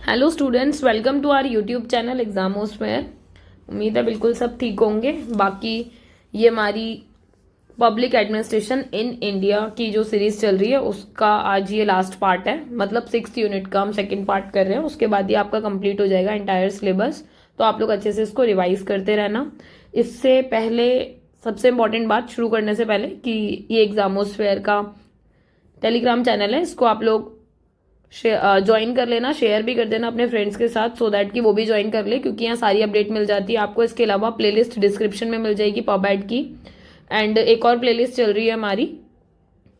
Hello students, welcome to our YouTube channel Examosphere. उम्मीद है बिल्कुल सब ठीक होंगे। बाकी ये हमारी पब्लिक एडमिनिस्ट्रेशन इन इंडिया की जो सीरीज चल रही है उसका आज ये लास्ट पार्ट है। मतलब 6th यूनिट का हम सेकंड पार्ट कर रहे हैं। उसके बाद ये आपका कंप्लीट हो जाएगा एंटायर सिलेबस। तो आप लोग अच्छे से इसको रिवाइज करते रहना। इससे पहले सबसे इम्पोर्टेंट बात शुरू करने से पहले कि ये एग्जामोस्फेयर का टेलीग्राम चैनल है, इसको आप लोग ज्वाइन कर लेना, शेयर भी कर देना अपने फ्रेंड्स के साथ, सो दैट कि वो भी ज्वाइन कर ले, क्योंकि यहाँ सारी अपडेट मिल जाती है आपको। इसके अलावा प्लेलिस्ट डिस्क्रिप्शन में मिल जाएगी पबएड की। एंड एक और प्लेलिस्ट चल रही है हमारी,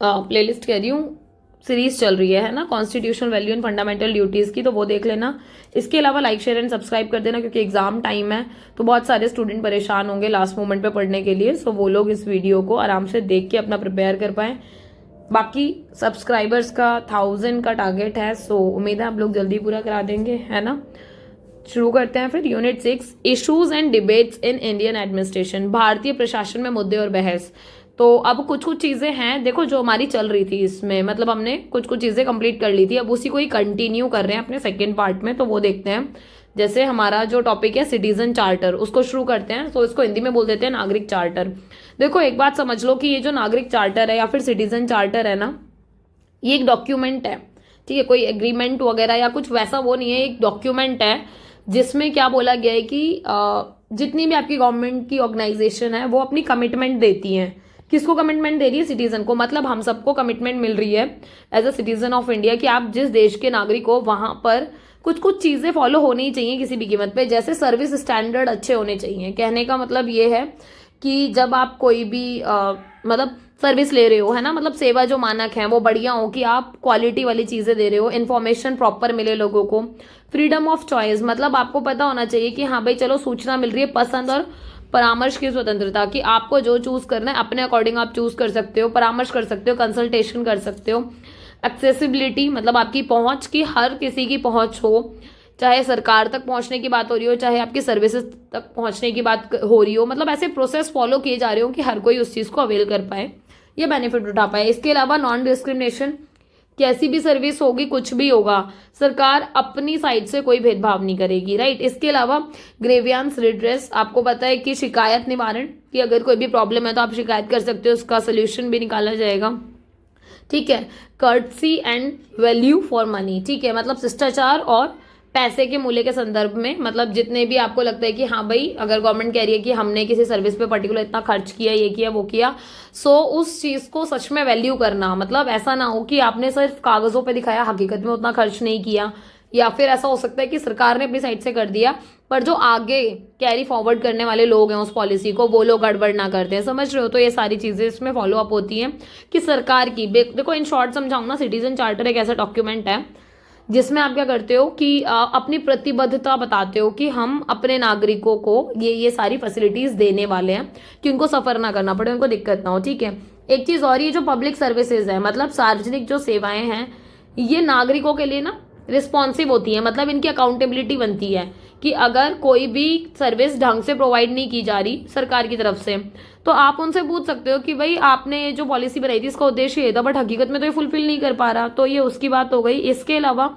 प्लेलिस्ट कह रही हूँ, सीरीज चल रही है ना, constitutional value and fundamental duties की, तो वो देख लेना। इसके अलावा लाइक शेयर एंड सब्सक्राइब कर देना, क्योंकि एग्जाम टाइम है तो बहुत सारे स्टूडेंट परेशान होंगे लास्ट मोमेंट पे पढ़ने के लिए। सो वो लोग इस वीडियो को आराम से देख के अपना प्रिपेयर कर पाए। बाकी सब्सक्राइबर्स का 1000 का टारगेट है, सो उम्मीद है आप लोग जल्दी पूरा करा देंगे, है ना। शुरू करते हैं फिर unit 6, issues and debates in Indian administration, भारतीय प्रशासन में मुद्दे और बहस। तो अब कुछ कुछ चीजें हैं देखो जो हमारी चल रही थी इसमें, मतलब हमने कुछ कुछ चीजें कंप्लीट कर ली थी, अब उसी को ही कंटिन्यू कर रहे हैं अपने सेकेंड पार्ट में। तो वो देखते हैं। जैसे हमारा जो टॉपिक है सिटीजन चार्टर, उसको शुरू करते हैं। तो इसको हिंदी में बोल देते हैं नागरिक चार्टर। देखो एक बात समझ लो कि ये जो नागरिक चार्टर है या फिर सिटीजन चार्टर है ना, ये एक डॉक्यूमेंट है, ठीक है। कोई एग्रीमेंट वगैरह या कुछ वैसा वो नहीं है, एक डॉक्यूमेंट है जिसमें क्या बोला गया है कि जितनी भी आपकी गवर्नमेंट की ऑर्गेनाइजेशन है वो अपनी कमिटमेंट देती हैं। किसको कमिटमेंट दे रही है? सिटीजन को। मतलब हम सबको कमिटमेंट मिल रही है as a citizen of India कि आप जिस देश के नागरिक हो वहां पर कुछ कुछ चीजें फॉलो होनी चाहिए किसी भी कीमत पे। जैसे सर्विस स्टैंडर्ड अच्छे होने चाहिए। कहने का मतलब ये है कि जब आप कोई भी मतलब सर्विस ले रहे हो, है ना, मतलब सेवा जो मानक है वो बढ़िया हो, कि आप क्वालिटी वाली चीजें दे रहे हो, इन्फॉर्मेशन प्रॉपर मिले लोगों को, फ्रीडम ऑफ चॉइस, मतलब आपको पता होना चाहिए कि हाँ भाई चलो सूचना मिल रही है, पसंद और परामर्श की स्वतंत्रता, कि आपको जो चूज करना है अपने अकॉर्डिंग आप चूज कर सकते हो, परामर्श कर सकते हो, कंसल्टेशन कर सकते हो। एक्सेसिबिलिटी, मतलब आपकी पहुंच की हर किसी की पहुंच हो, चाहे सरकार तक पहुंचने की बात हो रही हो, चाहे आपकी सर्विसेज तक पहुंचने की बात हो रही हो, मतलब ऐसे प्रोसेस फॉलो किए जा रहे हो कि हर कोई उस चीज को अवेल कर पाए, ये बेनिफिट उठा पाए। इसके अलावा नॉन डिस्क्रिमिनेशन, कैसी भी सर्विस होगी, कुछ भी होगा, सरकार अपनी साइड से कोई भेदभाव नहीं करेगी, राइट। इसके अलावा ग्रेवियांस रिड्रेस, आपको पता है कि शिकायत निवारण, कि अगर कोई भी प्रॉब्लम है तो आप शिकायत कर सकते हो, उसका सोल्यूशन भी निकाला जाएगा, ठीक है। Courtesy and value for money, ठीक है, मतलब शिष्टाचार और पैसे के मूल्य के संदर्भ में, मतलब जितने भी आपको लगता है कि हाँ भाई अगर गवर्नमेंट कह रही है कि हमने किसी सर्विस पे पर्टिकुलर इतना खर्च किया, ये किया वो किया, सो उस चीज को सच में वैल्यू करना। मतलब ऐसा ना हो कि आपने सिर्फ कागजों पे दिखाया, हकीकत में उतना खर्च नहीं किया, या फिर ऐसा हो सकता है कि सरकार ने अपनी साइड से कर दिया पर जो आगे कैरी फॉरवर्ड करने वाले लोग हैं उस पॉलिसी को, वो लोग गड़बड़ ना करते हैं, समझ रहे हो। तो ये सारी चीजें इसमें फॉलो अप होती हैं कि सरकार की, देखो इन शॉर्ट समझाऊं ना, सिटीजन चार्टर एक ऐसा डॉक्यूमेंट है जिसमें आप क्या करते हो कि अपनी प्रतिबद्धता बताते हो कि हम अपने नागरिकों को ये सारी फैसिलिटीज देने वाले हैं कि उनको सफर ना करना पड़े, उनको दिक्कत ना हो, ठीक है। एक चीज और, ये जो पब्लिक सर्विसेज है, मतलब सार्वजनिक जो सेवाएं हैं, ये नागरिकों के लिए ना रिस्पॉन्सिव होती है। मतलब इनकी अकाउंटेबिलिटी बनती है कि अगर कोई भी सर्विस ढंग से प्रोवाइड नहीं की जा रही सरकार की तरफ से, तो आप उनसे पूछ सकते हो कि भाई आपने जो पॉलिसी बनाई थी इसका उद्देश्य ये था, बट हकीकत में तो ये फुलफिल नहीं कर पा रहा, तो ये उसकी बात हो गई। इसके अलावा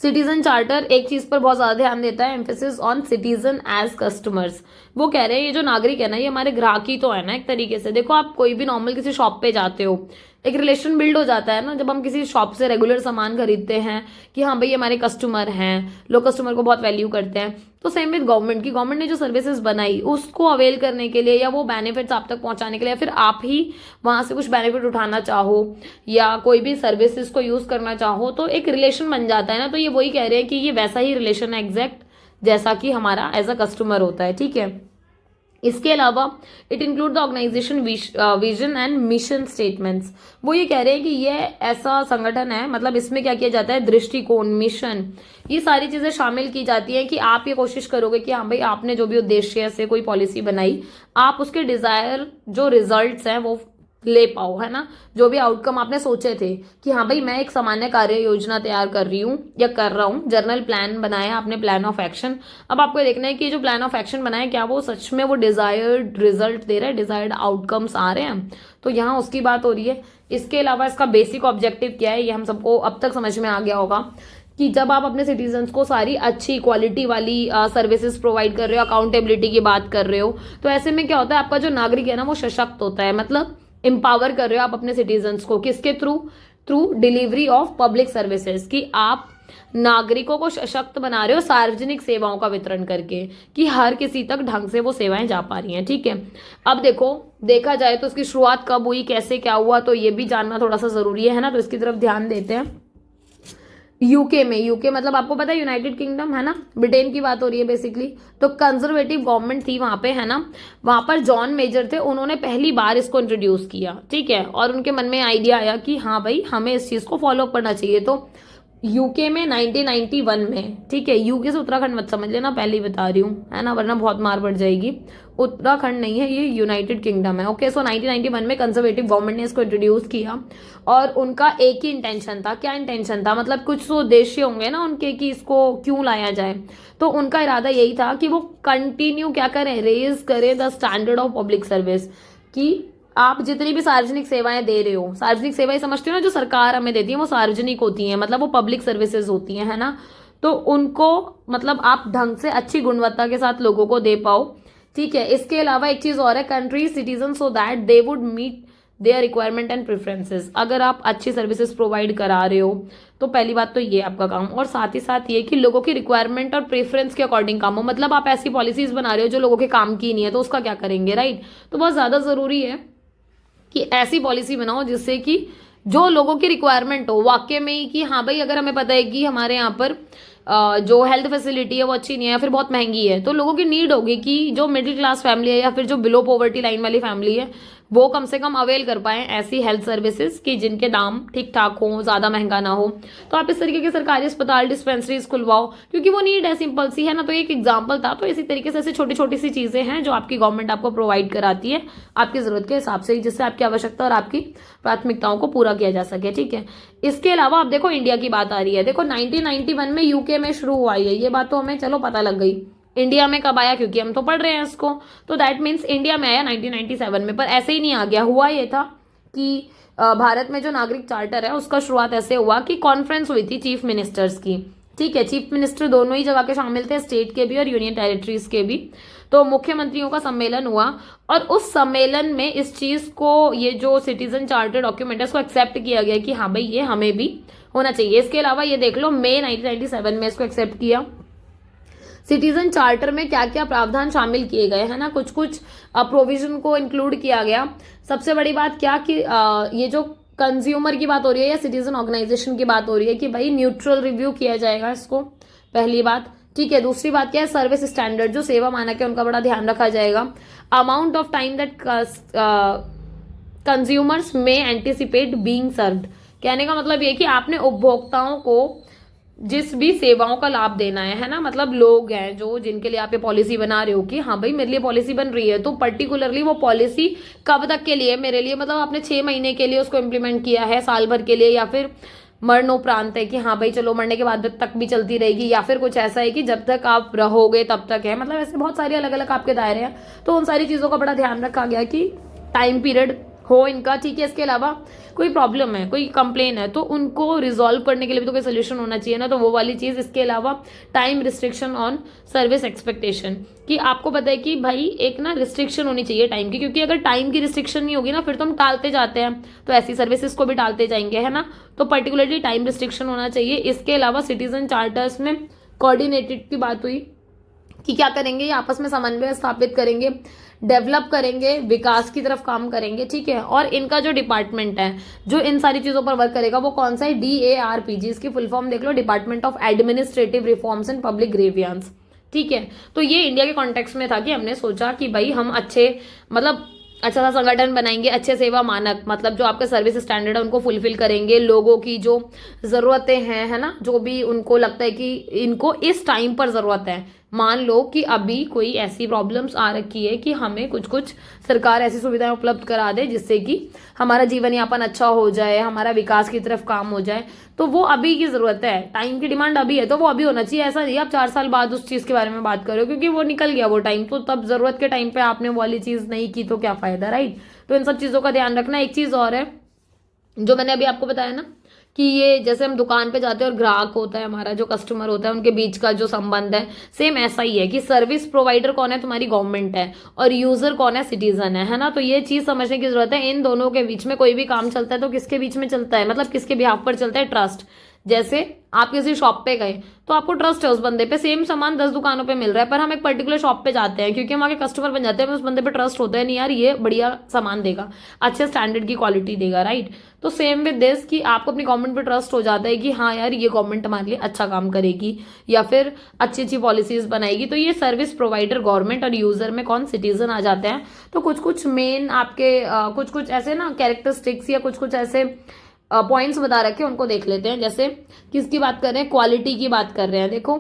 सिटीजन चार्टर एक चीज पर बहुत ज्यादा ध्यान देता है, emphasis on citizen as customers. वो कह रहे हैं ये जो नागरिक है ना, ये हमारे ग्राहक ही तो है ना एक तरीके से। देखो आप कोई भी नॉर्मल किसी शॉप पे जाते हो, एक रिलेशन बिल्ड हो जाता है ना जब हम किसी शॉप से रेगुलर सामान खरीदते हैं कि हाँ भाई हमारे कस्टमर हैं, लोग कस्टमर को बहुत वैल्यू करते हैं। तो सेम विद गवर्नमेंट की, गवर्नमेंट ने जो सर्विसेज बनाई उसको अवेल करने के लिए, या वो बेनिफिट्स आप तक पहुंचाने के लिए, या फिर आप ही वहां से कुछ बेनिफिट उठाना चाहो या कोई भी सर्विसेज को यूज करना चाहो, तो एक रिलेशन बन जाता है ना। तो ये वही कह रहे हैं कि ये वैसा ही रिलेशन है एग्जैक्ट जैसा कि हमारा एज अ कस्टमर होता है, ठीक है। इसके अलावा it include the organisation vision and mission statements. वो ये कह रहे हैं कि ये ऐसा संगठन है, मतलब इसमें क्या किया जाता है, दृष्टिकोण, मिशन, ये सारी चीजें शामिल की जाती हैं कि आप ये कोशिश करोगे कि हाँ भाई आपने जो भी उद्देश्य से कोई पॉलिसी बनाई, आप उसके डिजायर जो रिजल्ट्स हैं वो ले पाओ, है ना। जो भी आउटकम आपने सोचे थे कि हाँ भाई मैं एक सामान्य कार्य योजना तैयार कर रही हूँ या कर रहा हूँ, जर्नल प्लान बनाया आपने, प्लान ऑफ एक्शन। अब आपको देखना है कि ये जो प्लान ऑफ एक्शन बनाया क्या वो सच में वो डिजायर्ड रिजल्ट दे रहा है, डिजायर्ड आउटकम्स आ रहे हैं, तो यहाँ उसकी बात हो रही है। इसके अलावा इसका बेसिक ऑब्जेक्टिव क्या है, ये हम सबको अब तक समझ में आ गया होगा कि जब आप अपने सिटीजन्स को सारी अच्छी क्वालिटी वाली सर्विसेज प्रोवाइड कर रहे हो, अकाउंटेबिलिटी की बात कर रहे हो, तो ऐसे में क्या होता है, आपका जो नागरिक है ना वो सशक्त होता है, मतलब एम्पावर कर रहे हो आप अपने सिटीजन्स को, किसके through? Through delivery of public services, कि आप नागरिकों को सशक्त बना रहे हो सार्वजनिक सेवाओं का वितरण करके, कि हर किसी तक ढंग से वो सेवाएं जा पा रही हैं। ठीक है, अब देखो देखा जाए तो इसकी शुरुआत कब हुई, कैसे क्या हुआ, तो ये भी जानना थोड़ा सा जरूरी है ना, तो इसकी तरफ ध्यान देते हैं। यूके में, यूके मतलब आपको पता है यूनाइटेड किंगडम है ना, ब्रिटेन की बात हो रही है बेसिकली, तो कंजर्वेटिव गवर्नमेंट थी वहां पे, है ना, वहां पर जॉन मेजर थे, उन्होंने पहली बार इसको इंट्रोड्यूस किया। ठीक है, और उनके मन में आइडिया आया कि हाँ भाई हमें इस चीज को फॉलो करना चाहिए, तो यूके में 1991 में, ठीक है, यूके से उत्तराखंड मत समझ लेना, पहले ही बता रही हूँ, है ना, वरना बहुत मार पड़ जाएगी, उत्तराखंड नहीं है ये, यूनाइटेड किंगडम है। ओके, सो 1991 में कंजर्वेटिव गवर्नमेंट ने इसको इंट्रोड्यूस किया, और उनका एक ही इंटेंशन था। क्या इंटेंशन था? मतलब कुछ तो उद्देश्य होंगे ना उनके कि इसको क्यों लाया जाए, तो उनका इरादा यही था कि वो कंटिन्यू क्या करें, रेज करें the standard of public service, कि आप जितनी भी सार्वजनिक सेवाएं दे रहे हो, सार्वजनिक सेवाएं समझते हो ना, जो सरकार हमें देती है वो सार्वजनिक होती हैं, मतलब वो पब्लिक सर्विसेज होती हैं, है ना, तो उनको मतलब आप ढंग से अच्छी गुणवत्ता के साथ लोगों को दे पाओ। ठीक है, इसके अलावा एक चीज और है, country citizen so that they would meet their requirement and preferences. अगर आप अच्छी सर्विसेज प्रोवाइड करा रहे हो तो पहली बात तो ये आपका काम, और साथ ही साथ ये कि लोगों की रिक्वायरमेंट और प्रेफरेंस के अकॉर्डिंग काम हो, मतलब आप ऐसी पॉलिसीज बना रहे हो जो लोगों के काम की नहीं है, तो उसका क्या करेंगे, राइट। तो बहुत ज्यादा जरूरी है कि ऐसी पॉलिसी बनाओ जिससे कि जो लोगों की रिक्वायरमेंट हो वाकई में ही, कि हाँ भाई अगर हमें पता है कि हमारे यहाँ पर जो हेल्थ फैसिलिटी है वो अच्छी नहीं है या फिर बहुत महंगी है, तो लोगों की नीड होगी कि जो मिडिल क्लास फैमिली है या फिर जो बिलो पॉवर्टी लाइन वाली फैमिली है वो कम से कम अवेल कर पाए ऐसी हेल्थ सर्विसेज कि जिनके दाम ठीक ठाक हो, ज्यादा महंगा ना हो। तो आप इस तरीके के सरकारी अस्पताल, डिस्पेंसरीज खुलवाओ, क्योंकि वो नीड है, सिंपल सी है ना। तो एक एग्जाम्पल था। तो इसी तरीके से ऐसी छोटी छोटी सी चीजें हैं जो आपकी गवर्नमेंट आपको प्रोवाइड कराती है आपकी जरूरत के हिसाब से, जिससे आपकी आवश्यकता और आपकी प्राथमिकताओं को पूरा किया जा सके। ठीक है, इसके अलावा अब देखो इंडिया की बात आ रही है। देखो 1991 में यूके में शुरू हुआ है, ये बात तो हमें चलो पता लग गई। इंडिया में कब आया, क्योंकि हम तो पढ़ रहे हैं इसको, तो दैट मीन्स इंडिया में आया 1997 में। पर ऐसे ही नहीं आ गया, हुआ ये था कि भारत में जो नागरिक चार्टर है उसका शुरुआत ऐसे हुआ कि कॉन्फ्रेंस हुई थी चीफ मिनिस्टर्स की। ठीक है, चीफ मिनिस्टर दोनों ही जगह के शामिल थे, स्टेट के भी और यूनियन टेरिटरीज के भी। तो मुख्यमंत्रियों का सम्मेलन हुआ और उस सम्मेलन में इस चीज को, ये जो सिटीजन चार्टर डॉक्यूमेंट है उसको एक्सेप्ट किया गया कि हाँ भाई ये हमें भी होना चाहिए। इसके अलावा ये देख लो मई 1997 में इसको एक्सेप्ट किया। सिटीजन चार्टर में क्या क्या प्रावधान शामिल किए गए हैं ना, कुछ कुछ प्रोविजन को इंक्लूड किया गया। सबसे बड़ी बात क्या कि ये जो कंज्यूमर की बात हो रही है या सिटीजन ऑर्गेनाइजेशन की बात हो रही है कि भाई न्यूट्रल रिव्यू किया जाएगा इसको, पहली बात। ठीक है, दूसरी बात क्या है, सर्विस स्टैंडर्ड जो सेवा मानक है उनका बड़ा ध्यान रखा जाएगा। Amount of time that consumers में एंटिसिपेट बीइंग सर्व्ड, कहने का मतलब ये कि आपने उपभोक्ताओं को जिस भी सेवाओं का लाभ देना है ना, मतलब लोग हैं जो जिनके लिए आप ये पॉलिसी बना रहे हो कि हाँ भाई मेरे लिए पॉलिसी बन रही है, तो पर्टिकुलरली वो पॉलिसी कब तक के लिए मेरे लिए, मतलब आपने 6 महीने के लिए उसको इम्प्लीमेंट किया है, साल भर के लिए, या फिर मरणोपरांत है कि हाँ भाई चलो मरने के बाद तक भी चलती रहेगी, या फिर कुछ ऐसा है कि जब तक आप रहोगे तब तक है। मतलब ऐसे बहुत सारे अलग अलग आपके दायरे हैं, तो उन सारी चीजों का बड़ा ध्यान रखा गया कि टाइम पीरियड हो इनका। ठीक है, इसके अलावा कोई प्रॉब्लम है, कोई कंप्लेन है, तो उनको रिजॉल्व करने के लिए भी तो कोई सोल्यूशन होना चाहिए ना, तो वो वाली चीज। इसके अलावा time restriction on service expectation, कि आपको पता है कि भाई एक ना रिस्ट्रिक्शन होनी चाहिए टाइम की, क्योंकि अगर टाइम की रिस्ट्रिक्शन नहीं होगी ना फिर तो हम टालते जाते हैं, तो ऐसी सर्विसेज को भी टालते जाएंगे, है ना। तो पर्टिकुलरली टाइम रिस्ट्रिक्शन होना चाहिए। इसके अलावा सिटीजन चार्टर्स में कोऑर्डिनेटेड की बात हुई कि क्या करेंगे, ये आपस में समन्वय स्थापित करेंगे, डेवलप करेंगे, विकास की तरफ काम करेंगे। ठीक है, और इनका जो डिपार्टमेंट है जो इन सारी चीजों पर वर्क करेगा वो कौन सा है, DARPG, इसकी फुल फॉर्म देख लो, department of administrative reforms and public grievance. ठीक है, तो ये इंडिया के कॉन्टेक्स्ट में था कि हमने सोचा कि भाई हम अच्छे, मतलब अच्छा सा संगठन बनाएंगे, अच्छे सेवा मानक, मतलब जो आपके सर्विस स्टैंडर्ड है उनको फुलफिल करेंगे, लोगों की जो जरूरतें हैं, है ना, जो भी उनको लगता है कि इनको इस टाइम पर जरूरत है। मान लो कि अभी कोई ऐसी प्रॉब्लम्स आ रखी है कि हमें कुछ कुछ सरकार ऐसी सुविधाएं उपलब्ध करा दे जिससे कि हमारा जीवन यापन अच्छा हो जाए, हमारा विकास की तरफ काम हो जाए, तो वो अभी की जरूरत है, टाइम की डिमांड अभी है, तो वो अभी होना चाहिए। ऐसा नहीं आप 4 साल बाद उस चीज के बारे में बात करो, क्योंकि वो निकल गया वो टाइम, तो तब जरूरत के टाइम पे आपने वो वाली चीज नहीं की तो क्या फायदा, राइट। तो इन सब चीजों का ध्यान रखना। एक चीज और है जो मैंने अभी आपको बताया ना कि ये जैसे हम दुकान पे जाते हैं और ग्राहक होता है हमारा, जो कस्टमर होता है, उनके बीच का जो संबंध है, सेम ऐसा ही है कि सर्विस प्रोवाइडर कौन है, तुम्हारी गवर्नमेंट है, और यूजर कौन है, सिटीजन है ना। तो ये चीज समझने की जरूरत है। इन दोनों के बीच में कोई भी काम चलता है तो किसके बीच में चलता है, मतलब किसके बिहाफ पर चलता है, ट्रस्ट। जैसे आप किसी शॉप पे गए तो आपको ट्रस्ट है उस बंदे पे, सेम सामान 10 दुकानों पे मिल रहा है, पर हम एक पर्टिकुलर शॉप पे जाते हैं क्योंकि हम आगे कस्टमर बन जाते हैं, उस बंदे पे ट्रस्ट होता है, नहीं यार ये बढ़िया सामान देगा, अच्छे स्टैंडर्ड की क्वालिटी देगा, राइट। तो सेम विद दिस कि आपको अपनी गवर्नमेंट पे ट्रस्ट हो जाता है कि हाँ यार ये गवर्नमेंट हमारे लिए अच्छा काम करेगी या फिर अच्छी अच्छी पॉलिसीज बनाएगी। तो ये सर्विस प्रोवाइडर गवर्नमेंट और यूजर में कौन, सिटीजन आ जाते हैं। तो कुछ कुछ मेन आपके कुछ कुछ ऐसे ना कैरेक्टरिस्टिक्स या कुछ कुछ ऐसे पॉइंट्स बता रखे उनको देख लेते हैं। जैसे किसकी बात कर रहे हैं, क्वालिटी की बात कर रहे हैं। देखो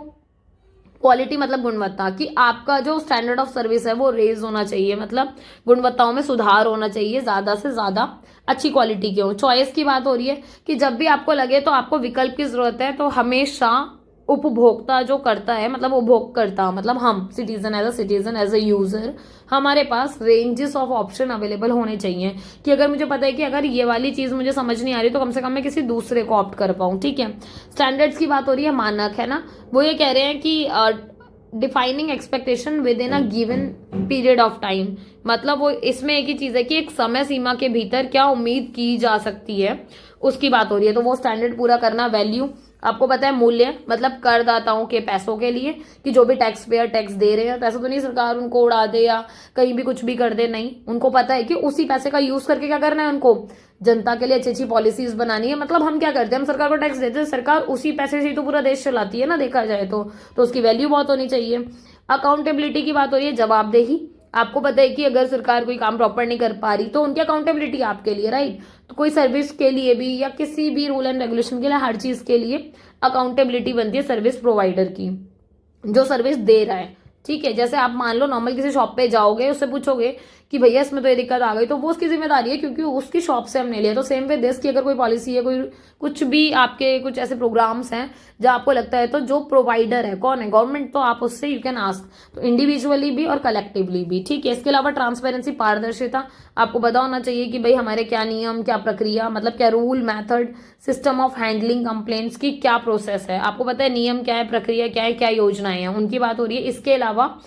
क्वालिटी मतलब गुणवत्ता, कि आपका जो स्टैंडर्ड ऑफ सर्विस है वो रेज होना चाहिए, मतलब गुणवत्ताओं में सुधार होना चाहिए, ज्यादा से ज्यादा अच्छी क्वालिटी की हो। चॉइस की बात हो रही है कि जब भी आपको लगे तो आपको विकल्प की जरूरत है, तो हमेशा उपभोक्ता जो करता है, मतलब उपभोगकर्ता मतलब हम सिटीजन एज अ यूजर, हमारे पास रेंजेस ऑफ ऑप्शन अवेलेबल होने चाहिए कि अगर मुझे पता है कि अगर ये वाली चीज मुझे समझ नहीं आ रही तो कम से कम मैं किसी दूसरे को ऑप्ट कर पाऊं, ठीक है। स्टैंडर्ड्स की बात हो रही है, मानक है ना, वो ये कह रहे हैं कि defining expectation with in a given period of time, मतलब वो इसमें एक ही चीज है कि एक समय सीमा के भीतर क्या उम्मीद की जा सकती है, उसकी बात हो रही है। तो वो स्टैंडर्ड पूरा करना। वैल्यू, आपको पता है मूल्य मतलब करदाताओं के पैसों के लिए, कि जो भी टैक्स पेयर टैक्स दे रहे हैं, पैसा तो नहीं सरकार उनको उड़ा दे या कहीं भी कुछ भी कर दे, नहीं, उनको पता है कि उसी पैसे का यूज करके क्या करना है, उनको जनता के लिए अच्छी अच्छी पॉलिसीज बनानी है। मतलब हम क्या करते हैं, हम सरकार को टैक्स देते हैं, सरकार उसी पैसे से ही तो पूरा देश चलाती है ना, देखा जाए तो उसकी वैल्यू बहुत होनी चाहिए। अकाउंटेबिलिटी की बात हो रही है, जवाबदेही। आपको पता है कि अगर सरकार कोई काम प्रॉपर नहीं कर पा रही तो उनकी अकाउंटेबिलिटी आपके लिए, राइट। तो कोई सर्विस के लिए भी या किसी भी रूल एंड रेगुलेशन के लिए, हर चीज के लिए अकाउंटेबिलिटी बनती है सर्विस प्रोवाइडर की, जो सर्विस दे रहा है, ठीक है। जैसे आप मान लो नॉर्मल किसी शॉप पे जाओगे, उससे पूछोगे कि भैया इसमें तो ये दिक्कत आ गई, तो वो उसकी जिम्मेदारी है क्योंकि उसकी शॉप से हमने लिया। तो सेम वे दिस की अगर कोई पॉलिसी है, कोई कुछ भी आपके कुछ ऐसे प्रोग्राम्स हैं जहां आपको लगता है, तो जो प्रोवाइडर है कौन है, गवर्नमेंट, तो आप उससे यू कैन आस्क, तो इंडिविजुअली भी और कलेक्टिवली भी, ठीक है। इसके अलावा ट्रांसपेरेंसी, पारदर्शिता, आपको पता होना चाहिए कि भाई हमारे क्या नियम, क्या प्रक्रिया, मतलब क्या rule method, system of handling complaints की क्या प्रोसेस है, आपको पता है नियम क्या है, प्रक्रिया क्या है, क्या योजनाएं हैं, उनकी बात हो रही है। इसके अलावा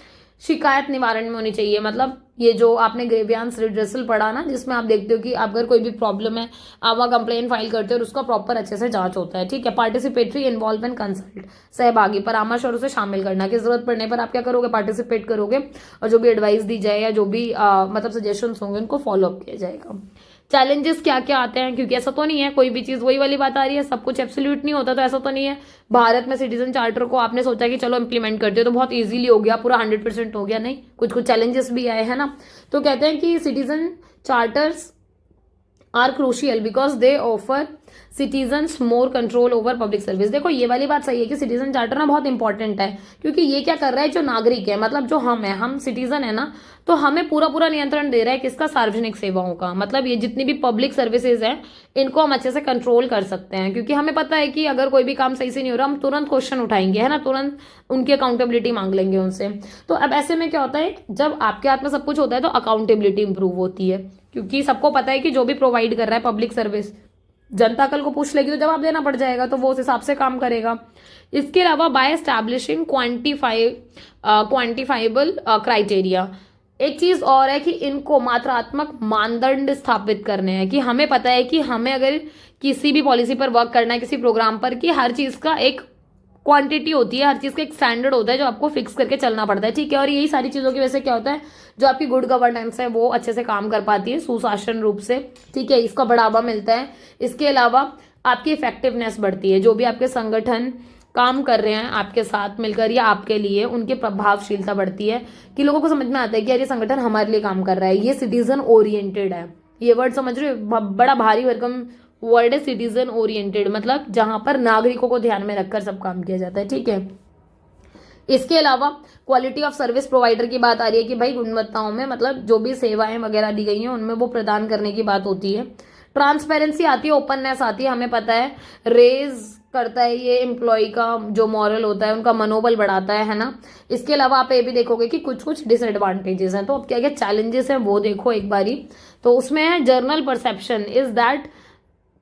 शिकायत निवारण में होनी चाहिए, मतलब ये जो आपने ग्रेवियांस रिड्रेसल पढ़ा ना, जिसमें आप देखते हो कि अगर कोई भी प्रॉब्लम है आप वहाँ कंप्लेन फाइल करते हो और उसका प्रॉपर अच्छे से जांच होता है, ठीक है। पार्टिसिपेटरी, इन्वॉल्व एंड कंसल्ट, सहभागी, परामर्श और उसे शामिल करना, कि जरूरत पड़ने पर आप क्या करोगे, पार्टिसिपेट करोगे और जो भी एडवाइस दी जाए या जो भी मतलब सजेशंस होंगे उनको फॉलो अप किया जाएगा। चैलेंजेस क्या क्या आते हैं, क्योंकि ऐसा तो नहीं है कोई भी चीज, वही वाली बात आ रही है, सब कुछ एब्सोल्यूट नहीं होता, तो ऐसा तो नहीं है भारत में सिटीजन चार्टर को आपने सोचा कि चलो इंप्लीमेंट करते हो तो बहुत इजीली हो गया, पूरा 100% हो गया, नहीं, कुछ कुछ चैलेंजेस भी आए हैं ना। तो कहते हैं कि citizen charters are crucial because they offer citizens more control over public service. देखो ये वाली बात सही है कि सिटीजन चार्टर ना बहुत इंपॉर्टेंट है, क्योंकि ये क्या कर रहा है, जो नागरिक है, मतलब जो हम है, हम सिटीजन है ना, तो हमें पूरा पूरा नियंत्रण दे रहा है किसका, सार्वजनिक सेवाओं का। मतलब ये जितनी भी पब्लिक सर्विसेज हैं इनको हम अच्छे से कंट्रोल कर सकते हैं, क्योंकि हमें पता है कि अगर कोई भी काम सही से नहीं हो रहा, हम तुरंत क्वेश्चन उठाएंगे, है ना, तुरंत उनकी अकाउंटेबिलिटी मांग लेंगे उनसे। तो अब ऐसे में क्या होता है, जब आपके हाथ में सब कुछ होता है तो अकाउंटेबिलिटी इंप्रूव होती है, क्योंकि सबको पता है कि जो भी प्रोवाइड कर रहा है पब्लिक सर्विस, जनता कल को पूछ लेगी तो जवाब देना पड़ जाएगा, तो वो उस हिसाब से काम करेगा। इसके अलावा बाय एस्टैब्लिशिंग क्वांटिफाइबल क्राइटेरिया, एक चीज और है कि इनको मात्रात्मक मानदंड स्थापित करने हैं, कि हमें पता है कि हमें अगर किसी भी पॉलिसी पर वर्क करना है, किसी प्रोग्राम पर, कि हर चीज का एक क्वांटिटी होती है, हर चीज का एक स्टैंडर्ड होता है जो आपको फिक्स करके चलना पड़ता है, ठीक है। और यही सारी चीजों की वजह से क्या होता है, जो आपकी गुड गवर्नेंस है वो अच्छे से काम कर पाती है, सुशासन रूप से, ठीक है, इसका बढ़ावा मिलता है। इसके अलावा आपकी इफेक्टिवनेस बढ़ती है, जो भी आपके संगठन काम कर रहे हैं आपके साथ मिलकर या आपके लिए, उनकी प्रभावशीलता बढ़ती है, कि लोगों को समझ में आता है कि यार ये संगठन हमारे लिए काम कर रहा है, ये सिटीजन ओरिएंटेड है। ये वर्ड समझ रहे हो, बड़ा भारी भरकम वर्ड है सिटीजन ओरिएंटेड, मतलब जहां पर नागरिकों को ध्यान में रखकर सब काम किया जाता है, ठीक है। इसके अलावा क्वालिटी ऑफ सर्विस प्रोवाइडर की बात आ रही है कि भाई गुणवत्ताओं में, मतलब जो भी सेवाएं वगैरह दी गई हैं उनमें वो प्रदान करने की बात होती है। ट्रांसपेरेंसी आती है, ओपननेस आती है, हमें पता है रेज करता है ये एम्प्लॉय का जो मॉरल होता है, उनका मनोबल बढ़ाता है ना। इसके अलावा आप ये भी देखोगे कि कुछ कुछ डिसएडवांटेजेस हैं, तो अब क्या क्या चैलेंजेस हैं वो देखो एक बारी। तो उसमें है general perception is that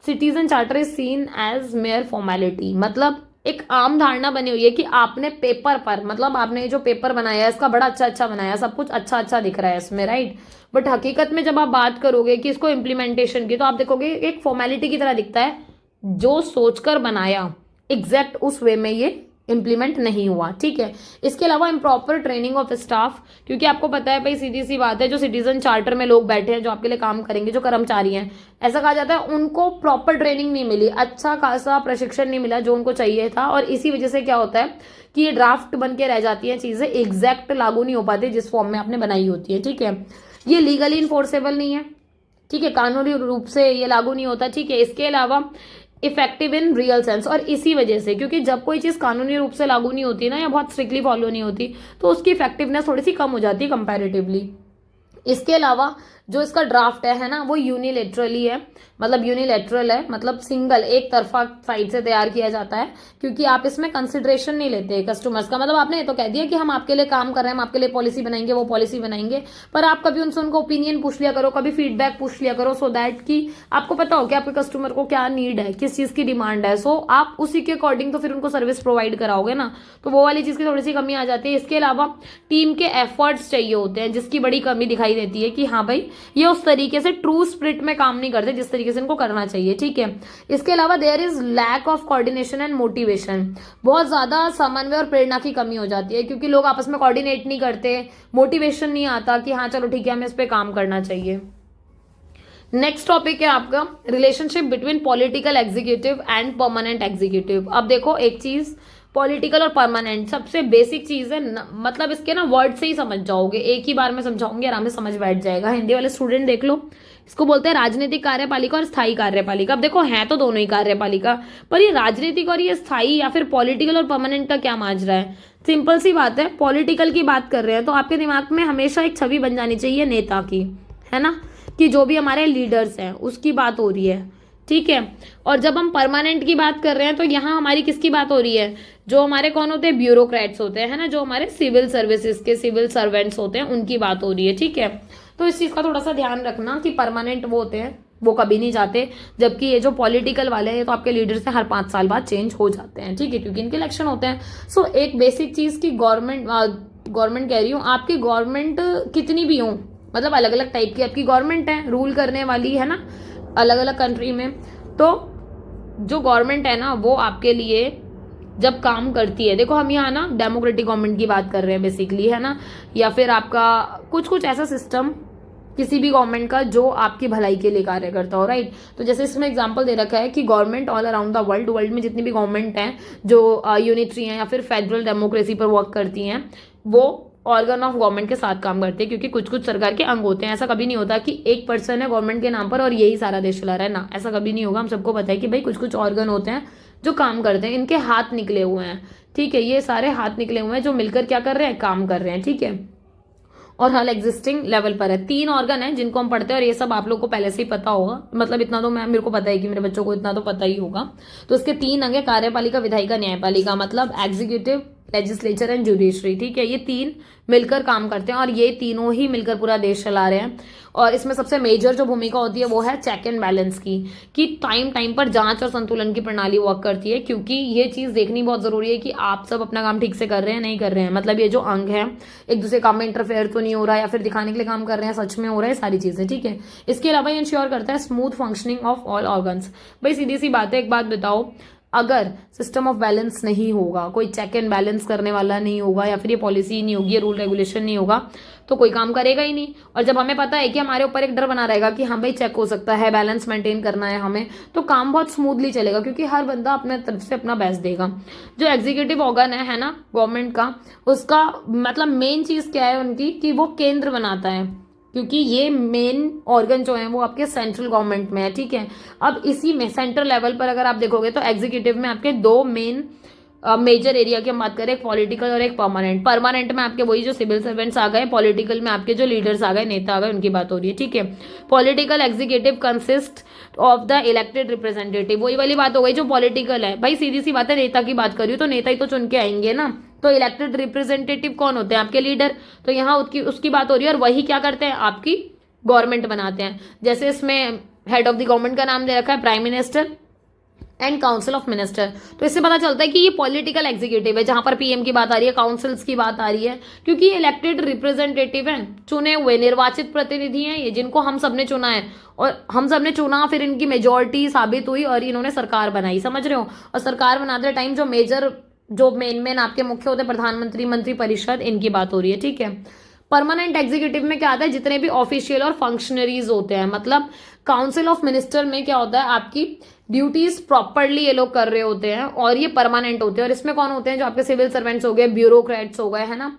citizen charter is seen as mere formality, मतलब एक आम धारणा बनी हुई है कि आपने पेपर पर, मतलब आपने जो पेपर बनाया है इसका बड़ा अच्छा अच्छा बनाया, सब कुछ अच्छा अच्छा दिख रहा है इसमें, राइट। बट हकीकत में जब आप बात करोगे कि इसको इम्प्लीमेंटेशन की, तो आप देखोगे एक फॉर्मेलिटी की तरह दिखता है। जो सोचकर बनाया एग्जैक्ट उस वे में ये इम्प्लीमेंट नहीं हुआ, ठीक है। इसके अलावा इम्प्रॉपर ट्रेनिंग ऑफ स्टाफ, क्योंकि आपको पता है भाई, सीधी सी बात है, जो सिटीजन चार्टर में लोग बैठे हैं जो आपके लिए काम करेंगे, जो कर्मचारी हैं, ऐसा कहा जाता है उनको प्रॉपर ट्रेनिंग नहीं मिली, अच्छा खासा प्रशिक्षण नहीं मिला जो उनको चाहिए था। और इसी वजह से क्या होता है कि ये ड्राफ्ट बन के रह जाती हैं चीजें, एग्जैक्ट लागू नहीं हो पाती जिस फॉर्म में आपने बनाई होती है, ठीक है। ये लीगली इन्फोर्सेबल नहीं है, ठीक है, कानूनी रूप से ये लागू नहीं होता, ठीक है। इसके अलावा इफेक्टिव इन रियल सेंस, और इसी वजह से, क्योंकि जब कोई चीज कानूनी रूप से लागू नहीं होती ना, या बहुत स्ट्रिक्टली फॉलो नहीं होती, तो उसकी इफेक्टिवनेस थोड़ी सी कम हो जाती है कंपैरेटिवली। इसके अलावा जो इसका ड्राफ्ट है ना, वो यूनिलेटरली है, मतलब यूनिलेटरल है, मतलब सिंगल, एक तरफा साइड से तैयार किया जाता है, क्योंकि आप इसमें कंसिडरेशन नहीं लेते कस्टमर्स का। मतलब आपने ये तो कह दिया कि हम आपके लिए काम कर रहे हैं, हम आपके लिए पॉलिसी बनाएंगे, वो पॉलिसी बनाएंगे, पर आप कभी उनसे उनको ओपिनियन पूछ लिया करो, कभी फीडबैक पूछ लिया करो, सो दैट कि आपको पता हो कि आपके कस्टमर को क्या नीड है, किस चीज की डिमांड है, सो आप उसी के अकॉर्डिंग तो फिर उनको सर्विस प्रोवाइड कराओगे ना, तो वो वाली चीज की थोड़ी सी कमी आ जाती है। इसके अलावा टीम के एफर्ट्स चाहिए होते हैं, जिसकी बड़ी कमी दिखाई देती है कि हाँ भाई, ये उस तरीके से ट्रू स्पिरिट में काम नहीं करते जिस तरीके से इनको करना चाहिए, ठीक है। इसके अलावा there is lack of coordination and motivation, बहुत ज्यादा समन्वय और प्रेरणा की कमी हो जाती है, क्योंकि लोग आपस में कोऑर्डिनेट नहीं करते, मोटिवेशन नहीं आता कि हाँ चलो ठीक है हमें इस पे काम करना चाहिए। नेक्स्ट टॉपिक है आपका relationship between political executive and permanent executive. अब देखो एक चीज, पॉलिटिकल और परमानेंट सबसे बेसिक चीज है मतलब इसके ना वर्ड से ही समझ जाओगे, एक ही बार में समझाऊंगी, आराम से समझ बैठ जाएगा। हिंदी वाले स्टूडेंट देख लो, इसको बोलते हैं राजनीतिक कार्यपालिका और स्थायी कार्यपालिका। अब देखो है तो दोनों ही कार्यपालिका, पर ये राजनीतिक और ये स्थायी या फिर पॉलिटिकल और परमानेंट का क्या माजरा है। सिंपल सी बात है, पॉलिटिकल की बात कर रहे हैं तो आपके दिमाग में हमेशा एक छवि बन जानी चाहिए नेता की, है ना, कि जो भी हमारे लीडर्स हैं उसकी बात हो रही है, ठीक है। और जब हम परमानेंट की बात कर रहे हैं तो यहाँ हमारी किसकी बात हो रही है, जो हमारे कौन होते हैं, ब्यूरोक्रेट्स होते हैं, है ना, जो हमारे सिविल सर्विसेज के सिविल सर्वेंट्स होते हैं उनकी बात हो रही है, ठीक है। तो इस चीज का थोड़ा सा ध्यान रखना कि परमानेंट वो होते हैं, वो कभी नहीं जाते, जबकि ये जो पॉलिटिकल वाले हैं तो आपके लीडर से हर 5 साल बाद चेंज हो जाते हैं, ठीक है, क्योंकि इनके इलेक्शन होते हैं। सो एक बेसिक चीज की गवर्नमेंट कह रही हूँ, आपकी गवर्नमेंट कितनी भी हो, मतलब अलग अलग टाइप की आपकी गवर्नमेंट है, रूल करने वाली, है ना, अलग अलग कंट्री में, तो जो गवर्नमेंट है ना वो आपके लिए जब काम करती है, देखो हम यहाँ ना डेमोक्रेटिक गवर्नमेंट की बात कर रहे हैं बेसिकली, है ना, या फिर आपका कुछ ऐसा सिस्टम किसी भी गवर्नमेंट का जो आपकी भलाई के लिए कार्य करता हो, राइट। तो जैसे इसमें एग्जांपल दे रखा है कि government all around the world में जितनी भी गवर्नमेंट हैं जो यूनिटरी हैं या फिर फेडरल डेमोक्रेसी पर वर्क करती हैं, वो ऑर्गन ऑफ गवर्नमेंट के साथ काम करते हैं, क्योंकि कुछ सरकार के अंग होते हैं। ऐसा कभी नहीं होता कि एक पर्सन है गवर्नमेंट के नाम पर और यही सारा देश चला रहा है ना, ऐसा कभी नहीं होगा। हम सबको पता है कि भाई कुछ ऑर्गन होते हैं जो काम करते हैं, इनके हाथ निकले हुए हैं, ठीक है, ये सारे हाथ निकले हुए हैं जो मिलकर क्या कर रहे हैं, काम कर रहे हैं, ठीक है, और हर एग्जिस्टिंग लेवल पर है। 3 ऑर्गन है जिनको हम पढ़ते हैं और ये सब आप लोग को पहले से ही पता होगा, मतलब इतना तो मेरे को पता है कि मेरे बच्चों को इतना तो पता ही होगा। तो इसके 3 अंग है, कार्यपालिका, विधायिका, न्यायपालिका, मतलब एग्जीक्यूटिव, लेजिस्लेचर एंड जुडिशरी, ठीक है। ये 3 मिलकर काम करते हैं और ये तीनों ही मिलकर पूरा देश चला रहे हैं। और इसमें सबसे मेजर जो भूमिका होती है वो है चेक एंड बैलेंस की, कि टाइम पर जांच और संतुलन की प्रणाली वर्क करती है, क्योंकि ये चीज देखनी बहुत जरूरी है कि आप सब अपना काम ठीक से कर रहे हैं नहीं कर रहे हैं, मतलब ये जो अंग है एक दूसरे काम में इंटरफेयर तो नहीं हो रहा है या फिर दिखाने के लिए काम कर रहे हैं, सच में हो रहा है, सारी चीजें, ठीक है। इसके अलावा ये इंश्योर करता है smooth functioning of all organs. भाई सीधी सी बात है, एक बात बताओ, अगर सिस्टम ऑफ बैलेंस नहीं होगा, कोई चेक एंड बैलेंस करने वाला नहीं होगा, या फिर ये पॉलिसी नहीं होगी, ये रूल रेगुलेशन नहीं होगा, तो कोई काम करेगा ही नहीं। और जब हमें पता है कि हमारे ऊपर एक डर बना रहेगा कि हाँ भाई चेक हो सकता है, बैलेंस मेंटेन करना है हमें, तो काम बहुत स्मूथली चलेगा, क्योंकि हर बंदा अपने तरफ से अपना बेस्ट देगा। जो एग्जीक्यूटिव ऑर्गन है ना गवर्नमेंट का, उसका मतलब मेन चीज क्या है उनकी, कि वो केंद्र बनाता है, क्योंकि ये मेन ऑर्गन जो है वो आपके सेंट्रल गवर्नमेंट में है, ठीक है। अब इसी में सेंट्रल लेवल पर अगर आप देखोगे तो एग्जीक्यूटिव में आपके 2 मेन मेजर एरिया की हम बात करें, एक पॉलिटिकल और एक परमानेंट। परमानेंट में आपके वही जो सिविल सर्वेंट्स आ गए, पॉलिटिकल में आपके जो लीडर्स आ गए, नेता आ गए, उनकी बात हो रही है, ठीक है। Political executive consist of the elected representative, वही वाली बात हो गई जो पॉलिटिकल है। भाई सीधी सी बात है, नेता की बात करी तो नेता ही तो चुन के आएंगे ना, तो इलेक्टेड रिप्रेजेंटेटिव कौन होते हैं, आपके लीडर, तो यहाँ उसकी बात हो रही है, और वही क्या करते हैं, आपकी गवर्नमेंट बनाते हैं। जैसे इसमें हेड ऑफ द गवर्नमेंट का नाम दे रखा है prime minister and council of minister. तो इससे पता चलता है कि ये पॉलिटिकल एग्जीक्यूटिव है, जहां पर पीएम की बात आ रही है, काउंसिल्स की बात आ रही है, क्योंकि ये इलेक्टेड रिप्रेजेंटेटिव हैं, चुने हुए निर्वाचित प्रतिनिधि हैं ये, जिनको हम सबने चुना है, और हम सबने चुना, फिर इनकी मेजोरिटी साबित हुई और इन्होंने सरकार बनाई, समझ रहे हो। और सरकार बनाते टाइम जो मेजर, जो मेन आपके मुख्य होते हैं, प्रधानमंत्री, मंत्री परिषद, इनकी बात हो रही है, ठीक है। परमानेंट एग्जीक्यूटिव में क्या आता है, जितने भी ऑफिशियल और फंक्शनरीज होते हैं, मतलब काउंसिल ऑफ मिनिस्टर में क्या होता है, आपकी ड्यूटीज प्रॉपरली ये लोग कर रहे होते हैं और ये परमानेंट होते हैं। और इसमें कौन होते हैं, जो आपके सिविल सर्वेंट्स हो गए, ब्यूरोक्रेट्स हो गए, है ना,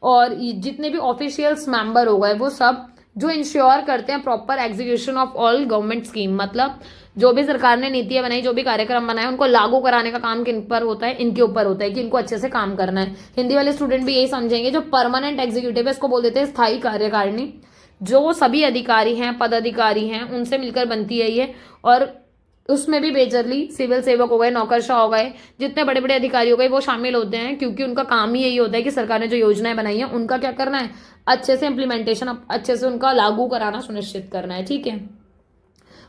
और जितने भी ऑफिशियल्स मेंबर हो गए, वो सब जो इंश्योर करते हैं proper execution of all government scheme, मतलब जो भी सरकार ने नीतियां बनाई, जो भी कार्यक्रम बनाए, उनको लागू कराने का काम किन पर होता है, इनके ऊपर होता है कि इनको अच्छे से काम करना है। हिंदी वाले स्टूडेंट भी यही समझेंगे। जो परमानेंट एग्जीक्यूटिव है, इसको बोल देते हैं स्थायी कार्यकारिणी, जो सभी अधिकारी हैं, पदाधिकारी हैं, उनसे मिलकर बनती है ये। और उसमें भी मेजरली सिविल सेवक हो गए, नौकरशाह हो गए, जितने बड़े बड़े अधिकारी हो गए, वो शामिल होते हैं, क्योंकि उनका काम ही यही होता है कि सरकार ने जो योजनाएं बनाई है उनका क्या करना है, अच्छे से इम्प्लीमेंटेशन, अच्छे से उनका लागू कराना सुनिश्चित करना है, ठीक है।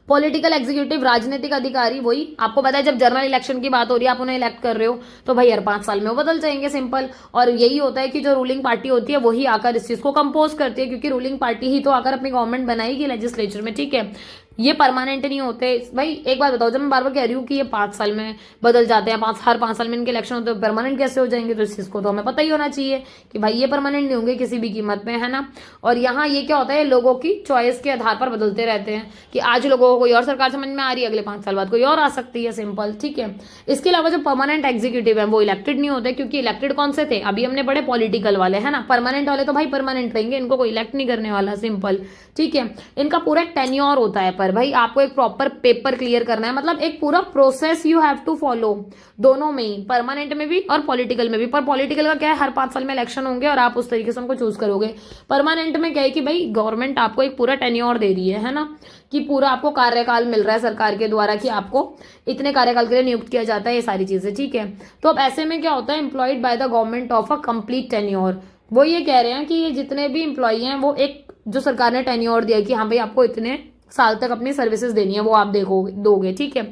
पॉलिटिकल एग्जीक्यूटिव, राजनीतिक अधिकारी, वही आपको पता है, जब जनरल इलेक्शन की बात हो रही है, आप उन्हें इलेक्ट कर रहे हो, तो भाई हर 5 साल में वो बदल जाएंगे, सिंपल। और यही होता है कि जो रूलिंग पार्टी होती है वही आकर इस चीज को कंपोज करती है, क्योंकि रूलिंग पार्टी ही तो आकर अपनी गवर्नमेंट बनाएगी लेजिस्लेचर में, ठीक है। ये परमानेंट नहीं होते भाई। एक बात बताओ, जब मैं बार बार कह रही हूँ कि ये 5 साल में बदल जाते हैं, हर 5 साल में इनके इलेक्शन होते हैं, परमानेंट कैसे हो जाएंगे, तो इस चीज को तो हमें पता ही होना चाहिए कि भाई ये परमानेंट नहीं होंगे किसी भी कीमत में, है ना। और यहाँ ये क्या होता है, लोगों की चॉइस के आधार पर बदलते रहते हैं, कि आज लोगों को कोई और सरकार समझ में आ रही है, अगले 5 साल बाद कोई और आ सकती है, सिंपल, ठीक है। इसके अलावा जो परमानेंट एग्जीक्यूटिव है वो इलेक्टेड नहीं होते, क्योंकि इलेक्टेड कौन से थे, अभी हमने पढ़े पॉलिटिकल वाले, है ना। परमानेंट वाले तो भाई परमानेंट रहेंगे, इनको कोई इलेक्ट नहीं करने वाला, सिंपल, ठीक है। इनका पूरा टेन्योर होता है, पर भाई आपको एक प्रॉपर पेपर क्लियर करना है, मतलब एक पूरा process you have to follow, दोनों में ही, परमानेंट में भी और पॉलिटिकल में भी। पर पॉलिटिकल का क्या है, हर 5 साल में इलेक्शन होंगे और आप उस तरीके से उनको चूज करोगे। परमानेंट में क्या है कि भाई गवर्नमेंट आपको एक पूरा टेन्योर दे रही है ना, कि पूरा आपको कार्यकाल मिल रहा है सरकार के द्वारा, कि आपको इतने कार्यकाल के लिए नियुक्त किया जाता है, ये सारी चीजें, ठीक है। तो अब ऐसे में क्या होता है, employed by the government of a complete tenure. वो ये कह रहे हैं कि ये जितने भी एम्प्लॉय हैं, वो एक जो सरकार ने टेन्योर दिया कि हाँ भाई आपको इतने साल तक अपनी सर्विसेज देनी है, वो आप दोगे, ठीक है।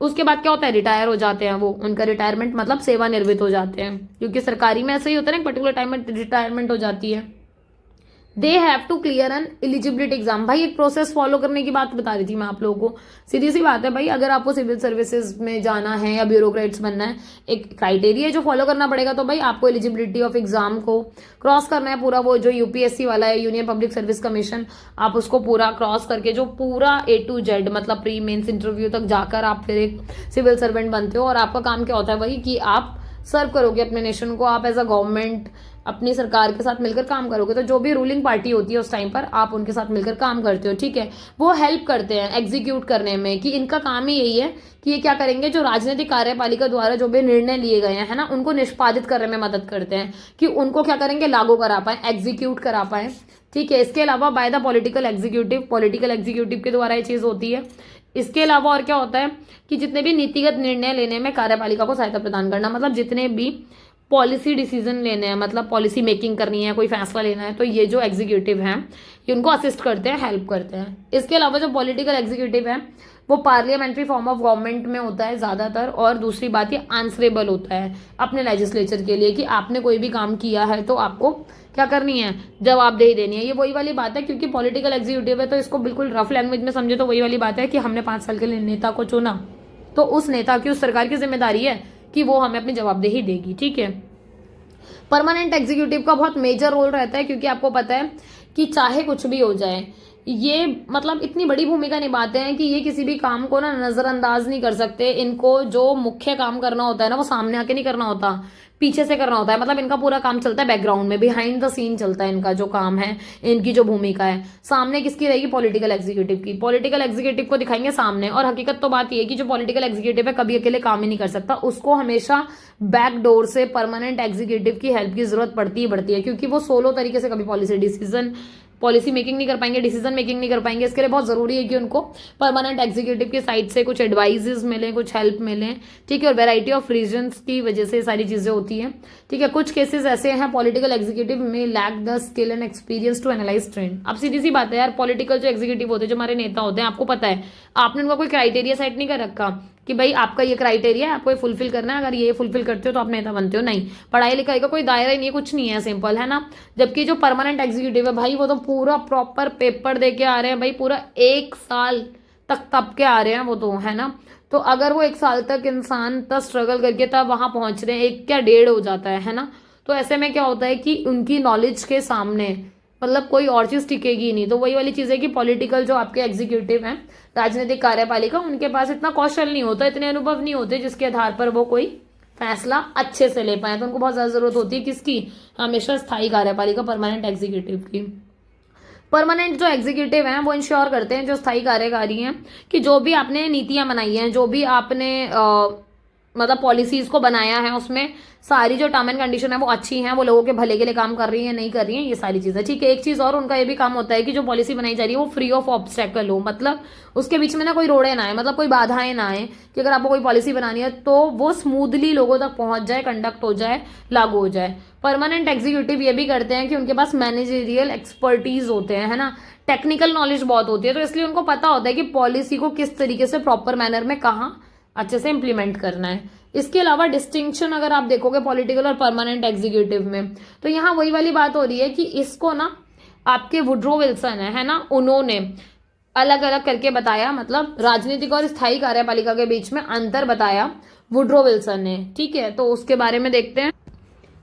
उसके बाद क्या होता है, रिटायर हो जाते हैं वो, उनका रिटायरमेंट मतलब सेवानिवृत्त हो जाते हैं, क्योंकि सरकारी में ऐसा ही होता है ना, एक पर्टिकुलर टाइम में रिटायरमेंट हो जाती है। They have to clear an eligibility exam. भाई एक प्रोसेस फॉलो करने की बात बता रही थी मैं आप लोगों को। सीधी सी बात है भाई, अगर आपको सिविल सर्विसेज में जाना है या ब्यूरोक्रेट्स बनना है, एक क्राइटेरिया जो फॉलो करना पड़ेगा, तो भाई आपको एलिजिबिलिटी ऑफ एग्जाम को क्रॉस करना है पूरा। वो जो यूपीएससी वाला है, यूनियन पब्लिक सर्विस कमीशन, आप उसको पूरा क्रॉस करके जो पूरा A to Z, मतलब प्री मेंस इंटरव्यू तक जाकर आप फिर एक सिविल सर्वेंट बनते हो। और आपका काम क्या होता है वही, कि आप सर्व करोगे अपने नेशन को, आप एज अ गवर्नमेंट अपनी सरकार के साथ मिलकर काम करोगे। तो जो भी रूलिंग पार्टी होती है उस टाइम पर आप उनके साथ मिलकर काम करते हो, ठीक है। वो हेल्प करते हैं एग्जीक्यूट करने में, कि इनका काम ही यही है कि ये क्या करेंगे, जो राजनीतिक कार्यपालिका द्वारा जो भी निर्णय लिए गए हैं ना, उनको निष्पादित करने में मदद करते हैं, कि उनको क्या करेंगे, लागू करा पाए, एग्जीक्यूट करा पाए, ठीक है। इसके अलावा बाय द पॉलिटिकल एग्जीक्यूटिव के द्वारा ये चीज होती है। इसके अलावा और क्या होता है कि जितने भी नीतिगत निर्णय लेने में कार्यपालिका को सहायता प्रदान करना, मतलब जितने भी पॉलिसी डिसीजन लेने हैं, मतलब पॉलिसी मेकिंग करनी है, कोई फैसला लेना है, तो ये जो एग्जीक्यूटिव हैं ये उनको असिस्ट करते हैं, हेल्प करते हैं। इसके अलावा जो पॉलिटिकल एग्जीक्यूटिव है वो पार्लियामेंट्री फॉर्म ऑफ गवर्नमेंट में होता है ज्यादातर। और दूसरी बात, ये आंसरेबल होता है अपने लेजिस्लेचर के लिए, कि आपने कोई भी काम किया है तो आपको क्या करनी है, जवाबदेही देनी है। ये वही वाली बात है, क्योंकि पॉलिटिकल एग्जीक्यूटिव है तो इसको बिल्कुल रफ लैंग्वेज में समझे तो वही वाली बात है कि हमने 5 साल के लिए नेता को चुना, तो उस नेता की, उस सरकार की जिम्मेदारी है कि वो हमें अपनी जवाबदेही देगी, ठीक है। परमानेंट एग्जीक्यूटिव का बहुत मेजर रोल रहता है, क्योंकि आपको पता है कि चाहे कुछ भी हो जाए, ये मतलब इतनी बड़ी भूमिका निभाते हैं कि ये किसी भी काम को ना नजरअंदाज नहीं कर सकते। इनको जो मुख्य काम करना होता है ना, वो सामने आके नहीं करना होता, पीछे से करना होता है। मतलब इनका पूरा काम चलता है बैकग्राउंड में, बिहाइंड द सीन चलता है इनका जो काम है, इनकी जो भूमिका है। सामने किसकी रहेगी, पॉलिटिकल एग्जीक्यूटिव की। पॉलिटिकल एग्जीक्यूटिव को दिखाएंगे सामने। और हकीकत तो बात यह है कि जो पॉलिटिकल एग्जीक्यूटिव है कभी अकेले काम ही नहीं कर सकता, उसको हमेशा बैकडोर से परमानेंट एग्जीक्यूटिव की हेल्प की जरूरत पड़ती है, क्योंकि वो सोलो तरीके से कभी पॉलिसी डिसीजन पॉलिसी मेकिंग नहीं कर पाएंगे, डिसीजन मेकिंग नहीं कर पाएंगे। इसके लिए बहुत जरूरी है कि उनको परमानेंट एग्जीक्यूटिव की साइड से कुछ एडवाइजेज मिले, कुछ हेल्प मिले, ठीक है। और वेराइटी ऑफ रीजंस की वजह से सारी चीजें होती हैं, ठीक है। कुछ केसेस ऐसे हैं पॉलिटिकल एग्जीक्यूटिव में lack the skill and experience to analyse trend. अब सीधी सी बात है यार, पॉलिटिकल जो एग्जीक्यूटिव होते हैं, जो हमारे नेता होते हैं, आपको पता है आपने उनका कोई क्राइटेरिया सेट नहीं कर रखा कि भाई आपका ये क्राइटेरिया है, आपको ये फुलफिल करना है, अगर ये फुलफिल करते हो तो आप नेता बनते हो। नहीं, पढ़ाई लिखाई का कोई दायरा ही नहीं है, कुछ नहीं है, सिंपल है ना। जबकि जो परमानेंट एग्जीक्यूटिव है भाई, वो तो पूरा प्रॉपर पेपर दे के आ रहे हैं भाई, पूरा 1 साल तक तप के आ रहे हैं वो तो, है ना। तो अगर वो 1 साल तक इंसान तब स्ट्रगल करके तब वहां पहुंच रहे हैं, 1 क्या 1.5 हो जाता है ना। तो ऐसे में क्या होता है कि उनकी नॉलेज के सामने मतलब कोई और चीज टिकेगी नहीं। तो वही वाली चीज है कि पॉलिटिकल जो आपके एग्जीक्यूटिव हैं, राजनीतिक कार्यपालिका, उनके पास इतना कौशल नहीं होता, इतने अनुभव नहीं होते जिसके आधार पर वो कोई फैसला अच्छे से ले पाए। तो उनको बहुत ज्यादा जरूरत होती है किसकी? हमेशा स्थायी कार्यपालिका, परमानेंट एग्जीक्यूटिव की। परमानेंट जो एग्जीक्यूटिव हैं वो इंश्योर करते हैं, जो स्थायी कार्यकारी हैं, कि जो भी आपने नीतियां बनाई हैं, जो भी आपने मतलब पॉलिसीज को बनाया है, उसमें सारी जो टर्म एंड कंडीशन है वो अच्छी हैं, वो लोगों के भले के लिए काम कर रही है, नहीं कर रही है, ये सारी चीजें, ठीक है। एक चीज और उनका ये भी काम होता है कि जो पॉलिसी बनाई जा रही है वो फ्री ऑफ ऑब्स्टेकल हो, मतलब उसके बीच में ना कोई रोड़े ना आए, मतलब कोई बाधाएं ना आए, कि अगर आपको कोई पॉलिसी बनानी है तो वो स्मूथली लोगों तक पहुंच जाए, कंडक्ट हो जाए, लागू हो जाए। परमानेंट एग्जीक्यूटिव ये भी करते हैं कि उनके पास मैनेजरियल एक्सपर्टीज होते हैं, है ना, टेक्निकल नॉलेज बहुत होती है, तो इसलिए उनको पता होता है कि पॉलिसी को किस तरीके से प्रॉपर मैनर में कहाँ अच्छे से इंप्लीमेंट करना है। इसके अलावा डिस्टिंक्शन अगर आप देखोगे पॉलिटिकल और परमानेंट एग्जीक्यूटिव में, तो यहाँ वही वाली बात हो रही है कि इसको ना आपके वुड्रो विल्सन है ना, उन्होंने अलग अलग करके बताया, मतलब राजनीतिक और स्थायी कार्यपालिका के बीच में अंतर बताया वुड्रो विल्सन ने, ठीक है। तो उसके बारे में देखते हैं।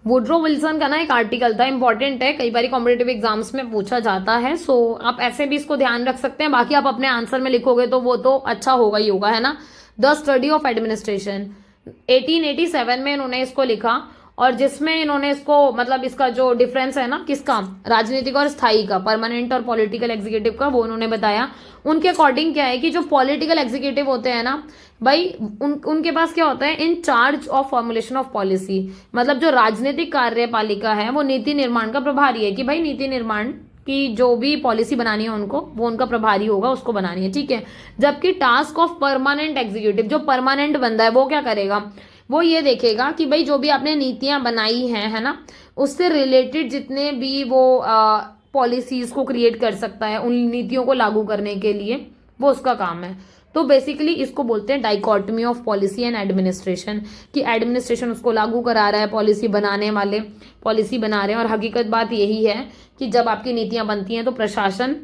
वुड्रो विल्सन का ना एक आर्टिकल था, इंपॉर्टेंट है, कई बार कॉम्पिटेटिव एग्जाम्स में पूछा जाता है, सो आप ऐसे भी इसको ध्यान रख सकते हैं। बाकी आप अपने आंसर में लिखोगे तो वो तो अच्छा होगा ही होगा, है ना। द स्टडी ऑफ एडमिनिस्ट्रेशन 1887 में इन्होंने इसको लिखा, और जिसमें इन्होंने इसको मतलब इसका जो डिफरेंस है ना, किसका, राजनीतिक और स्थायी का, परमानेंट और पॉलिटिकल एग्जीक्यूटिव का, वो उन्होंने बताया। उनके अकॉर्डिंग क्या है कि जो पॉलिटिकल एग्जीक्यूटिव होते हैं ना भाई, उनके पास क्या होता है, in charge of formulation of policy, मतलब जो राजनीतिक कार्यपालिका है वो नीति निर्माण का प्रभारी है, कि भाई नीति निर्माण कि जो भी पॉलिसी बनानी है उनको, वो उनका प्रभारी होगा, उसको बनानी है, ठीक है। जबकि टास्क ऑफ परमानेंट एग्जीक्यूटिव, जो परमानेंट बंदा है वो क्या करेगा, वो ये देखेगा कि भाई जो भी आपने नीतियां बनाई हैं, है ना, उससे रिलेटेड जितने भी वो पॉलिसीज को क्रिएट कर सकता है उन नीतियों को लागू करने के लिए, वो उसका काम है। तो बेसिकली इसको बोलते हैं dichotomy of policy and administration, कि एडमिनिस्ट्रेशन उसको लागू करा रहा है, पॉलिसी बनाने वाले पॉलिसी बना रहे हैं। और हकीकत बात यही है कि जब आपकी नीतियां बनती हैं तो प्रशासन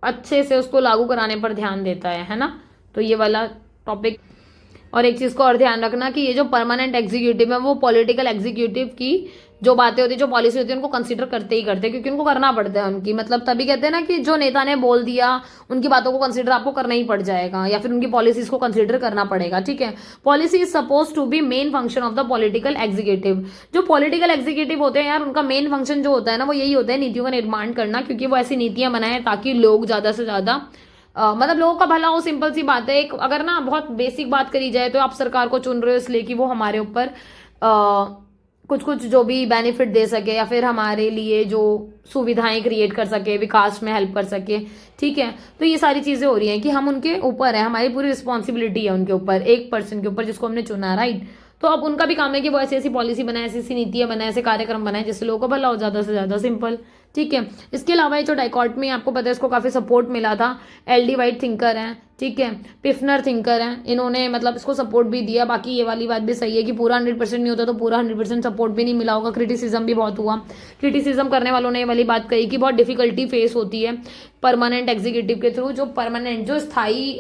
अच्छे से उसको लागू कराने पर ध्यान देता है ना। तो ये वाला टॉपिक। और एक चीज को और ध्यान रखना कि ये जो परमानेंट एग्जीक्यूटिव है वो पॉलिटिकल एग्जीक्यूटिव की जो बातें होती है, जो पॉलिसी होती है, उनको कंसीडर करते ही करते हैं, क्योंकि उनको करना पड़ता है उनकी, मतलब तभी कहते हैं ना कि जो नेता ने बोल दिया उनकी बातों को कंसीडर आपको करना ही पड़ जाएगा, या फिर उनकी पॉलिसीज को कंसीडर करना पड़ेगा, ठीक है। Policy is suppose to be main function of the political executive. जो पॉलिटिकल एग्जीक्यूटिव होते हैं यार, उनका मेन फंक्शन जो होता है ना, वो यही होता है नीतियों का निर्माण करना, क्योंकि वो ऐसी नीतियां बनाए ताकि लोग ज्यादा से ज्यादा मतलब लोगों का भला हो। सिंपल सी बात है। एक अगर ना बहुत बेसिक बात करी जाए तो आप सरकार को चुन रहे हो इसलिए कि वो हमारे ऊपर कुछ कुछ जो भी बेनिफिट दे सके, या फिर हमारे लिए जो सुविधाएं क्रिएट कर सके, विकास में हेल्प कर सके, ठीक है। तो ये सारी चीजें हो रही हैं कि हम उनके ऊपर है, हमारी पूरी रिस्पॉन्सिबिलिटी है उनके ऊपर, एक पर्सन के ऊपर जिसको हमने चुना, राइट। तो अब उनका भी काम है कि वो ऐसी ऐसी पॉलिसी बनाए, ऐसी ऐसी नीतियां बनाए, ऐसे कार्यक्रम बनाए जिससे लोगों को भला हो ज्यादा से ज्यादा, सिंपल, ठीक है। इसके अलावा ये जो डाइकॉटमी आपको पता है, इसको काफी सपोर्ट मिला था। एल.डी. वाइट थिंकर हैं, ठीक है, पिफनर थिंकर हैं, इन्होंने मतलब इसको सपोर्ट भी दिया। बाकी ये वाली बात भी सही है कि पूरा 100% नहीं होता तो पूरा 100% सपोर्ट भी नहीं मिला होगा, क्रिटिसिज्म भी बहुत हुआ। क्रिटिसिज्म करने वालों ने ये वाली बात कही कि बहुत डिफिकल्टी फेस होती है परमानेंट एग्जीक्यूटिव के थ्रू। जो परमानेंट जो स्थायी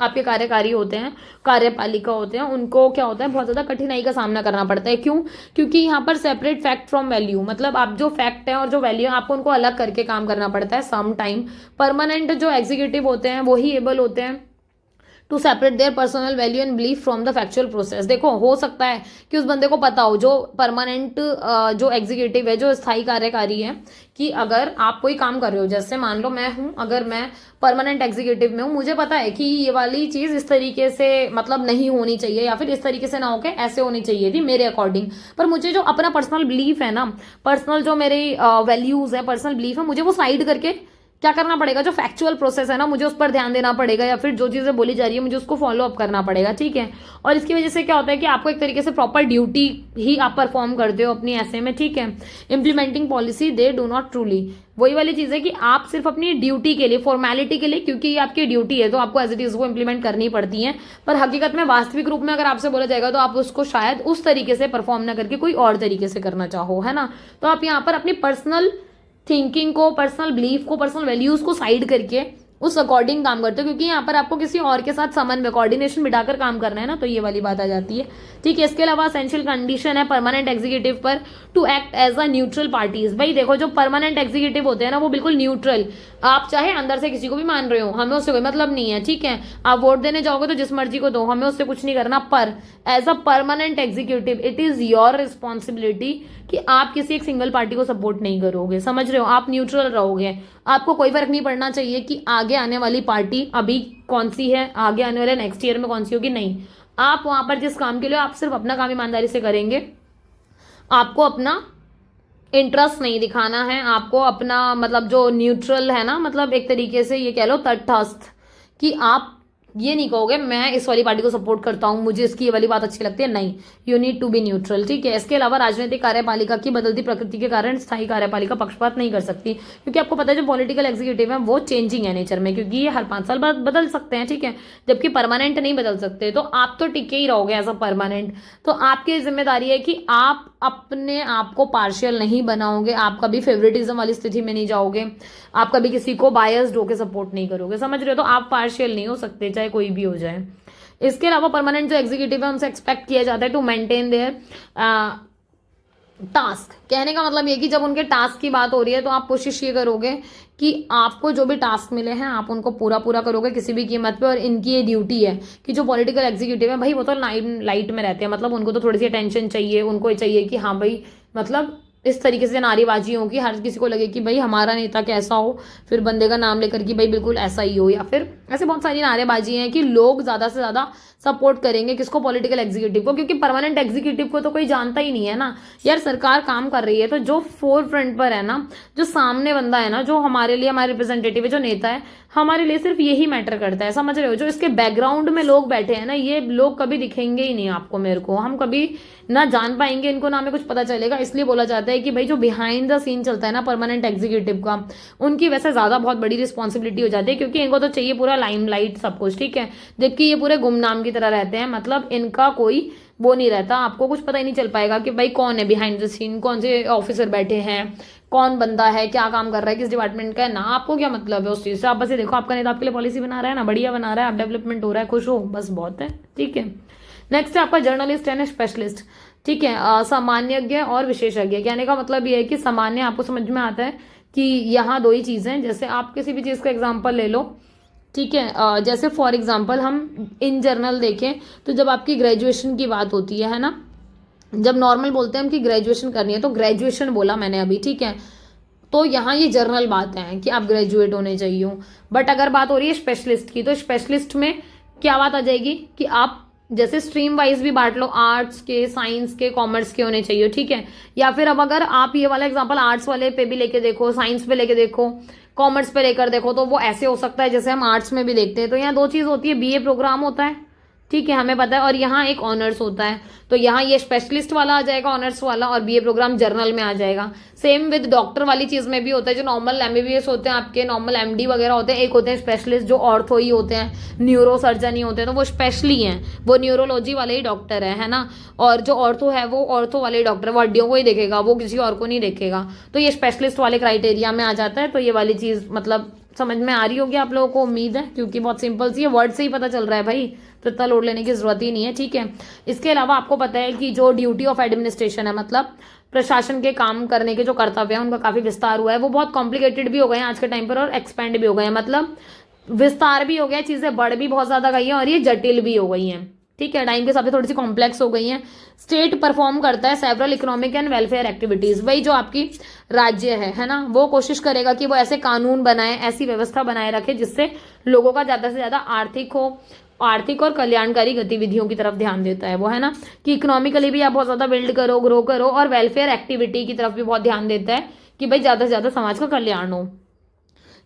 आपके कार्यकारी होते हैं, कार्यपालिका होते हैं, उनको क्या होता है, बहुत ज्यादा कठिनाई का सामना करना पड़ता है। क्यों? क्योंकि यहाँ पर सेपरेट फैक्ट फ्रॉम वैल्यू, मतलब आप जो फैक्ट है और जो वैल्यू है आपको उनको अलग करके काम करना पड़ता है सम टाइम। परमानेंट जो एग्जीक्यूटिव होते हैं वो ही एबल होते हैं to separate their personal value and belief from the factual process. देखो हो सकता है कि उस बंदे को पता हो, जो परमानेंट जो एग्जीक्यूटिव है, जो स्थायी कार्यकारी है, कि अगर आप कोई काम कर रहे हो, जैसे मान लो मैं हूं, अगर मैं परमानेंट एग्जीक्यूटिव में हूं, मुझे पता है कि ये वाली चीज इस तरीके से मतलब नहीं होनी चाहिए, या फिर इस तरीके से ना होके ऐसे होनी चाहिए थी मेरे अकॉर्डिंग, पर मुझे जो अपना पर्सनल बिलीफ है ना, पर्सनल जो मेरी वैल्यूज है, पर्सनल बिलीफ है, मुझे वो साइड करके क्या करना पड़ेगा, जो फैक्चुअल प्रोसेस है ना, मुझे उस पर ध्यान देना पड़ेगा, या फिर जो चीजें बोली जा रही है मुझे उसको फॉलो अप करना पड़ेगा, ठीक है। और इसकी वजह से क्या होता है कि आपको एक तरीके से प्रॉपर ड्यूटी ही आप परफॉर्म करते हो अपनी ऐसे में, ठीक है। Implementing policy they do not truly, वही वाली चीज है कि आप सिर्फ अपनी ड्यूटी के लिए, फॉर्मेलिटी के लिए, क्योंकि ये आपकी ड्यूटी है तो आपको एज इट इज वो इंप्लीमेंट करनी पड़ती है, पर हकीकत में वास्तविक रूप में अगर आपसे बोला जाएगा तो आप उसको शायद उस तरीके से परफॉर्म ना करके कोई और तरीके से करना चाहो, है ना। तो आप यहाँ पर अपनी पर्सनल थिंकिंग को, पर्सनल बिलीफ को, पर्सनल वैल्यूज को साइड करके उस अकॉर्डिंग काम करते हो, क्योंकि यहाँ पर आपको किसी और के साथ समन्वय, कोऑर्डिनेशन बिठाकर काम करना है ना, तो ये वाली बात आ जाती है, ठीक है। इसके अलावा एसेंशियल कंडीशन है परमानेंट एग्जीक्यूटिव पर to act as a neutral parties. भाई देखो, जो परमानेंट एग्जीक्यूटिव होते हैं ना, वो बिल्कुल न्यूट्रल, आप चाहे अंदर से किसी को भी मान रहे हो, हमें उससे कोई मतलब नहीं है, ठीक है। आप वोट देने जाओगे तो जिस मर्जी को दो, हमें उससे कुछ नहीं करना, पर as a permanent executive it is your responsibility कि आप किसी एक सिंगल पार्टी को सपोर्ट नहीं करोगे, समझ रहे हो, आप न्यूट्रल रहोगे। आपको कोई फर्क नहीं पड़ना चाहिए कि आगे आने वाली पार्टी अभी कौन सी है, आगे आने वाले नेक्स्ट ईयर में कौन सी होगी, नहीं। आप वहां पर जिस काम के लिए, आप सिर्फ अपना काम ईमानदारी से करेंगे, आपको अपना इंटरेस्ट नहीं दिखाना है, आपको अपना मतलब जो न्यूट्रल है ना, मतलब एक तरीके से ये कह लो तटस्थ, कि आप ये नहीं कहोगे मैं इस वाली पार्टी को सपोर्ट करता हूं, मुझे इसकी ये वाली बात अच्छी लगती है, नहीं, you need to be neutral, ठीक है। इसके अलावा राजनीतिक कार्यपालिका की बदलती प्रकृति के कारण स्थायी कार्यपालिका पक्षपात नहीं कर सकती, क्योंकि आपको पता है जो पॉलिटिकल एग्जीक्यूटिव है वो चेंजिंग है नेचर में, क्योंकि ये हर 5 साल बाद बदल सकते हैं, ठीक है, जबकि परमानेंट नहीं बदल सकते। तो आप तो टिके ही रहोगे एज अ परमानेंट, तो आपकी जिम्मेदारी है कि आप अपने आप को पार्शियल नहीं बनाओगे, आप कभी फेवरेटिज्म वाली स्थिति में नहीं जाओगे, आप कभी किसी को बायस्ड होकर सपोर्ट नहीं करोगे, समझ रहे हो। तो आप पार्शियल नहीं हो सकते, चाहे कोई भी हो जाए। इसके अलावा परमानेंट जो एग्जीक्यूटिव है उनसे एक्सपेक्ट किया जाता है टू मेंटेन देयर टास्क। कहने का मतलब ये कि जब उनके टास्क की बात हो रही है तो आप कोशिश ये करोगे कि आपको जो भी टास्क मिले हैं आप उनको पूरा पूरा करोगे किसी भी कीमत पे। और इनकी ये ड्यूटी है कि जो पॉलिटिकल एग्जीक्यूटिव है भाई वो तो लाइट में रहते हैं, मतलब उनको तो थोड़ी सी अटेंशन चाहिए, उनको चाहिए कि हाँ भाई मतलब इस तरीके से नारेबाजी हो कि हर किसी को लगे कि भाई हमारा नेता कैसा हो, फिर बंदे का नाम लेकर कि भाई बिल्कुल ऐसा ही हो, या फिर ऐसे बहुत सारी नारेबाजी हैं कि लोग ज्यादा से ज्यादा सपोर्ट करेंगे किसको, पॉलिटिकल एग्जीक्यूटिव को, क्योंकि परमानेंट एग्जीक्यूटिव को तो कोई जानता ही नहीं है ना यार। सरकार काम कर रही है तो जो फोर फ्रंट पर है ना, जो सामने बंदा है ना, जो हमारे लिए हमारे रिप्रेजेंटेटिव है, जो नेता है, हमारे लिए सिर्फ यही मैटर करता है, समझ रहे हो। जो इसके बैकग्राउंड में लोग बैठे हैं ना, ये लोग कभी दिखेंगे ही नहीं आपको, मेरे को, हम कभी ना जान पाएंगे इनको, ना हमें कुछ पता चलेगा। इसलिए बोला जाता है कि भाई जो बिहाइंड द सीन चलता है ना परमानेंट एग्जीक्यूटिव का, उनकी वैसे ज्यादा बहुत बड़ी रिस्पॉन्सिबिलिटी हो जाती है, क्योंकि इनको तो चाहिए पूरा लाइमलाइट सब कुछ, ठीक है, जबकि ये पूरे गुमनाम की तरह रहते हैं, मतलब इनका कोई वो नहीं रहता, आपको कुछ पता ही नहीं चल पाएगा कि भाई कौन है बिहाइंड द सीन, कौन से ऑफिसर बैठे हैं, कौन बंदा है, क्या काम कर रहा है, किस डिपार्टमेंट का है ना, आपको क्या मतलब है उस चीज से। आप बस ये देखो आपका नेता आपके लिए पॉलिसी बना रहा है ना, बढ़िया बना रहा है, आप डेवलपमेंट हो रहा है, खुश हो, बस बहुत है, ठीक है। नेक्स्ट है आपका जर्नलिस्ट एंड स्पेशलिस्ट, ठीक है। सामान्यज्ञ और विशेषज्ञ, कहने का मतलब ये है कि सामान्य आपको समझ में आता है कि यहाँ दो ही चीजें, जैसे आप किसी भी चीज का एग्जाम्पल ले लो, ठीक है, जैसे फॉर एग्जाम्पल हम इन जर्नल देखें तो जब आपकी ग्रेजुएशन की बात होती है ना, जब नॉर्मल बोलते हैं हम कि ग्रेजुएशन करनी है तो ग्रेजुएशन बोला मैंने अभी, ठीक है, तो यहाँ ये जर्नल बात है कि आप ग्रेजुएट होने चाहिए। बट अगर बात हो रही है स्पेशलिस्ट की, तो स्पेशलिस्ट में क्या बात आ जाएगी कि आप जैसे स्ट्रीम वाइज भी बांट लो, आर्ट्स के, साइंस के, कॉमर्स के होने चाहिए, ठीक है। या फिर अब अगर आप ये वाला एग्जांपल आर्ट्स वाले पे भी लेके देखो, साइंस पे लेके देखो, कॉमर्स पे लेकर देखो, तो वो ऐसे हो सकता है जैसे हम आर्ट्स में भी देखते हैं। तो यहाँ दो चीज होती है, बीए प्रोग्राम होता है, ठीक है, हमें पता है, और यहाँ एक ऑनर्स होता है। तो यहाँ ये स्पेशलिस्ट वाला आ जाएगा, ऑनर्स वाला, और बीए प्रोग्राम जर्नल में आ जाएगा। सेम विद डॉक्टर वाली चीज में भी होता है, जो नॉर्मल एमबीबीएस होते हैं आपके, नॉर्मल एमडी वगैरह होते हैं, एक होते हैं स्पेशलिस्ट जो ऑर्थो ही होते हैं, न्यूरो सर्जन ही होते हैं, तो वो स्पेशली हैं, वो न्यूरोलॉजी वाले ही डॉक्टर है ना। और जो ऑर्थो है वो ऑर्थो वाले डॉक्टर, वो हड्डियों को ही देखेगा, वो किसी और को नहीं देखेगा। तो ये स्पेशलिस्ट वाले क्राइटेरिया में आ जाता है। तो ये वाली चीज मतलब समझ में आ रही होगी आप लोगों को, उम्मीद है, क्योंकि बहुत सिंपल सी है, वर्ड से ही पता चल रहा है भाई, तो इतना लोड लेने की जरूरत ही नहीं है, ठीक है। इसके अलावा आपको पता है कि जो ड्यूटी ऑफ एडमिनिस्ट्रेशन है, मतलब प्रशासन के काम करने के जो कर्तव्य है, उनका काफी विस्तार हुआ है, वो बहुत कॉम्प्लिकेटेड भी हो गए हैं आज के टाइम पर और एक्सपेंड भी हो गए हैं। मतलब विस्तार भी हो गया, चीजें बढ़ भी बहुत ज्यादा गई हैं और ये जटिल भी हो गई हैं। ठीक है, टाइम के हिसाब से थोड़ी सी कॉम्प्लेक्स हो गई हैं। स्टेट परफॉर्म करता है several economic and welfare activities. वही जो आपकी राज्य है ना, वो कोशिश करेगा कि वो ऐसे कानून बनाए, ऐसी व्यवस्था बनाए रखे जिससे लोगों का ज्यादा से ज्यादा आर्थिक और कल्याणकारी गतिविधियों की तरफ ध्यान देता है वो, है ना, कि इकोनॉमिकली भी आप बहुत ज्यादा बिल्ड करो, ग्रो करो, और वेलफेयर एक्टिविटी की तरफ भी बहुत ध्यान देता है कि भाई ज्यादा से ज्यादा समाज का कल्याण हो।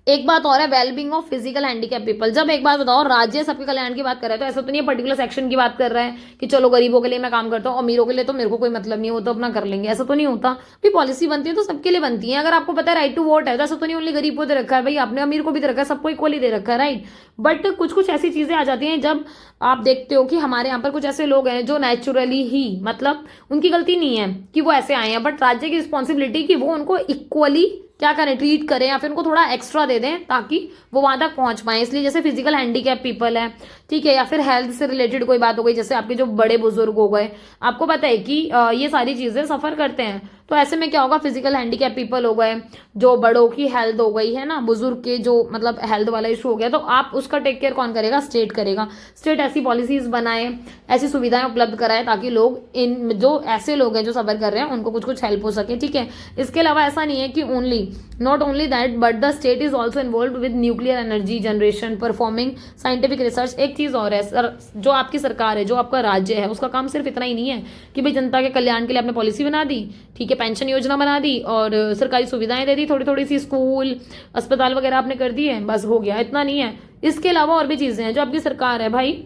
एक बात और है, wellbeing of physical handicap people. जब एक बात बताओ, राज्य सबके कल्याण की बात कर रहा है तो ऐसा तो नहीं है पर्टिकुलर सेक्शन की बात कर रहा है कि चलो गरीबों के लिए मैं काम करता हूँ, अमीरों के लिए तो मेरे को कोई मतलब नहीं, वो तो अपना कर लेंगे, ऐसा तो नहीं होता भी। पॉलिसी बनती है तो सबके लिए बनती है। अगर आपको पता है राइट टू वोट है तो ऐसा तो नहीं ओनली गरीब को दे रखा है, भाई आपने अमीर को भी दे रखा है, सबको इक्वली दे रखा है, राइट। बट कुछ कुछ ऐसी चीजें आ जाती हैं जब आप देखते हो कि हमारे यहाँ पर कुछ ऐसे लोग हैं जो नेचुरली ही, मतलब उनकी गलती नहीं है कि वो ऐसे आए हैं, बट राज्य की रिस्पॉन्सिबिलिटी कि वो उनको इक्वली क्या करें, ट्रीट करें, या फिर उनको थोड़ा एक्स्ट्रा दे दें ताकि वो वहां तक पहुंच पाए। इसलिए जैसे फिजिकल हैंडीकैप पीपल है, ठीक है, या फिर हेल्थ से रिलेटेड कोई बात हो गई, जैसे आपके जो बड़े बुजुर्ग हो गए, आपको पता है कि ये सारी चीजें सफर करते हैं, तो ऐसे में क्या होगा, फिजिकल हैंडीकैप पीपल हो गए, जो बड़ों की हेल्थ हो गई है ना, बुजुर्ग के जो मतलब हेल्थ वाला इशू हो गया, तो आप उसका टेक केयर कौन करेगा, स्टेट करेगा। स्टेट ऐसी पॉलिसीज बनाए, ऐसी सुविधाएं उपलब्ध कराए ताकि लोग, इन जो ऐसे लोग हैं जो सफर कर रहे हैं, उनको कुछ कुछ हेल्प हो सके। ठीक है, इसके अलावा ऐसा नहीं है कि not only that but the state is also involve with nuclear energy generation, performing scientific research. एक चीज और है सर, जो आपकी सरकार है, जो आपका राज्य है, उसका काम सिर्फ इतना ही नहीं है कि भाई जनता के कल्याण के लिए आपने पॉलिसी बना दी, ठीक है, पेंशन योजना बना दी और सरकारी सुविधाएं दे दी, थोड़ी थोड़ी सी स्कूल अस्पताल वगैरह आपने कर दिए, बस हो गया, इतना नहीं है। इसके अलावा और भी चीजें हैं। जो आपकी सरकार है भाई,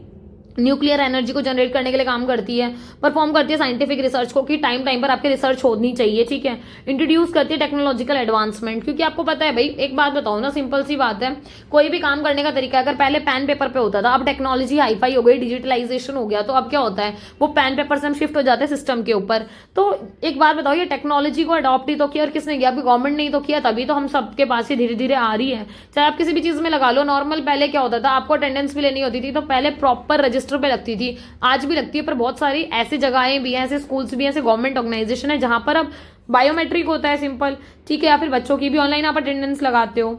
न्यूक्लियर एनर्जी को जनरेट करने के लिए काम करती है, परफॉर्म करती है साइंटिफिक रिसर्च को, कि टाइम टाइम पर आपकी रिसर्च होनी चाहिए, ठीक है, इंट्रोड्यूस करती है टेक्नोलॉजिकल एडवांसमेंट। क्योंकि आपको पता है भाई, एक बात बताओ ना, सिंपल सी बात है, कोई भी काम करने का तरीका अगर पहले पेन पेपर पे होता था, अब टेक्नोलॉजी हाईफाई हो गई, डिजिटलाइजेशन हो गया, तो अब क्या होता है, वो पेन पेपर से हम शिफ्ट हो जाते हैं सिस्टम के ऊपर। तो एक बात बताओ, ये टेक्नोलॉजी को अडॉप्ट ही तो किया, और किसने किया, अभी गवर्नमेंट ने ही तो किया, तभी तो हम सबके पास ही धीरे धीरे आ रही है। चाहे आप किसी भी चीज में लगा लो, नॉर्मल पहले क्या होता था, आपको अटेंडेंस भी लेनी होती थी तो पहले प्रॉपर रजिस्टर पे लगती थी, आज भी लगती है, पर बहुत सारी ऐसी जगहें भी हैं, ऐसे स्कूल्स भी हैं, ऐसे गवर्नमेंट ऑर्गेनाइजेशन है जहां पर अब बायोमेट्रिक होता है, सिंपल, ठीक है, या फिर बच्चों की भी ऑनलाइन आप अटेंडेंस लगाते हो।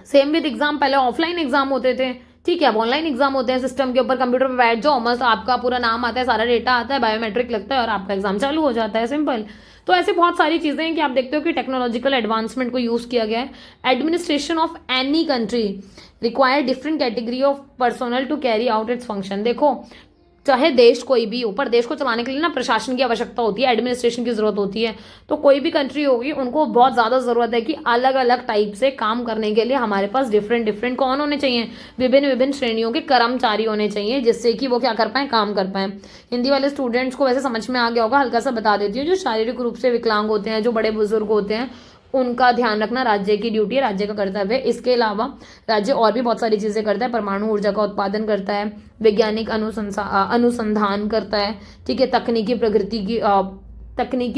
सेम विद एग्जाम, पहले ऑफलाइन एग्जाम होते थे, ठीक है, अब ऑनलाइन एग्जाम होते हैं, सिस्टम के ऊपर कंप्यूटर पर बैठ जाओ, मस्त आपका पूरा नाम आता है, सारा डेटा आता है, बायोमेट्रिक लगता है और आपका एग्जाम चालू हो जाता है, सिंपल। तो ऐसे बहुत सारी चीजें हैं कि आप देखते हो कि टेक्नोलॉजिकल एडवांसमेंट को यूज किया गया है। Administration of any country require different category of personnel to carry out its function. देखो, चाहे देश कोई भी हो, पर देश को चलाने के लिए ना प्रशासन की आवश्यकता होती है, एडमिनिस्ट्रेशन की जरूरत होती है। तो कोई भी कंट्री होगी, उनको बहुत ज्यादा जरूरत है कि अलग अलग टाइप से काम करने के लिए हमारे पास डिफरेंट डिफरेंट कौन होने चाहिए, विभिन्न विभिन्न श्रेणियों के कर्मचारी होने चाहिए, जिससे कि वो क्या कर पाए, काम कर पाए। हिंदी वाले स्टूडेंट्स को वैसे समझ में आ गया होगा, हल्का सा बता देती हूँ। जो शारीरिक रूप से विकलांग होते हैं, जो बड़े बुजुर्ग होते हैं, उनका ध्यान रखना राज्य की ड्यूटी है, राज्य का कर्तव्य है। इसके अलावा राज्य और भी बहुत सारी चीजें करता है, परमाणु ऊर्जा का उत्पादन करता है, वैज्ञानिक अनुसंधान करता है, ठीक है, तकनीकी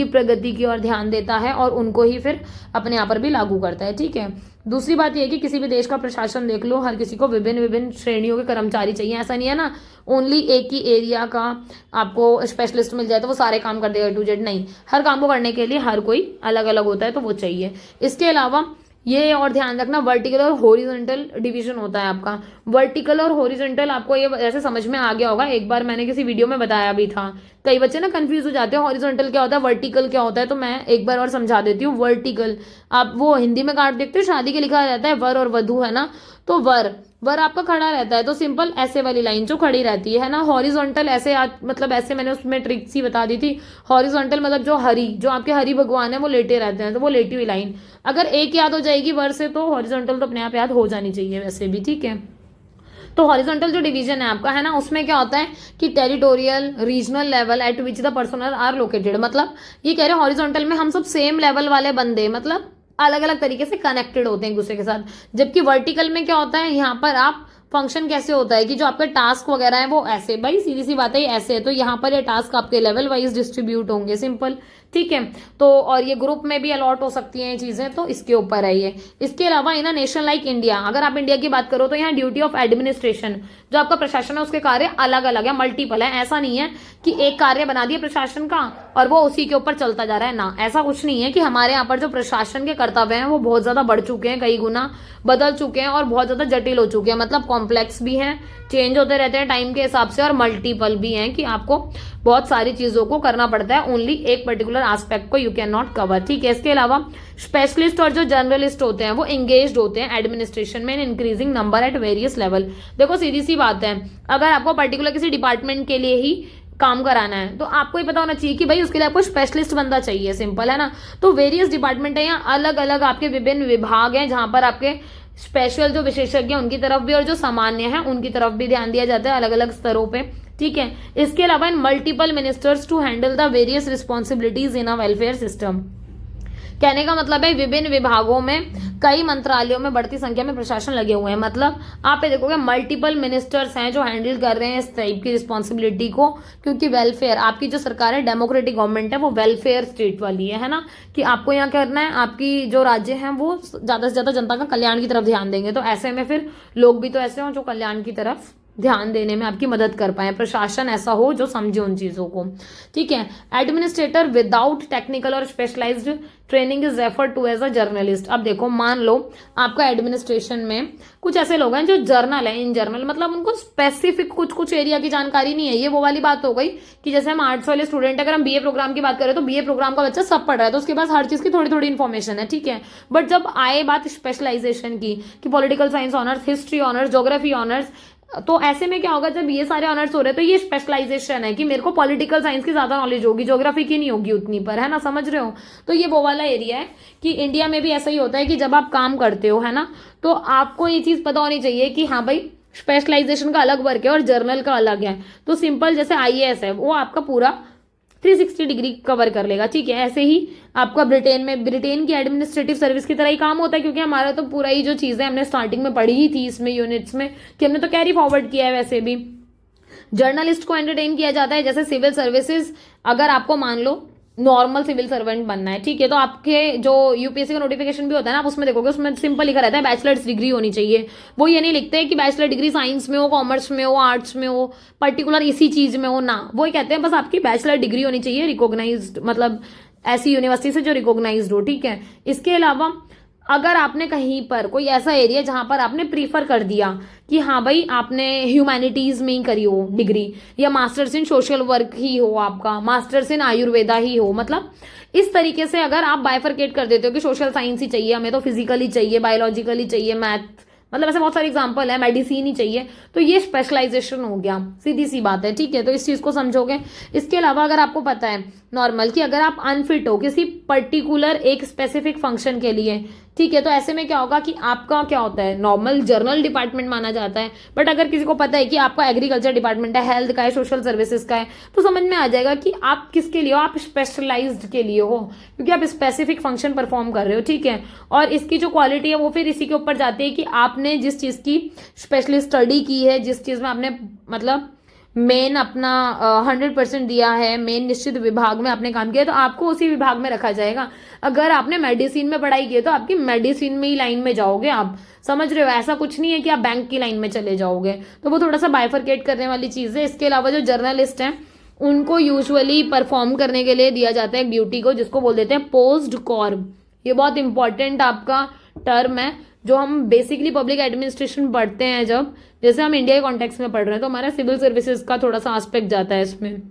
प्रगति की ओर ध्यान देता है और उनको ही फिर अपने यहाँ पर भी लागू करता है, ठीक है। दूसरी बात यह है कि किसी भी देश का प्रशासन देख लो, हर किसी को विभिन्न विभिन्न श्रेणियों के कर्मचारी चाहिए। ऐसा नहीं है ना ओनली एक ही एरिया का आपको स्पेशलिस्ट मिल जाए तो वो सारे काम कर देगा टू जेड, नहीं, हर काम को करने के लिए हर कोई अलग अलग होता है, तो वो चाहिए। इसके अलावा ये और ध्यान रखना, वर्टिकल और हॉरिजॉन्टल डिवीजन होता है आपका। वर्टिकल और हॉरिजॉन्टल आपको ये ऐसे समझ में आ गया होगा, एक बार मैंने किसी वीडियो में बताया भी था। कई बच्चे ना कंफ्यूज हो जाते हैं, हॉरिजॉन्टल क्या होता है, वर्टिकल क्या होता है, तो मैं एक बार और समझा देती हूँ। वर्टिकल, आप वो हिंदी में काट देखते हो, शादी के लिखा रहता है वर और वधू, है ना, तो वर आपका खड़ा रहता है, तो सिंपल ऐसे वाली लाइन जो खड़ी रहती है ना। हॉरिजॉन्टल ऐसे मतलब ऐसे मैंने उसमें ट्रिक सी बता दी थी। हॉरिजॉन्टल मतलब जो आपके हरि भगवान है वो लेटे रहते हैं, तो वो लेटी हुई लाइन अगर एक याद हो जाएगी वर से, तो हॉरिजॉन्टल तो अपने आप याद हो जानी चाहिए वैसे भी, ठीक है। तो हॉरिजॉन्टल जो डिवीजन है आपका, है ना, उसमें क्या होता है कि territorial regional level at which the personnel are located, मतलब ये कह रहे हैं हॉरिजॉन्टल में हम सब सेम लेवल वाले बंदे, मतलब अलग अलग तरीके से कनेक्टेड होते हैं एक दूसरे के साथ। जबकि वर्टिकल में क्या होता है, यहाँ पर आप फंक्शन कैसे होता है कि जो आपके टास्क वगैरह है वो ऐसे, भाई सीधी सी बात है ऐसे है, तो यहाँ पर ये टास्क आपके लेवल वाइज डिस्ट्रीब्यूट होंगे, सिंपल, ठीक है। तो और ये ग्रुप में भी अलॉट हो सकती हैं ये चीजें, तो इसके ऊपर है ये। इसके अलावा इन अ नेशन लाइक इंडिया, अगर आप इंडिया की बात करो तो यहाँ ड्यूटी ऑफ एडमिनिस्ट्रेशन, जो आपका प्रशासन है उसके कार्य अलग अलग है, मल्टीपल है। ऐसा नहीं है कि एक कार्य बना दिया प्रशासन का और वो उसी के ऊपर चलता जा रहा है, ना, ऐसा कुछ नहीं है। कि हमारे यहाँ पर जो प्रशासन के कर्तव्य हैं वो बहुत ज्यादा बढ़ चुके हैं, कई गुना बदल चुके हैं और बहुत ज्यादा जटिल हो चुके हैं, मतलब कॉम्प्लेक्स भी हैं, चेंज होते रहते हैं टाइम के हिसाब से, और मल्टीपल भी हैं कि आपको बहुत सारी चीजों को करना पड़ता है, ओनली एक पर्टिकुलर एस्पेक्ट को यू कैन नॉट कवर, ठीक है। इसके अलावा स्पेशलिस्ट और जो जर्नलिस्ट होते हैं वो एंगेज्ड होते हैं एडमिनिस्ट्रेशन में in increasing number at various level. देखो सीधी सी बात है, अगर आपको पर्टिकुलर किसी डिपार्टमेंट के लिए ही काम कराना है तो आपको ही पता होना चाहिए कि भाई उसके लिए आपको स्पेशलिस्ट बंदा चाहिए, सिंपल है ना। तो वेरियस डिपार्टमेंट है, यहाँ अलग अलग आपके विभिन्न विभाग हैं जहां पर आपके स्पेशल जो विशेषज्ञ हैं उनकी तरफ भी और जो सामान्य हैं उनकी तरफ भी ध्यान दिया जाता है अलग अलग स्तरों पे, ठीक है। इसके अलावा in multiple ministers to handle the various responsibilities in a welfare system. कहने का मतलब है विभिन्न विभागों में कई मंत्रालयों में बढ़ती संख्या में प्रशासन लगे हुए हैं, मतलब आप ये देखोगे मल्टीपल मिनिस्टर्स हैं जो हैंडल कर रहे हैं इस टाइप की रिस्पॉन्सिबिलिटी को, क्योंकि वेलफेयर, आपकी जो सरकार है डेमोक्रेटिक गवर्नमेंट है वो वेलफेयर स्टेट वाली है ना, कि आपको यहाँ करना है, आपकी जो राज्य हैं वो ज्यादा से ज्यादा जनता का कल्याण की तरफ ध्यान देंगे, तो ऐसे में फिर लोग भी तो ऐसे हों जो कल्याण की तरफ ध्यान देने में आपकी मदद कर पाए, प्रशासन ऐसा हो जो समझे उन चीजों को, ठीक है। एडमिनिस्ट्रेटर विदाउट टेक्निकल और specialised training is referred to as a generalist. अब देखो मान लो आपका एडमिनिस्ट्रेशन में कुछ ऐसे लोग हैं जो जर्नल है, इन जर्नल मतलब उनको स्पेसिफिक कुछ एरिया की जानकारी नहीं है। ये वो वाली बात हो गई कि जैसे हम आर्ट्स वाले स्टूडेंट, अगर हम बीए प्रोग्राम की बात करें तो बीए प्रोग्राम का बच्चा सब पढ़ रहा है तो उसके पास हर चीज की थोड़ी थोड़ी इन्फॉर्मेशन है, ठीक है। बट जब आए बात स्पेशलाइजेशन की कि political science honours, history honours, geography honours, तो ऐसे में क्या होगा जब ये सारे ऑनर्स हो रहे हैं तो ये स्पेशलाइजेशन है कि मेरे को पॉलिटिकल साइंस की ज्यादा नॉलेज होगी, ज्योग्राफी की नहीं होगी उतनी, पर है ना, समझ रहे हो। तो ये वो वाला एरिया है कि इंडिया में भी ऐसा ही होता है कि जब आप काम करते हो, है ना, तो आपको ये चीज पता होनी चाहिए कि हाँ भाई स्पेशलाइजेशन का अलग वर्क है और जर्नल का अलग है। तो सिंपल जैसे आईएएस है वो आपका पूरा 360 डिग्री कवर कर लेगा, ठीक है। ऐसे ही आपका ब्रिटेन की एडमिनिस्ट्रेटिव सर्विस की तरह ही काम होता है, क्योंकि हमारा तो पूरा ही जो चीजें हमने स्टार्टिंग में पढ़ी ही थी इसमें यूनिट्स में कि हमने तो कैरी फॉरवर्ड किया है। वैसे भी जर्नलिस्ट को एंटरटेन किया जाता है, जैसे सिविल सर्विसेज, अगर आपको मान लो नॉर्मल सिविल सर्वेंट बनना है, ठीक है, तो आपके जो यूपीएससी का नोटिफिकेशन भी होता है ना, आप उसमें देखोगे उसमें सिंपल लिखा रहता है बैचलर्स डिग्री होनी चाहिए। वो ये नहीं लिखते कि बैचलर डिग्री साइंस में हो, कॉमर्स में हो, आर्ट्स में हो, पर्टिकुलर इसी चीज में हो, ना, वो कहते हैं बस आपकी बैचलर डिग्री होनी चाहिए रिकॉग्नाइज्ड, मतलब ऐसी यूनिवर्सिटी से जो रिकॉग्नाइज्ड हो, ठीक है। इसके अलावा अगर आपने कहीं पर कोई ऐसा एरिया जहां पर आपने प्रीफर कर दिया कि हाँ भाई आपने ह्यूमैनिटीज में ही करी हो डिग्री, या मास्टर्स इन सोशल वर्क ही हो, आपका मास्टर्स इन आयुर्वेदा ही हो, मतलब इस तरीके से अगर आप बाइफरकेट कर देते हो कि सोशल साइंस ही चाहिए हमें, तो फिजिकल ही चाहिए, बायोलॉजिकल ही चाहिए, मैथ, मतलब ऐसे बहुत सारे एग्जाम्पल है, मेडिसिन ही चाहिए, तो ये स्पेशलाइजेशन हो गया, सीधी सी बात है, ठीक है। तो इस चीज को समझोगे। इसके अलावा अगर आपको पता है नॉर्मल कि अगर आप अनफिट हो किसी पर्टिकुलर एक स्पेसिफिक फंक्शन के लिए, ठीक है, तो ऐसे में क्या होगा कि आपका क्या होता है, नॉर्मल जर्नल डिपार्टमेंट माना जाता है। बट अगर किसी को पता है कि आपका एग्रीकल्चर डिपार्टमेंट है, हेल्थ का है, सोशल सर्विसेज का है, तो समझ में आ जाएगा कि आप किसके लिए हो, आप स्पेशलाइज्ड के लिए हो, क्योंकि आप स्पेसिफिक फंक्शन परफॉर्म कर रहे हो, ठीक है। और इसकी जो क्वालिटी है वो फिर इसी के ऊपर जाती है कि आपने जिस चीज की स्पेशलिस्ट स्टडी की है, जिस चीज में आपने मतलब मेन अपना 100% दिया है, मेन निश्चित विभाग में आपने काम किया, तो आपको उसी विभाग में रखा जाएगा। अगर आपने मेडिसिन में पढ़ाई की है तो आपकी मेडिसिन में ही लाइन में जाओगे आप, समझ रहे हो। ऐसा कुछ नहीं है कि आप बैंक की लाइन में चले जाओगे, तो वो थोड़ा सा बाइफरकेट करने वाली चीज है। इसके अलावा जो जर्नलिस्ट हैं उनको यूजुअली परफॉर्म करने के लिए दिया जाता है एक ड्यूटी को, जिसको बोल देते हैं पोस्ट कॉर्प। ये बहुत इंपॉर्टेंट आपका टर्म है जो हम बेसिकली पब्लिक एडमिनिस्ट्रेशन पढ़ते हैं, जब जैसे हम इंडिया के कॉन्टेक्स्ट में पढ़ रहे हैं तो हमारा सिविल सर्विसेज का थोड़ा सा एस्पेक्ट जाता है इसमें,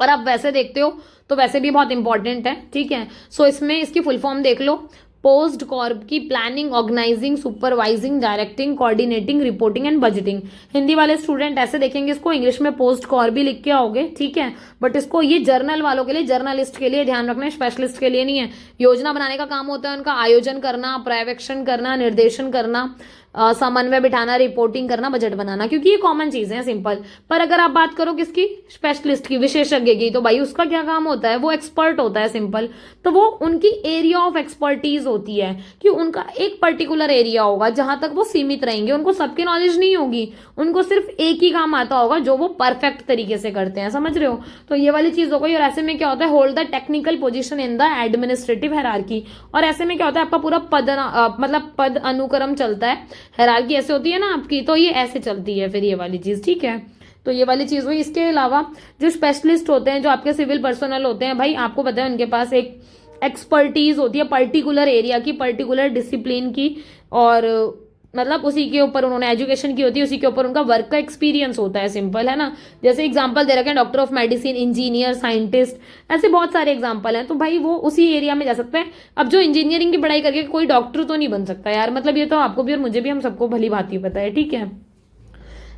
पर आप वैसे देखते हो तो वैसे भी बहुत इंपॉर्टेंट है, ठीक है। सो इसमें इसकी फुल फॉर्म देख लो, पोस्ट कॉर्प की planning, organising, supervising, directing, coordinating, reporting and budgeting. Hindi वाले स्टूडेंट ऐसे देखेंगे इसको, इंग्लिश में पोस्ट कॉर्प भी लिख के आओगे, ठीक है, बट इसको ये जर्नल वालों के लिए, जर्नलिस्ट के लिए ध्यान रखना है, स्पेशलिस्ट के लिए नहीं है। योजना बनाने का काम होता है उनका, आयोजन करना, पर्यवेक्षण करना, निर्देशन करना, समन्वय बिठाना, रिपोर्टिंग करना, बजट बनाना, क्योंकि ये कॉमन चीजें हैं, सिंपल। पर अगर आप बात करो किसकी, स्पेशलिस्ट की, विशेषज्ञ की, तो भाई उसका क्या काम होता है, वो एक्सपर्ट होता है, सिंपल। तो वो उनकी एरिया ऑफ एक्सपर्टीज होती है कि उनका एक पर्टिकुलर एरिया होगा जहां तक वो सीमित रहेंगे, उनको सबकी नॉलेज नहीं होगी, उनको सिर्फ एक ही काम आता होगा जो वो परफेक्ट तरीके से करते हैं, समझ रहे हो। तो ये वाली चीज हो गई। और ऐसे में क्या होता है, hold the technical position in the administrative hierarchy. और ऐसे में क्या होता है, आपका पूरा पद मतलब पद अनुक्रम चलता है, हायरार्की ऐसे होती है ना आपकी, तो ये ऐसे चलती है फिर ये वाली चीज, ठीक है। तो ये वाली चीज हुई। इसके अलावा जो स्पेशलिस्ट होते हैं, जो आपके सिविल पर्सनल होते हैं, भाई आपको पता है उनके पास एक एक्सपर्टीज होती है पर्टिकुलर एरिया की, पर्टिकुलर डिसिप्लिन की, और मतलब उसी के ऊपर उन्होंने एजुकेशन की होती है, उसी के ऊपर उनका वर्क का एक्सपीरियंस होता है, सिंपल है ना। जैसे एग्जांपल दे रखे हैं, doctor of medicine, engineer, scientist, ऐसे बहुत सारे एग्जांपल हैं। तो भाई वो उसी एरिया में जा सकते हैं। अब जो इंजीनियरिंग की पढ़ाई करके कोई डॉक्टर तो नहीं बन सकता यार, मतलब ये तो आपको भी और मुझे भी, हम सबको भली भांति पता है, ठीक है।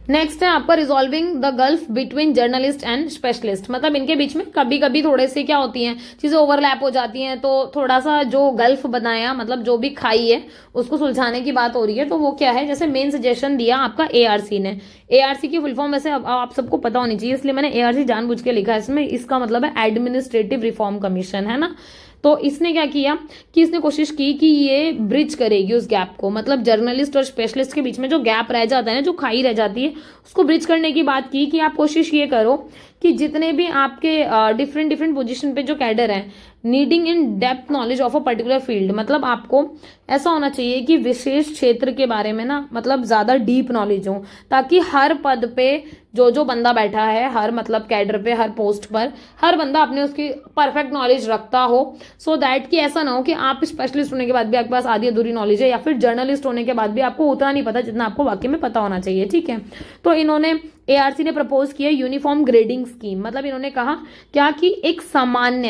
नेक्स्ट है आपका resolving the gulf between journalist and specialist. मतलब इनके बीच में कभी कभी थोड़े से क्या होती हैं, चीजें ओवरलैप हो जाती हैं, तो थोड़ा सा जो गल्फ बनाया, मतलब जो भी खाई है उसको सुलझाने की बात हो रही है। तो वो क्या है, जैसे मेन सजेशन दिया आपका एआरसी ने। एआरसी की फुल फॉर्म वैसे आप सबको पता होनी चाहिए, इसलिए मैंने एआरसी जानबूझ के लिखा है इसमें। इसका मतलब है एडमिनिस्ट्रेटिव रिफॉर्म कमीशन, है ना। तो इसने क्या किया कि इसने कोशिश की कि ये ब्रिज करेगी उस गैप को, मतलब जर्नलिस्ट और स्पेशलिस्ट के बीच में जो गैप रह जाता है ना, जो खाई रह जाती है, उसको ब्रिज करने की बात की कि आप कोशिश ये करो कि जितने भी आपके डिफरेंट डिफरेंट पोजीशन पे जो कैडर हैं, needing in depth knowledge of a particular field, मतलब आपको ऐसा होना चाहिए कि विशेष क्षेत्र के बारे में ना, मतलब ज्यादा डीप नॉलेज हो, ताकि हर पद पे जो जो बंदा बैठा है, हर मतलब कैडर पे, हर पोस्ट पर हर बंदा अपने उसकी परफेक्ट नॉलेज रखता हो, सो दैट कि ऐसा ना हो कि आप स्पेशलिस्ट होने के बाद भी आपके पास आधी अधूरी नॉलेज है, या फिर जर्नलिस्ट होने के बाद भी आपको उतना नहीं पता जितना आपको वाकई में पता होना चाहिए, ठीक है। तो इन्होंने एआरसी ने प्रपोज किया यूनिफॉर्म ग्रेडिंग स्कीम। मतलब इन्होंने कहा क्या कि एक सामान्य,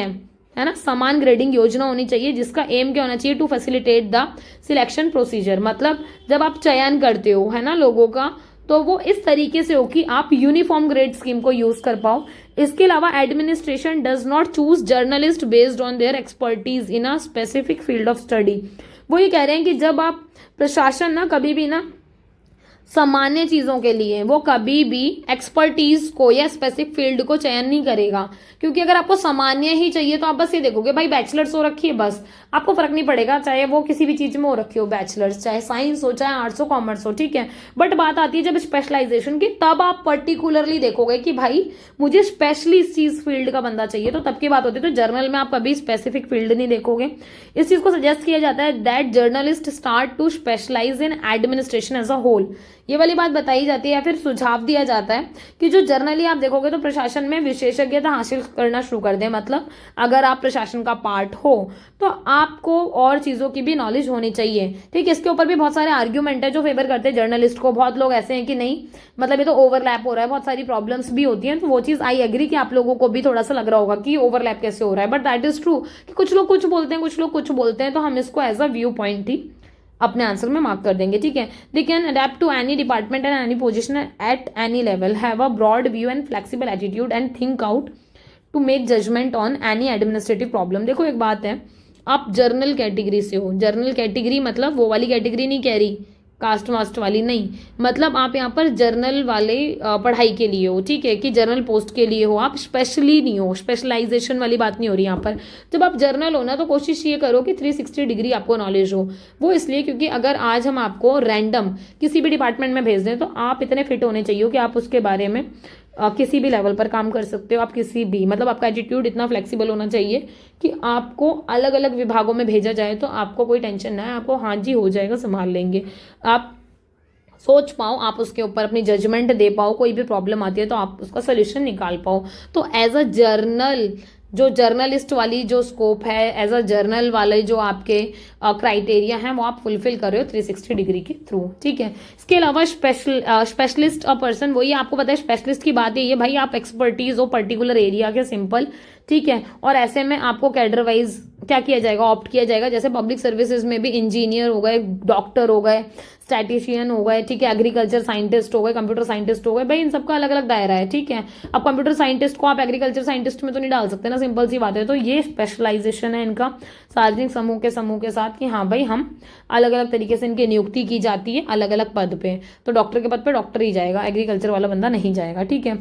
है ना, समान ग्रेडिंग योजना होनी चाहिए, जिसका एम क्या होना चाहिए, to facilitate the selection procedure. मतलब जब आप चयन करते हो, है ना, लोगों का, तो वो इस तरीके से हो कि आप यूनिफॉर्म ग्रेड स्कीम को यूज कर पाओ। इसके अलावा administration does not choose journalist based on their expertise in a specific field of study. वो ये कह रहे हैं कि जब आप प्रशासन ना कभी भी ना सामान्य चीजों के लिए वो कभी भी एक्सपर्टीज को या स्पेसिफिक फील्ड को चयन नहीं करेगा, क्योंकि अगर आपको सामान्य ही चाहिए तो आप बस ये देखोगे भाई बैचलर्स हो रखी है, बस आपको फर्क नहीं पड़ेगा, चाहे वो किसी भी चीज में हो रखी हो, बैचलर्स, चाहे साइंस हो, चाहे आर्ट्स हो, कॉमर्स हो, ठीक है। बट बात आती है जब स्पेशलाइजेशन की, तब आप पर्टिकुलरली देखोगे कि भाई मुझे स्पेशली इस चीज फील्ड का बंदा चाहिए, तो तब की बात होती है। तो जर्नल में आप कभी स्पेसिफिक फील्ड नहीं देखोगे। इस चीज को सजेस्ट किया जाता है that journalist start to specialise in administration as a whole. ये वाली बात बताई जाती है या फिर सुझाव दिया जाता है कि जो जर्नली आप देखोगे तो प्रशासन में विशेषज्ञता हासिल करना शुरू कर दें। मतलब अगर आप प्रशासन का पार्ट हो तो आपको और चीजों की भी नॉलेज होनी चाहिए, ठीक है। इसके ऊपर भी बहुत सारे आर्ग्यूमेंट है जो फेवर करते हैं जर्नलिस्ट को। बहुत लोग ऐसे हैं कि नहीं, मतलब ये तो ओवरलैप हो रहा है, बहुत सारी प्रॉब्लम्स भी होती हैं। तो वो चीज आई एग्री कि आप लोगों को भी थोड़ा सा लग रहा होगा कि ओवरलैप कैसे हो रहा है, बट दैट इज ट्रू कि कुछ लोग कुछ बोलते हैं, कुछ लोग कुछ बोलते हैं। तो हम इसको एज अ व्यू पॉइंट ही अपने आंसर में मार्क कर देंगे, ठीक है। They can adapt to any department and any position at any level, have a broad view and flexible attitude and think out to make judgement on any administrative problem. देखो एक बात है, आप जर्नल कैटेगरी से हो, general category मतलब वो वाली कैटेगरी नहीं कह रही कास्ट वास्ट वाली, नहीं, मतलब आप यहाँ पर जर्नल वाले पढ़ाई के लिए हो, ठीक है, कि जर्नल पोस्ट के लिए हो, आप स्पेशली नहीं हो, स्पेशलाइजेशन वाली बात नहीं हो रही यहाँ पर। जब आप जर्नल हो ना तो कोशिश ये करो कि 360 डिग्री आपको नॉलेज हो। वो इसलिए क्योंकि अगर आज हम आपको रैंडम किसी भी डिपार्टमेंट में भेज दें तो आप इतने फिट होने चाहिए कि आप उसके बारे में किसी भी लेवल पर काम कर सकते हो। आप किसी भी, मतलब आपका एटीट्यूड इतना फ्लेक्सिबल होना चाहिए कि आपको अलग अलग विभागों में भेजा जाए तो आपको कोई टेंशन ना है, आपको हाँ जी हो जाएगा, संभाल लेंगे, आप सोच पाओ, आप उसके ऊपर अपनी जजमेंट दे पाओ, कोई भी प्रॉब्लम आती है तो आप उसका सोल्यूशन निकाल पाओ। तो एज अ जर्नल, जो जर्नलिस्ट वाली जो स्कोप है, एज अ जर्नल वाले जो आपके क्राइटेरिया हैं वो आप फुलफिल कर रहे हो 360 डिग्री के थ्रू, ठीक है। इसके अलावा स्पेशलिस्ट अ पर्सन, वही आपको पता है स्पेशलिस्ट की बात है ये भाई, आप एक्सपर्टीज हो पर्टिकुलर एरिया के, सिंपल, ठीक है। और ऐसे में आपको कैडर वाइज क्या किया जाएगा, ऑप्ट किया जाएगा। जैसे पब्लिक सर्विसेज में भी इंजीनियर हो गए, डॉक्टर हो गए, स्टैटिशियन हो गए, ठीक है, एग्रीकल्चर साइंटिस्ट हो गए, कंप्यूटर साइंटिस्ट हो गए, भाई इन सबका अलग अलग दायरा है, ठीक है। अब कंप्यूटर साइंटिस्ट को आप एग्रीकल्चर साइंटिस्ट में तो नहीं डाल सकते ना, सिंपल सी बात है। तो ये स्पेशलाइजेशन है इनका सार्वजनिक समूह के साथ कि हाँ भाई हम अलग अलग तरीके से इनकी नियुक्ति की जाती है अलग अलग पद पे। तो डॉक्टर के पद पे डॉक्टर ही जाएगा, एग्रीकल्चर वाला बंदा नहीं जाएगा, ठीक है।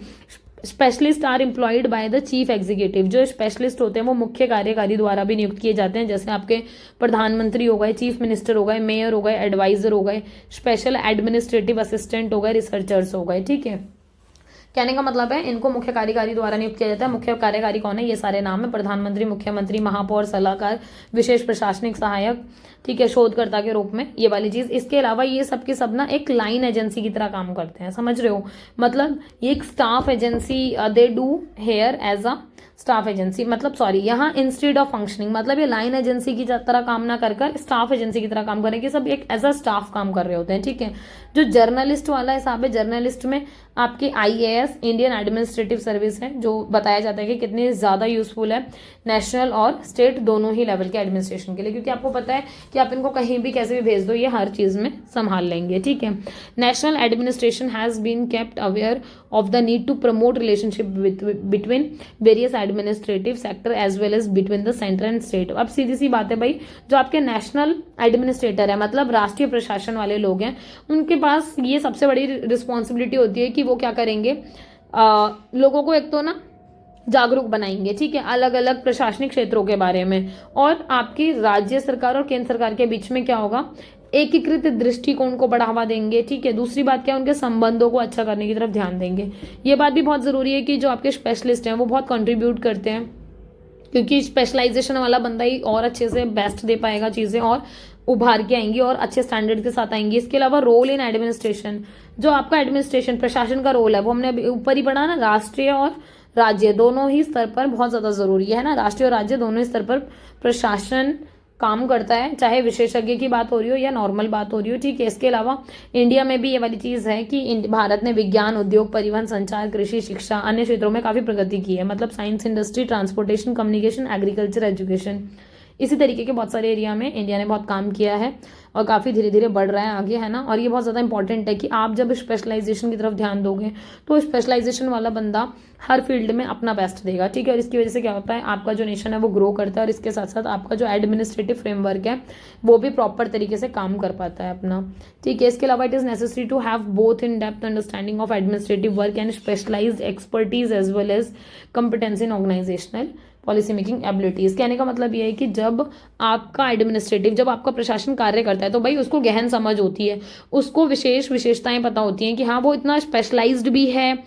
Specialist are employed by the chief executive, जो स्पेशलिस्ट होते हैं वो मुख्य कार्यकारी द्वारा भी नियुक्त किए जाते हैं। जैसे आपके प्रधानमंत्री हो गए, चीफ मिनिस्टर हो गए, मेयर हो गए, एडवाइजर हो गए, स्पेशल एडमिनिस्ट्रेटिव असिस्टेंट हो गए, रिसर्चर्स हो गए, ठीक है। कहने का मतलब है इनको मुख्य कार्यकारी द्वारा नियुक्त किया जाता है। मुख्य कार्यकारी कौन है, ये सारे नाम है, प्रधानमंत्री, मुख्यमंत्री, महापौर, सलाहकार, विशेष प्रशासनिक सहायक, ठीक है, शोधकर्ता के रूप में, ये वाली चीज। इसके अलावा ये सब के सब ना एक लाइन एजेंसी की तरह काम करते हैं, समझ रहे हो, मतलब ये एक staff agency, they do here as a staff agency, मतलब सॉरी यहाँ इंस्टेड ऑफ फंक्शनिंग, मतलब ये लाइन एजेंसी की तरह काम ना कर कर स्टाफ एजेंसी की तरह काम करेंगे, सब एक एज अ स्टाफ काम कर रहे होते हैं, ठीक है। जो जर्नलिस्ट वाला हिसाब है, जर्नलिस्ट में आपके आईएएस, इंडियन एडमिनिस्ट्रेटिव सर्विस है, जो बताया जाता है कि कितनी ज्यादा यूजफुल है नेशनल और स्टेट दोनों ही लेवल के एडमिनिस्ट्रेशन के लिए, क्योंकि आपको पता है कि आप इनको कहीं भी कैसे भी भेज दो ये हर चीज में संभाल लेंगे, ठीक है। National administration has been kept aware of the need to promote relationship between various administrative sector as well as between the centre and state. अब सीधी सी बात है भाई, जो आपके नेशनल एडमिनिस्ट्रेटर है, मतलब राष्ट्रीय प्रशासन वाले लोग हैं, उनके पास ये सबसे बड़ी रिस्पॉन्सिबिलिटी होती है कि वो क्या करेंगे, लोगों को एक तो ना जागरूक बनाएंगे, ठीक है, अलग अलग प्रशासनिक क्षेत्रों के बारे में। और आपकी राज्य सरकार और केंद्र सरकार के बीच में क्या होगा, एकीकृत दृष्टिकोण को बढ़ावा देंगे, ठीक है। दूसरी बात क्या है, उनके संबंधों को अच्छा करने की तरफ ध्यान देंगे। ये बात भी बहुत जरूरी है कि जो आपके स्पेशलिस्ट हैं वो बहुत कंट्रीब्यूट करते हैं, क्योंकि स्पेशलाइजेशन वाला बंदा ही और अच्छे से बेस्ट दे पाएगा चीजें, और उभार के आएंगी और अच्छे स्टैंडर्ड के साथ आएंगी। इसके अलावा रोल इन एडमिनिस्ट्रेशन, जो आपका एडमिनिस्ट्रेशन प्रशासन का रोल है वो हमने अभी ऊपर ही पढ़ा ना, राष्ट्रीय और राज्य दोनों ही स्तर पर बहुत ज्यादा जरूरी है ना, राष्ट्रीय और राज्य दोनों ही स्तर पर प्रशासन काम करता है, चाहे विशेषज्ञ की बात हो रही हो या नॉर्मल बात हो रही हो, ठीक है। इसके अलावा इंडिया में भी ये वाली चीज है कि भारत ने विज्ञान, उद्योग, परिवहन, संचार, कृषि, शिक्षा, अन्य क्षेत्रों में काफी प्रगति की है, मतलब science, industry, transportation, communication, agriculture, education, इसी तरीके के बहुत सारे एरिया में इंडिया ने बहुत काम किया है और काफ़ी धीरे धीरे बढ़ रहा है आगे, है ना। और ये बहुत ज़्यादा इंपॉर्टेंट है कि आप जब स्पेशलाइजेशन की तरफ ध्यान दोगे तो स्पेशलाइजेशन वाला बंदा हर फील्ड में अपना बेस्ट देगा, ठीक है। और इसकी वजह से क्या होता है, आपका जो नेशन है वो ग्रो करता है, और इसके साथ साथ आपका जो एडमिनिस्ट्रेटिव फ्रेमवर्क है वो भी प्रॉपर तरीके से काम कर पाता है अपना, ठीक है। इसके अलावा it is necessary to have both in depth understanding of administrative work and specialised expertise as well as competence in organisational policy making abilities. कहने का मतलब ये है कि जब आपका एडमिनिस्ट्रेटिव, जब आपका प्रशासन कार्य करता है तो भाई उसको गहन समझ होती है, उसको विशेषताएं पता होती हैं कि हाँ वो इतना स्पेशलाइज्ड भी है,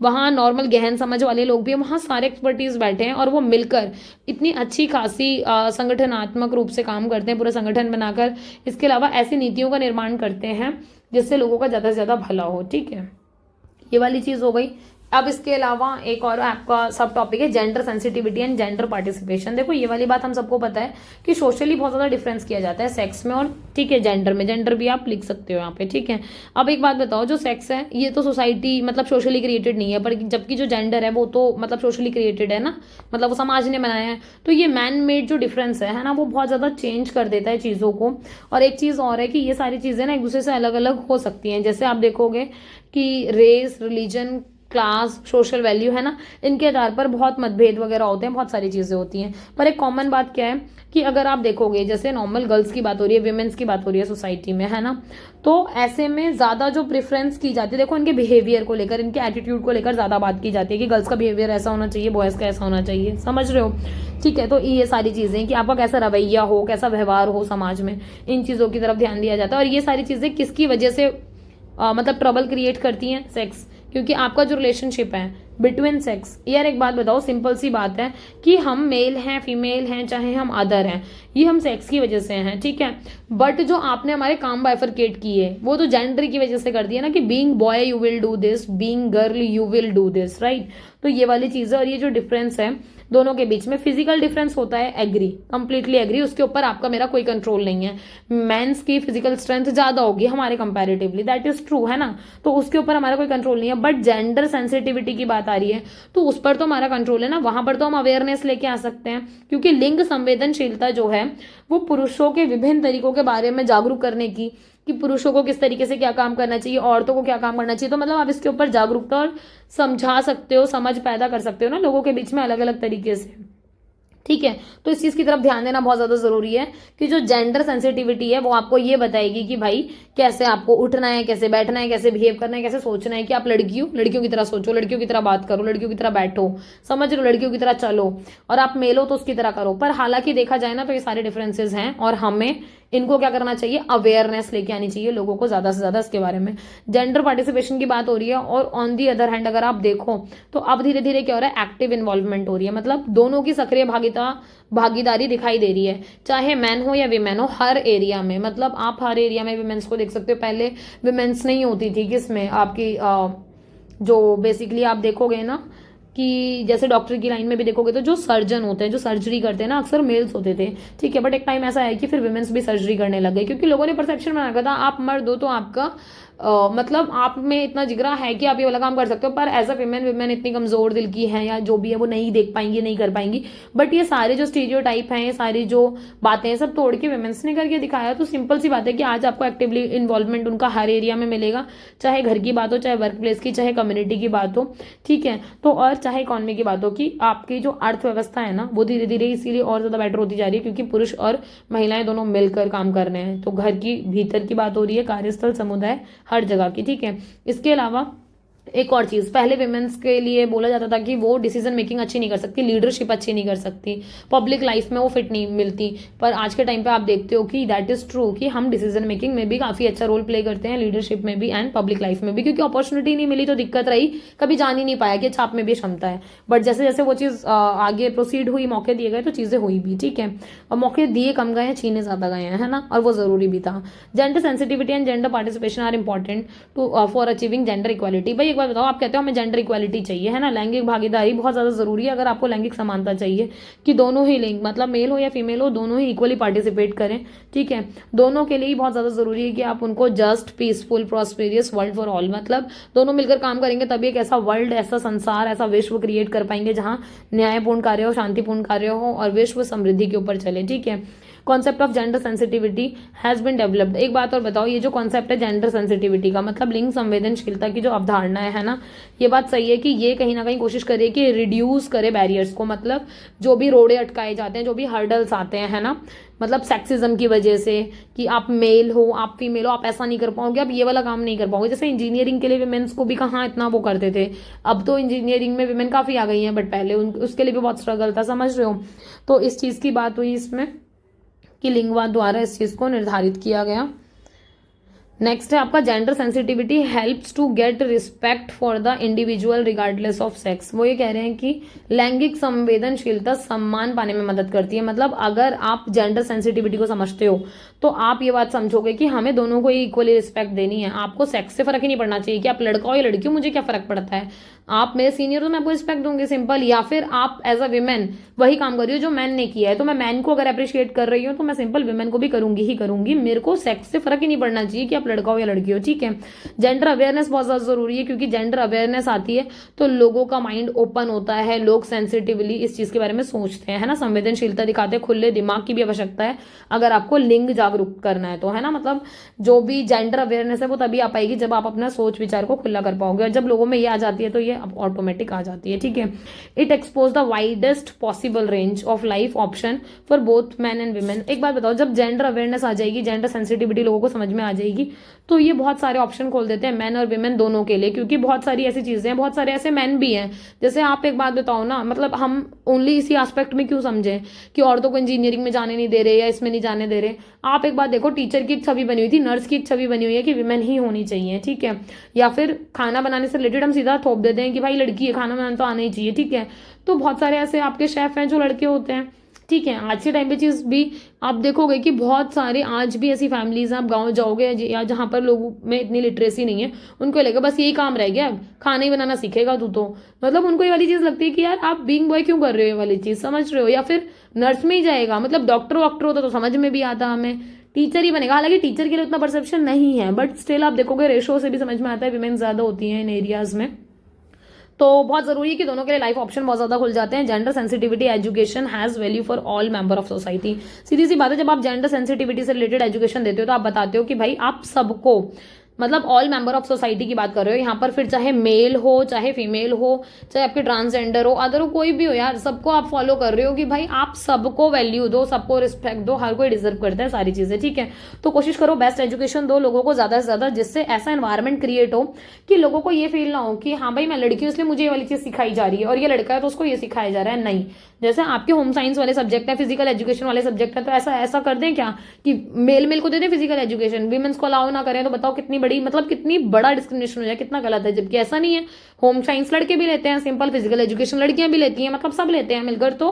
वहाँ नॉर्मल गहन समझ वाले लोग भी हैं, वहाँ सारे एक्सपर्टीज बैठे हैं और वो मिलकर इतनी अच्छी खासी संगठनात्मक रूप से काम करते हैं, पूरा संगठन बनाकर। इसके अलावा ऐसी नीतियों का निर्माण करते हैं जिससे लोगों का ज़्यादा से ज़्यादा भला हो, ठीक है। ये वाली चीज़ हो गई। अब इसके अलावा एक और आपका सब टॉपिक है gender sensitivity and gender participation. देखो ये वाली बात हम सबको पता है कि सोशली बहुत ज्यादा डिफरेंस किया जाता है सेक्स में, और ठीक है जेंडर में, जेंडर भी आप लिख सकते हो यहाँ पे, ठीक है। अब एक बात बताओ, जो सेक्स है ये तो सोसाइटी मतलब सोशली क्रिएटेड नहीं है, पर जबकि जो जेंडर है वो तो मतलब सोशली क्रिएटेड है ना, मतलब वो समाज ने बनाया है। तो ये मैन मेड जो डिफरेंस है ना, वो बहुत ज्यादा चेंज कर देता है चीजों को। और एक चीज और है कि ये सारी चीजें ना एक दूसरे से अलग अलग हो सकती हैं। जैसे आप देखोगे कि race, religion, class, social value, है ना, इनके आधार पर बहुत मतभेद वगैरह होते हैं, बहुत सारी चीजें होती हैं। पर एक कॉमन बात क्या है कि अगर आप देखोगे, जैसे नॉर्मल गर्ल्स की बात हो रही है, विमेन्स की बात हो रही है सोसाइटी में, है ना, तो ऐसे में ज्यादा जो प्रेफरेंस की जाती है, देखो इनके बिहेवियर को लेकर, इनके एटीट्यूड को लेकर ज्यादा बात की जाती है कि गर्ल्स का बिहेवियर ऐसा होना चाहिए, बॉयज का ऐसा होना चाहिए, समझ रहे हो, ठीक है। तो ये सारी चीजें कि आपका कैसा रवैया हो, कैसा व्यवहार हो समाज में, इन चीजों की तरफ ध्यान दिया जाता है। और ये सारी चीजें किसकी वजह से मतलब ट्रबल क्रिएट करती हैं, सेक्स, क्योंकि आपका जो रिलेशनशिप है बिटवीन सेक्स, यार एक बात बताओ, सिंपल सी बात है कि हम मेल हैं, फीमेल हैं, चाहे हम अदर हैं, ये हम सेक्स की वजह से हैं, ठीक है। बट जो आपने हमारे काम बाइफरकेट किए वो तो जेंडर की वजह से कर दिया ना, कि being boy you will do this, being girl you will do this, right. तो ये वाली चीज़ है। और ये जो डिफरेंस है दोनों के बीच में, फिजिकल डिफरेंस होता है, एग्री, कंप्लीटली एग्री, उसके ऊपर आपका मेरा कोई कंट्रोल नहीं है। मेंस की फिजिकल स्ट्रेंथ ज्यादा होगी हमारे कंपैरेटिवली, दैट इज ट्रू, है ना, तो उसके ऊपर हमारा कोई कंट्रोल नहीं है। बट जेंडर सेंसिटिविटी की बात आ रही है तो उस पर तो हमारा कंट्रोल है ना, वहां पर तो हम अवेयरनेस लेके आ सकते हैं, क्योंकि लिंग संवेदनशीलता जो है वो पुरुषों के विभिन्न तरीकों के बारे में जागरूक करने की, कि पुरुषों को किस तरीके से क्या काम करना चाहिए, औरतों को क्या काम करना चाहिए, तो मतलब आप इसके ऊपर जागरूकता और समझा सकते हो, समझ पैदा कर सकते हो ना लोगों के बीच में अलग अलग तरीके से, ठीक है। तो इस चीज की तरफ ध्यान देना बहुत ज्यादा जरूरी है कि जो जेंडर सेंसिटिविटी है वो आपको ये बताएगी कि भाई कैसे आपको उठना है, कैसे बैठना है, कैसे बिहेव करना है, कैसे सोचना है, कि आप लड़की हो, लड़कियों की तरह सोचो, लड़कियों की तरह बात करो, लड़कियों की तरह बैठो, समझ लो, लड़कियों की तरह चलो, और आप मेल हो तो उसकी तरह करो। पर हालांकि देखा जाए ना तो ये सारे डिफरेंसेस हैं और हमें इनको क्या करना चाहिए, अवेयरनेस लेके आनी चाहिए लोगों को ज्यादा से ज्यादा इसके बारे में। जेंडर पार्टिसिपेशन की बात हो रही है और ऑन दी अदर हैंड अगर आप देखो तो अब धीरे धीरे क्या हो रहा है, एक्टिव इन्वॉल्वमेंट हो रही है, मतलब दोनों की सक्रिय भागीदारी दिखाई दे रही है, चाहे मैन हो या विमेन हो, हर एरिया में। मतलब आप हर एरिया में विमेन्स को देख सकते हो, पहले विमेन्स नहीं होती थी किसमें, आपकी जो बेसिकली आप देखोगे ना कि जैसे डॉक्टर की लाइन में भी देखोगे तो जो सर्जन होते हैं, जो सर्जरी करते हैं ना, अक्सर मेल्स होते थे, ठीक है। बट एक टाइम ऐसा है कि फिर विमेन्स भी सर्जरी करने लग गए, क्योंकि लोगों ने परसेप्शन बना रखा था आप मर्द हो तो आपका मतलब आप में इतना जिगरा है कि आप ये वाला काम कर सकते हो, पर एज अ विमेन इतनी कमजोर दिल की है या जो भी है वो नहीं देख पाएंगी, नहीं कर पाएंगी। बट ये सारे जो स्टीरियोटाइप हैं, ये सारी जो बातें हैं, सब तोड़ के विमेन्स ने करके दिखाया। तो सिंपल सी बात है कि आज आपको एक्टिवली इन्वॉल्वमेंट उनका हर एरिया में मिलेगा, चाहे घर की बात हो, चाहे वर्क प्लेस की, चाहे कम्युनिटी की बात हो, ठीक है, तो और चाहे इकॉनमी की बात हो, कि आपकी जो अर्थव्यवस्था है ना वो धीरे धीरे इसीलिए और ज्यादा बेटर होती जा रही है क्योंकि पुरुष और महिलाएं दोनों मिलकर काम कर रहे हैं। तो घर की भीतर की बात हो रही है, कार्यस्थल, समुदाय, हर जगह की, ठीक है। इसके अलावा एक और चीज, पहले विमेन्स के लिए बोला जाता था कि वो डिसीजन मेकिंग अच्छी नहीं कर सकती, लीडरशिप अच्छी नहीं कर सकती, पब्लिक लाइफ में वो फिट नहीं मिलती। पर आज के टाइम पे आप देखते हो कि दैट इज ट्रू, कि हम डिसीजन मेकिंग में भी काफी अच्छा रोल प्ले करते हैं, लीडरशिप में भी एंड पब्लिक लाइफ में भी, क्योंकि अपॉर्चुनिटी नहीं मिली तो दिक्कत रही, कभी जान ही नहीं पाया कि अच्छा आप में भी क्षमता है। बट जैसे जैसे वो चीज आगे प्रोसीड हुई, मौके दिए गए तो चीजें हुई भी, ठीक है। और मौके दिए कम गए हैं, छीने ज्यादा गए हैं, है ना, और वो जरूरी भी था। Gender sensitivity and gender participation are important to for achieving gender equality. भाई एक बार बताओ, आप कहते हो हमें जेंडर इक्वालिटी चाहिए, है ना, लैंगिक भागीदारी बहुत ज्यादा जरूरी है। अगर आपको लैंगिक समानता चाहिए कि दोनों ही लिंग, मतलब मेल हो या फीमेल हो, दोनों ही इक्वली पार्टिसिपेट करें, ठीक है, दोनों के लिए बहुत ज्यादा जरूरी है कि आप उनको just, peaceful, prosperous world for all, मतलब दोनों मिलकर काम करेंगे तभी एक ऐसा वर्ल्ड, ऐसा संसार, ऐसा विश्व क्रिएट कर पाएंगे जहां न्यायपूर्ण कार्य हो, शांतिपूर्ण कार्य हो और विश्व समृद्धि के ऊपर चले, ठीक है। Concept of gender sensitivity has been developed. एक बात और बताओ, ये जो कॉन्सेप्ट है जेंडर सेंसिटिविटी का, मतलब लिंग संवेदनशीलता की जो अवधारणा है ना, ये बात सही है कि ये कहीं ना कहीं कोशिश करे कि रिड्यूस करे बैरियर्स को, मतलब जो भी रोड़े अटकाए जाते हैं, जो भी हर्डल्स आते हैं, है ना, मतलब सेक्सिज्म की वजह से कि आप मेल हो, आप फीमेल हो, आप ऐसा नहीं कर पाओगे, आप ये वाला काम नहीं कर पाओगे। जैसे इंजीनियरिंग के लिए विमेन्स को भी कहाँ इतना वो करते थे, अब तो इंजीनियरिंग में विमेन काफी आ गई हैं, बट पहले उसके लिए भी बहुत स्ट्रगल था, समझ रहे हो। तो इस चीज की बात हुई इसमें कि लिंगवाद द्वारा इस चीज को निर्धारित किया गया। नेक्स्ट है आपका gender sensitivity helps to get respect for the individual regardless of sex. वो ये कह रहे हैं कि लैंगिक संवेदनशीलता सम्मान पाने में मदद करती है। मतलब अगर आप जेंडर सेंसिटिविटी को समझते हो तो आप ये बात समझोगे कि हमें दोनों को इक्वली रिस्पेक्ट देनी है। आपको सेक्स से फर्क ही नहीं पड़ना चाहिए कि आप लड़का हो या लड़की हो, मुझे क्या फर्क पड़ता है, आप मेरे सीनियर हो तो मैं आपको रिस्पेक्ट दूंगी, सिंपल। या फिर आप एज अ विमेन वही काम कर रही हो जो मैन ने किया है, तो मैं मैन को अगर अप्रिशिएट कर रही हूँ तो मैं सिंपल विमेन को भी करूंगी ही करूंगी। मेरे को सेक्स से फर्क ही नहीं पड़ना चाहिए कि आप लड़का हो या लड़की हो, ठीक है। जेंडर अवेयरनेस बहुत ज्यादा जरूरी है, क्योंकि जेंडर अवेयरनेस आती है तो लोगों का माइंड ओपन होता है, लोग सेंसिटिवली इस चीज के बारे में सोचते हैं, है ना, संवेदनशीलता दिखाते हैं। खुले दिमाग की भी आवश्यकता है अगर आपको लिंग जागरूक करना है तो, है ना। मतलब जो भी जेंडर अवेयरनेस है वो तभी आ पाएगी जब आप अपना सोच विचार को खुला कर पाओगे, और जब लोगों में ये आ जाती है तो ये ऑटोमेटिक आ जाती है, ठीक है। It expose the widest possible range of life option for both man and women. एक बात बताओ, जब जेंडर अवेयरनेस आ जाएगी, जेंडर सेंसिटिविटी लोगों को समझ में आ जाएगी, तो ये बहुत सारे ऑप्शन खोल देते हैं मैन और विमेन दोनों के लिए, क्योंकि बहुत सारी ऐसी चीजें हैं, बहुत सारे ऐसे मैन भी हैं। जैसे आप एक बात बताओ ना, मतलब हम ओनली इसी एस्पेक्ट में क्यों समझें कि औरतों को इंजीनियरिंग में जाने नहीं दे रहे या इसमें नहीं जाने दे रहे। आप एक बात देखो, टीचर की छवि बनी हुई थी, नर्स की छवि बनी हुई है कि विमेन ही होनी चाहिए, ठीक है। या फिर खाना बनाने से रिलेटेड हम सीधा थोप देते हैं कि भाई लड़की है, खाना बनाना तो आना ही चाहिए, ठीक है। तो बहुत सारे ऐसे आपके शेफ हैं जो लड़के होते हैं, ठीक है। आज के टाइम पे चीज़ भी आप देखोगे कि बहुत सारे आज भी ऐसी फैमिलीज हैं, आप गाँव जाओगे या जहाँ पर लोगों में इतनी लिटरेसी नहीं है, उनको लगेगा बस यही काम रह गया, खाना ही बनाना सीखेगा तू तो। मतलब उनको ये वाली चीज़ लगती है कि यार आप बीइंग बॉय क्यों कर रहे हो ये वाली चीज़, समझ रहे हो। या फिर नर्स में ही जाएगा, मतलब डॉक्टर वॉक्टर होता तो समझ में भी आता हमें, टीचर ही बनेगा। हालांकि टीचर के लिए उतना परसेप्शन नहीं है, बट स्टिल आप देखोगे रेशो से भी समझ में आता है विमेन ज़्यादा होती हैं इन एरियाज में। तो बहुत जरूरी है कि दोनों के लिए लाइफ ऑप्शन बहुत ज्यादा खुल जाते हैं। Gender sensitivity education has value for all member of society. सीधी सी बात है, जब आप जेंडर सेंसिटिविटी से रिलेटेड एजुकेशन देते हो तो आप बताते हो कि भाई आप सबको, मतलब ऑल मेंबर ऑफ सोसाइटी की बात कर रहे हो यहाँ पर, फिर चाहे मेल हो चाहे फीमेल हो, चाहे आपके ट्रांसजेंडर हो, अदर हो, कोई भी हो यार, सबको आप फॉलो कर रहे हो कि भाई आप सबको वैल्यू दो, सबको रिस्पेक्ट दो, हर कोई डिजर्व करता है सारी चीजें, ठीक है। तो कोशिश करो बेस्ट एजुकेशन दो लोगों को ज्यादा से ज्यादा, जिससे ऐसा एनवायरमेंट क्रिएट हो कि लोगों को ये फील ना हो कि हाँ भाई मैं लड़की हूँ इसलिए मुझे ये वाली चीज सिखाई जा रही है, और ये लड़का है तो उसको ये सिखाया जा रहा है। नहीं, जैसे आपके होम साइंस वाले सब्जेक्ट है, फिजिकल एजुकेशन वाले सब्जेक्ट है, तो ऐसा ऐसा कर दें क्या कि मेल मेल को दे दें फिजिकल एजुकेशन, विमेंस को अलाउ ना करें, तो बताओ कितनी बड़ी, मतलब कितनी बड़ा डिस्क्रिमिनेशन हो जाए, कितना गलत है। जबकि ऐसा नहीं है, होम साइंस लड़के भी लेते हैं, सिंपल फिजिकल एजुकेशन लड़कियां भी लेती हैं, मतलब सब लेते हैं मिलकर। तो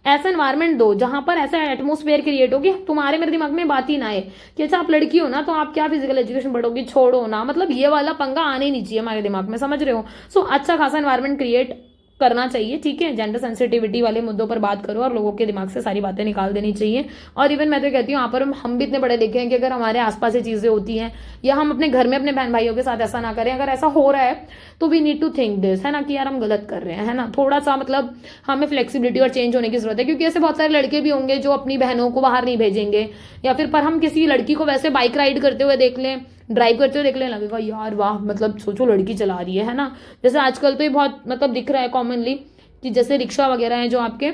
ऐसा एनवायरमेंट दो जहां पर ऐसा एटमोस्फेयर क्रिएट हो कि तुम्हारे मेरे दिमाग में बात ही ना आए कि अच्छा आप लड़की हो ना तो आप क्या फिजिकल एजुकेशन पढ़ोगी, छोड़ो ना, मतलब ये वाला पंगा आने ही नहीं चाहिए हमारे दिमाग में, समझ रहे हो। सो अच्छा खासा एनवायरमेंट क्रिएट करना चाहिए, ठीक है। जेंडर सेंसिटिविटी वाले मुद्दों पर बात करो और लोगों के दिमाग से सारी बातें निकाल देनी चाहिए। और इवन मैं तो कहती हूँ यहाँ पर हम भी इतने पढ़े लिखे हैं कि अगर हमारे आसपास ये चीजें होती हैं या हम अपने घर में अपने बहन भाइयों के साथ ऐसा ना करें, अगर ऐसा हो रहा है तो we need to think this, है ना, कि यार हम गलत कर रहे हैं, है ना। थोड़ा सा मतलब हमें फ्लेक्सिबिलिटी और चेंज होने की जरूरत है, क्योंकि ऐसे बहुत सारे लड़के भी होंगे जो अपनी बहनों को बाहर नहीं भेजेंगे, या फिर पर हम किसी लड़की को वैसे बाइक राइड करते हुए देख लें, ड्राइव करते हुए देख लेने लगेगा यार वाह, मतलब सोचो लड़की चला रही है ना। जैसे आजकल तो ये बहुत मतलब दिख रहा है कॉमनली कि जैसे रिक्शा वगैरह हैं जो आपके,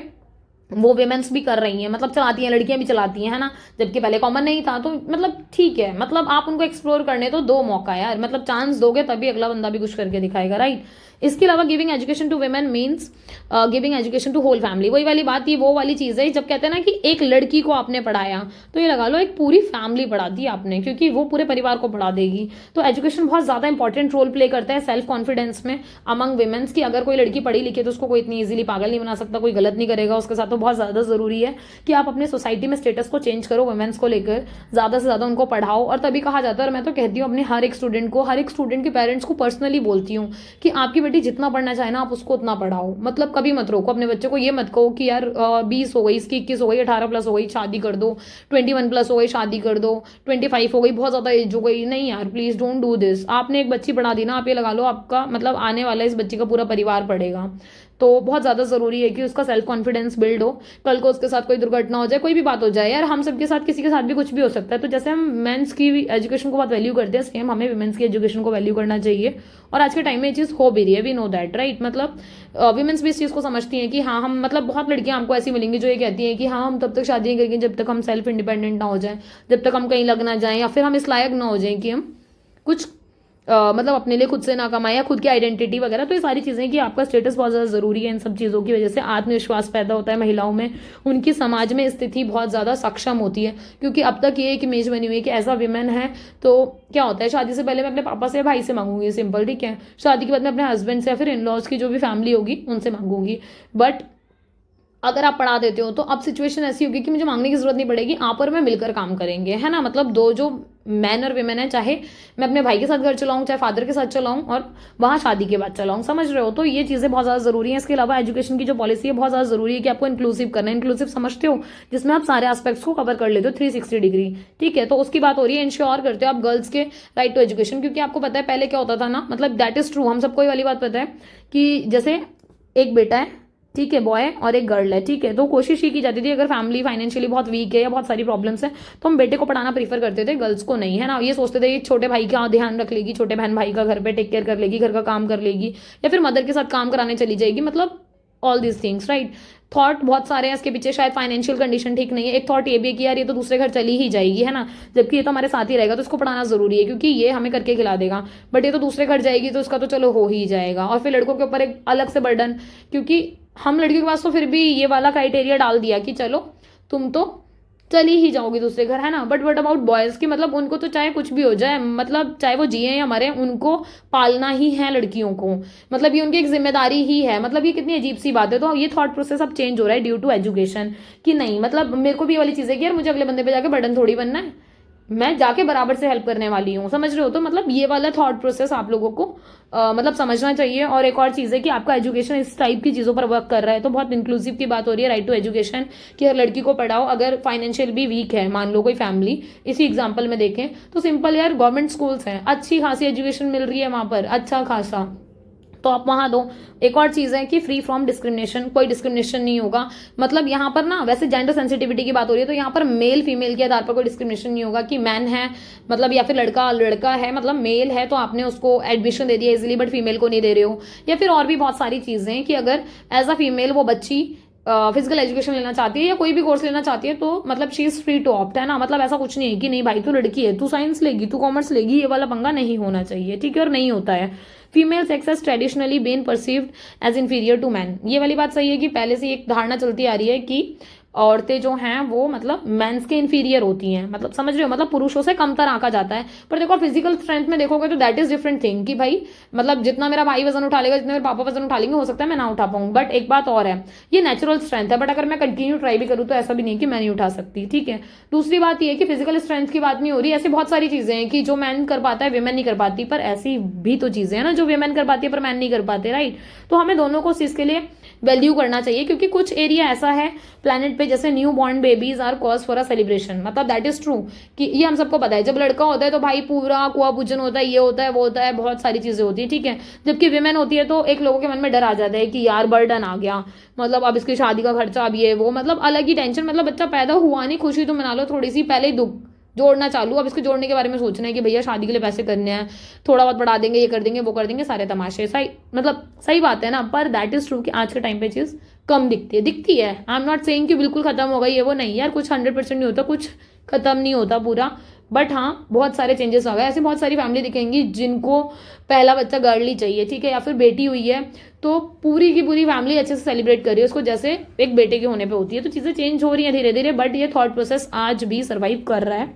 वो वेमेंस भी कर रही हैं, मतलब चलाती हैं, लड़कियां भी चलाती हैं, है ना। जबकि पहले कॉमन नहीं था, तो मतलब ठीक है, मतलब आप उनको एक्सप्लोर करने तो दो मौका यार, मतलब चांस दोगे तभी अगला बंदा भी कुछ करके दिखाएगा, राइट। इसके अलावा giving education to women means giving education to whole family. वही वाली बात, ये वो वाली चीज है जब कहते हैं ना कि एक लड़की को आपने पढ़ाया तो ये लगा लो एक पूरी फैमिली पढ़ा दी आपने, क्योंकि वो पूरे परिवार को पढ़ा देगी। तो एजुकेशन बहुत ज्यादा इंपॉर्टेंट रोल प्ले करता है सेल्फ कॉन्फिडेंस में अमंग विमेन्स, की अगर कोई लड़की पढ़ी लिखी तो उसको कोई इतनी इजीली पागल नहीं बना सकता, कोई गलत नहीं करेगा उसके साथ। तो बहुत ज्यादा जरूरी है कि आप अपने सोसाइटी में स्टेटस को चेंज करो वुमेन्स को लेकर, ज्यादा से ज्यादा उनको पढ़ाओ। और तभी कहा जाता है, और मैं तो कहती हूँ अपने हर एक स्टूडेंट को, हर एक स्टूडेंट के पेरेंट्स को पर्सनली बोलती हूँ कि आपकी बेटी जितना पढ़ना चाहे ना आप उसको उतना पढ़ाओ, मतलब कभी मत रोको अपने बच्चे को। ये मत कहो कि यार 20 हो गई, इसकी 21 हो गई, 18 प्लस हो गई, शादी कर दो, 21 प्लस हो गई, शादी कर दो, 25 हो गई, बहुत ज्यादा एज हो गई। नहीं यार, प्लीज डोंट डू दिस। आपने एक बच्ची पढ़ा दी ना, आप ये लगा लो आपका मतलब आने वाला इस बच्ची का पूरा परिवार पढ़ेगा। तो बहुत ज्यादा जरूरी है कि उसका सेल्फ कॉन्फिडेंस बिल्ड हो, कल को उसके साथ कोई दुर्घटना हो जाए, कोई भी बात हो जाए, यार हम सबके साथ किसी के साथ भी कुछ भी हो सकता है। तो जैसे हम मेंस की एजुकेशन को बहुत वैल्यू करते हैं, सेम हमें विमेंस की एजुकेशन को वैल्यू करना चाहिए। और आज के टाइम में ये चीज हो भी रही है, वी नो दैट, राइट। मतलब विमेंस भी इस चीज को समझती हैं कि हाँ हम, मतलब बहुत लड़कियां हमको ऐसी मिलेंगी जो ये कहती हैं कि हाँ हम तब तक शादी नहीं करेंगे जब तक हम सेल्फ इंडिपेंडेंट ना हो जाए, जब तक हम कहीं लग ना जाए, या फिर हम इस लायक ना हो जाए कि हम कुछ मतलब अपने लिए खुद से ना कमाए, या खुद की आइडेंटिटी वगैरह। तो ये सारी चीजें कि आपका स्टेटस बहुत ज्यादा जरूरी है। इन सब चीजों की वजह से आत्मविश्वास पैदा होता है महिलाओं में, उनकी समाज में स्थिति बहुत ज्यादा सक्षम होती है। क्योंकि अब तक ये एक इमेज बनी हुई है कि ऐसा विमेन है तो क्या होता है, शादी से पहले मैं अपने पापा से भाई से मांगूंगी, सिंपल, ठीक है। शादी के बाद मैं अपने हस्बैंड से या फिर इन लॉज की जो भी फैमिली होगी उनसे मांगूंगी। बट अगर आप पढ़ा देते हो तो अब सिचुएशन ऐसी होगी कि मुझे मांगने की जरूरत नहीं पड़ेगी, आप और मैं मिलकर काम करेंगे, है ना। मतलब दो जो मैन और विमेन है, चाहे मैं अपने भाई के साथ घर चलाऊं, चाहे फादर के साथ चलाऊं, और वहां शादी के बाद चलाऊं, समझ रहे हो। तो ये चीजें बहुत ज्यादा जरूरी है। इसके अलावा एजुकेशन की जो पॉलिसी है बहुत ज्यादा जरूरी है कि आपको इंक्लूसिव करना है। इंक्लूसिव समझते हो, जिसमें आप सारे एस्पेक्ट्स को कवर कर लेते हो 360 डिग्री, ठीक है। तो उसकी बात हो रही है, इंश्योर करते हो आप गर्ल्स के राइट टू एजुकेशन। क्योंकि आपको पता है पहले क्या होता था ना, मतलब दैट इज ट्रू, हम सबको ये वाली बात पता है कि जैसे एक बेटा है, ठीक है, बॉय और एक गर्ल है, ठीक है। तो कोशिश ये की जाती थी अगर फैमिली फाइनेंशियली बहुत वीक है या बहुत सारी प्रॉब्लम्स है तो हम बेटे को पढ़ाना प्रीफर करते थे, गर्ल्स को नहीं, है ना। ये सोचते थे कि छोटे भाई का ध्यान रख लेगी, छोटे बहन भाई का घर पे टेक केयर कर लेगी, घर का काम कर लेगी, या फिर मदर के साथ काम कराने चली जाएगी, मतलब all this things, right. Thought बहुत सारे हैं इसके पीछे, शायद फाइनेंशियल कंडीशन ठीक नहीं है। एक थॉट ये भी है कि यार ये तो दूसरे घर चली ही जाएगी, है ना, जबकि ये तो हमारे साथ ही रहेगा, तो इसको पढ़ाना जरूरी है क्योंकि ये हमें करके खिला देगा। बट ये तो दूसरे घर जाएगी तो इसका तो चलो हो ही जाएगा। और फिर लड़कों के ऊपर एक अलग से बर्डन, क्योंकि हम लड़कियों के पास तो फिर भी ये वाला क्राइटेरिया डाल दिया कि चलो तुम तो चली ही जाओगी दूसरे घर, है ना। बट व्हाट अबाउट बॉयज की, मतलब उनको तो चाहे कुछ भी हो जाए, मतलब चाहे वो जिए या मरे, उनको पालना ही है लड़कियों को, मतलब ये उनकी एक जिम्मेदारी ही है। मतलब ये कितनी अजीब सी बात है। तो ये थॉट प्रोसेस अब चेंज हो रहा है ड्यू टू एजुकेशन, कि नहीं मतलब मेरे को भी ये वाली चीज है कि यार मुझे अगले बंदे पे जाके बर्डन थोड़ी बनना है, मैं जाके बराबर से हेल्प करने वाली हूँ, समझ रहे हो। तो मतलब ये वाला थॉट प्रोसेस आप लोगों को मतलब समझना चाहिए। और एक और चीज़ है कि आपका एजुकेशन इस टाइप की चीज़ों पर वर्क कर रहा है, तो बहुत इंक्लूसिव की बात हो रही है, राइट टू एजुकेशन, कि हर लड़की को पढ़ाओ। अगर फाइनेंशियल भी वीक है, मान लो कोई फैमिली, इसी एग्जाम्पल में देखें तो सिंपल यार, गवर्नमेंट स्कूल्स हैं, अच्छी खासी एजुकेशन मिल रही है वहां पर, अच्छा खासा, तो आप वहां दो। एक और चीज है कि फ्री फ्रॉम डिस्क्रिमिनेशन, कोई डिस्क्रिमिनेशन नहीं होगा। मतलब यहाँ पर ना, वैसे जेंडर सेंसिटिविटी की बात हो रही है, तो यहाँ पर मेल फीमेल के आधार पर कोई डिस्क्रिमिनेशन नहीं होगा, कि मैन है मतलब, या फिर लड़का लड़का है, मतलब मेल है तो आपने उसको एडमिशन दे दिया इजिली, बट फीमेल को नहीं दे रहे हो। या फिर और भी बहुत सारी चीजें, कि अगर एज अ फीमेल वो बच्ची फिजिकल एजुकेशन लेना चाहती है या कोई भी कोर्स लेना चाहती है, तो मतलब she is free to opt, है ना। मतलब ऐसा कुछ नहीं है कि नहीं भाई तू लड़की है, तू साइंस लेगी, तू कॉमर्स लेगी, ये वाला पंगा नहीं होना चाहिए, ठीक है, और नहीं होता है। Female sex has traditionally been perceived as inferior to man, ये वाली बात सही है कि पहले से एक धारणा चलती आ रही है कि औरतें जो हैं वो मतलब मेंस के इंफीरियर होती हैं, मतलब समझ रहे हो, मतलब पुरुषों से कमतर आंका जाता है। पर देखो फिजिकल स्ट्रेंथ में देखोगे तो दैट इज डिफरेंट थिंग, कि भाई मतलब जितना मेरा भाई वजन उठा लेगा, जितना मेरे पापा वजन उठा लेंगे, हो सकता है मैं ना उठा पाऊं, बट एक बात और है, ये नेचुरल स्ट्रेंथ है। बट अगर मैं कंटिन्यू ट्राई भी करूँ तो ऐसा भी नहीं कि मैं नहीं उठा सकती, ठीक है। दूसरी बात ये कि फिजिकल स्ट्रेंथ की बात नहीं हो रही, ऐसी बहुत सारी चीजें हैं कि जो मैन कर पाता है वीमेन नहीं कर पाती, पर ऐसी भी तो चीजें हैं ना जो वीमेन कर पाती है पर मैन नहीं कर पाते, राइट। तो हमें दोनों को चीज के लिए वैल्यू करना चाहिए, क्योंकि कुछ एरिया ऐसा है प्लेनेट पे, जैसे new born babies are cause for a celebration, मतलब दैट इज ट्रू, कि ये हम सबको पता है। जब लड़का होता है तो भाई पूरा कुआ पूजन होता है, ये होता है वो होता है, बहुत सारी चीजें होती है, ठीक है। जबकि विमेन होती है तो एक लोगों के मन में डर आ जाता है कि यार बर्डन आ गया, मतलब अब इसकी शादी का खर्चा, अब ये वो, मतलब अलग ही टेंशन। मतलब बच्चा पैदा हुआ नहीं, खुशी तो मना लो थोड़ी सी, पहले ही दुख जोड़ना चालू, अब इसको जोड़ने के बारे में सोचना है कि भैया शादी के लिए पैसे करने हैं, थोड़ा बहुत बढ़ा देंगे, ये कर देंगे वो कर देंगे, सारे तमाशे। सही मतलब सही बात है ना, पर दैट इज ट्रू कि आज के टाइम पे चीज कम दिखती है। आई एम नॉट सेइंग कि बिल्कुल खत्म हो गई है वो, नहीं यार, कुछ 100% नहीं होता, कुछ खत्म नहीं होता पूरा, बट हाँ बहुत सारे चेंजेस आ गए। ऐसी बहुत सारी फैमिली दिखेंगी जिनको पहला बच्चा गर्ल ही चाहिए, ठीक है, या फिर बेटी हुई है तो पूरी की पूरी फैमिली अच्छे से सेलिब्रेट कर रही है उसको, जैसे एक बेटे के होने पे होती है। तो चीजें चेंज हो रही है धीरे धीरे, बट ये थॉट प्रोसेस आज भी सर्वाइव कर रहा है,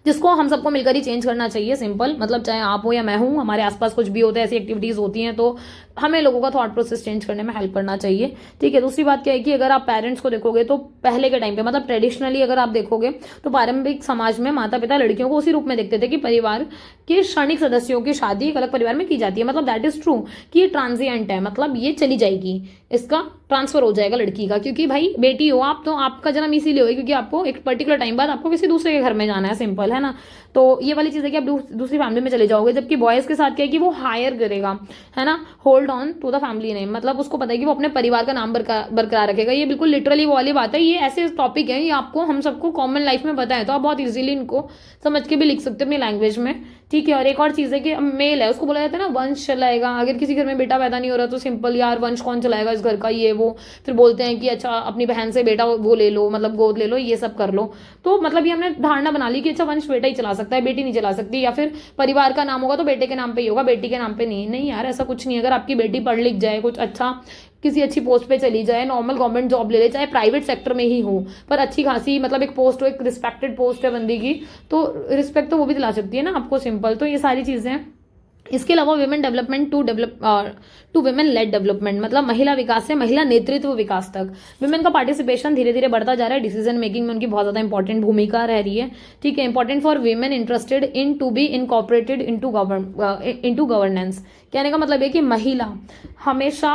जिसको हम सबको मिलकर ही चेंज करना चाहिए। सिंपल, मतलब चाहे आप हो या मैं हूं, हमारे आसपास कुछ भी होता है, ऐसी एक्टिविटीज होती हैं, तो हमें लोगों का थॉट प्रोसेस चेंज करने में हेल्प करना चाहिए, ठीक है। दूसरी बात क्या है कि अगर आप पेरेंट्स को देखोगे तो पहले के टाइम पे, मतलब ट्रेडिशनली अगर आप देखोगे तो पारंपरिक समाज में माता पिता लड़कियों को उसी रूप में देखते थे कि परिवार के क्षणिक सदस्यों की शादी एक अलग परिवार में की जाती है। मतलब दैट इज ट्रू कि ये ट्रांजिएंट है, मतलब ये चली जाएगी, इसका ट्रांसफर हो जाएगा लड़की का, क्योंकि भाई बेटी हो आप तो आपका जन्म इसीलिए हो क्योंकि आपको एक पर्टिकुलर टाइम बाद आपको किसी दूसरे के घर में जाना है, सिंपल है ना। तो ये वाली चीज है कि आप दूसरी फैमिली में चले जाओगे। जबकि बॉयज के साथ क्या है कि वो हायर करेगा, है ना, hold on to the family name, मतलब उसको पता है कि वो अपने परिवार का नाम बरकरार रखेगा। ये बिल्कुल लिटरली वो वाली बात है, ये ऐसे टॉपिक है, ये आपको हम सबको कॉमन लाइफ में पता है, तो आप बहुत इजीली इनको समझ के भी लिख सकते हो अपनी लैंग्वेज में, ठीक है। और एक और चीज है कि मेल है, उसको बोला जाता है ना वंश चलाएगा। अगर किसी घर में बेटा पैदा नहीं हो रहा तो सिंपल यार वंश कौन चलाएगा इस घर का, ये वो, फिर बोलते हैं कि अच्छा अपनी बहन से बेटा वो ले लो, मतलब गोद ले लो, ये सब कर लो। तो मतलब ये हमने धारणा बना ली कि अच्छा वंश बेटा ही चला सकता है, बेटी नहीं चला सकती, या फिर परिवार का नाम होगा तो बेटे के नाम पे ही होगा, बेटी के नाम पे नहीं। नहीं यार, ऐसा कुछ नहीं। अगर आपकी बेटी पढ़ लिख जाए, कुछ अच्छा किसी अच्छी पोस्ट पे चली जाए, नॉर्मल गवर्नमेंट जॉब ले ले, चाहे प्राइवेट सेक्टर में ही हो, पर अच्छी खासी मतलब एक पोस्ट हो, एक रिस्पेक्टेड पोस्ट है बंदी की, तो रिस्पेक्ट तो वो भी दिला सकती है ना आपको, सिंपल। तो ये सारी चीजें। इसके अलावा women development to women led development, मतलब महिला विकास से महिला नेतृत्व विकास तक विमेन का पार्टिसिपेशन धीरे धीरे बढ़ता जा रहा है। डिसीजन मेकिंग में उनकी बहुत ज्यादा इंपॉर्टेंट भूमिका रह रही है, ठीक है। Important for women interested in to be incorporated into governance. कहने का मतलब है कि महिला हमेशा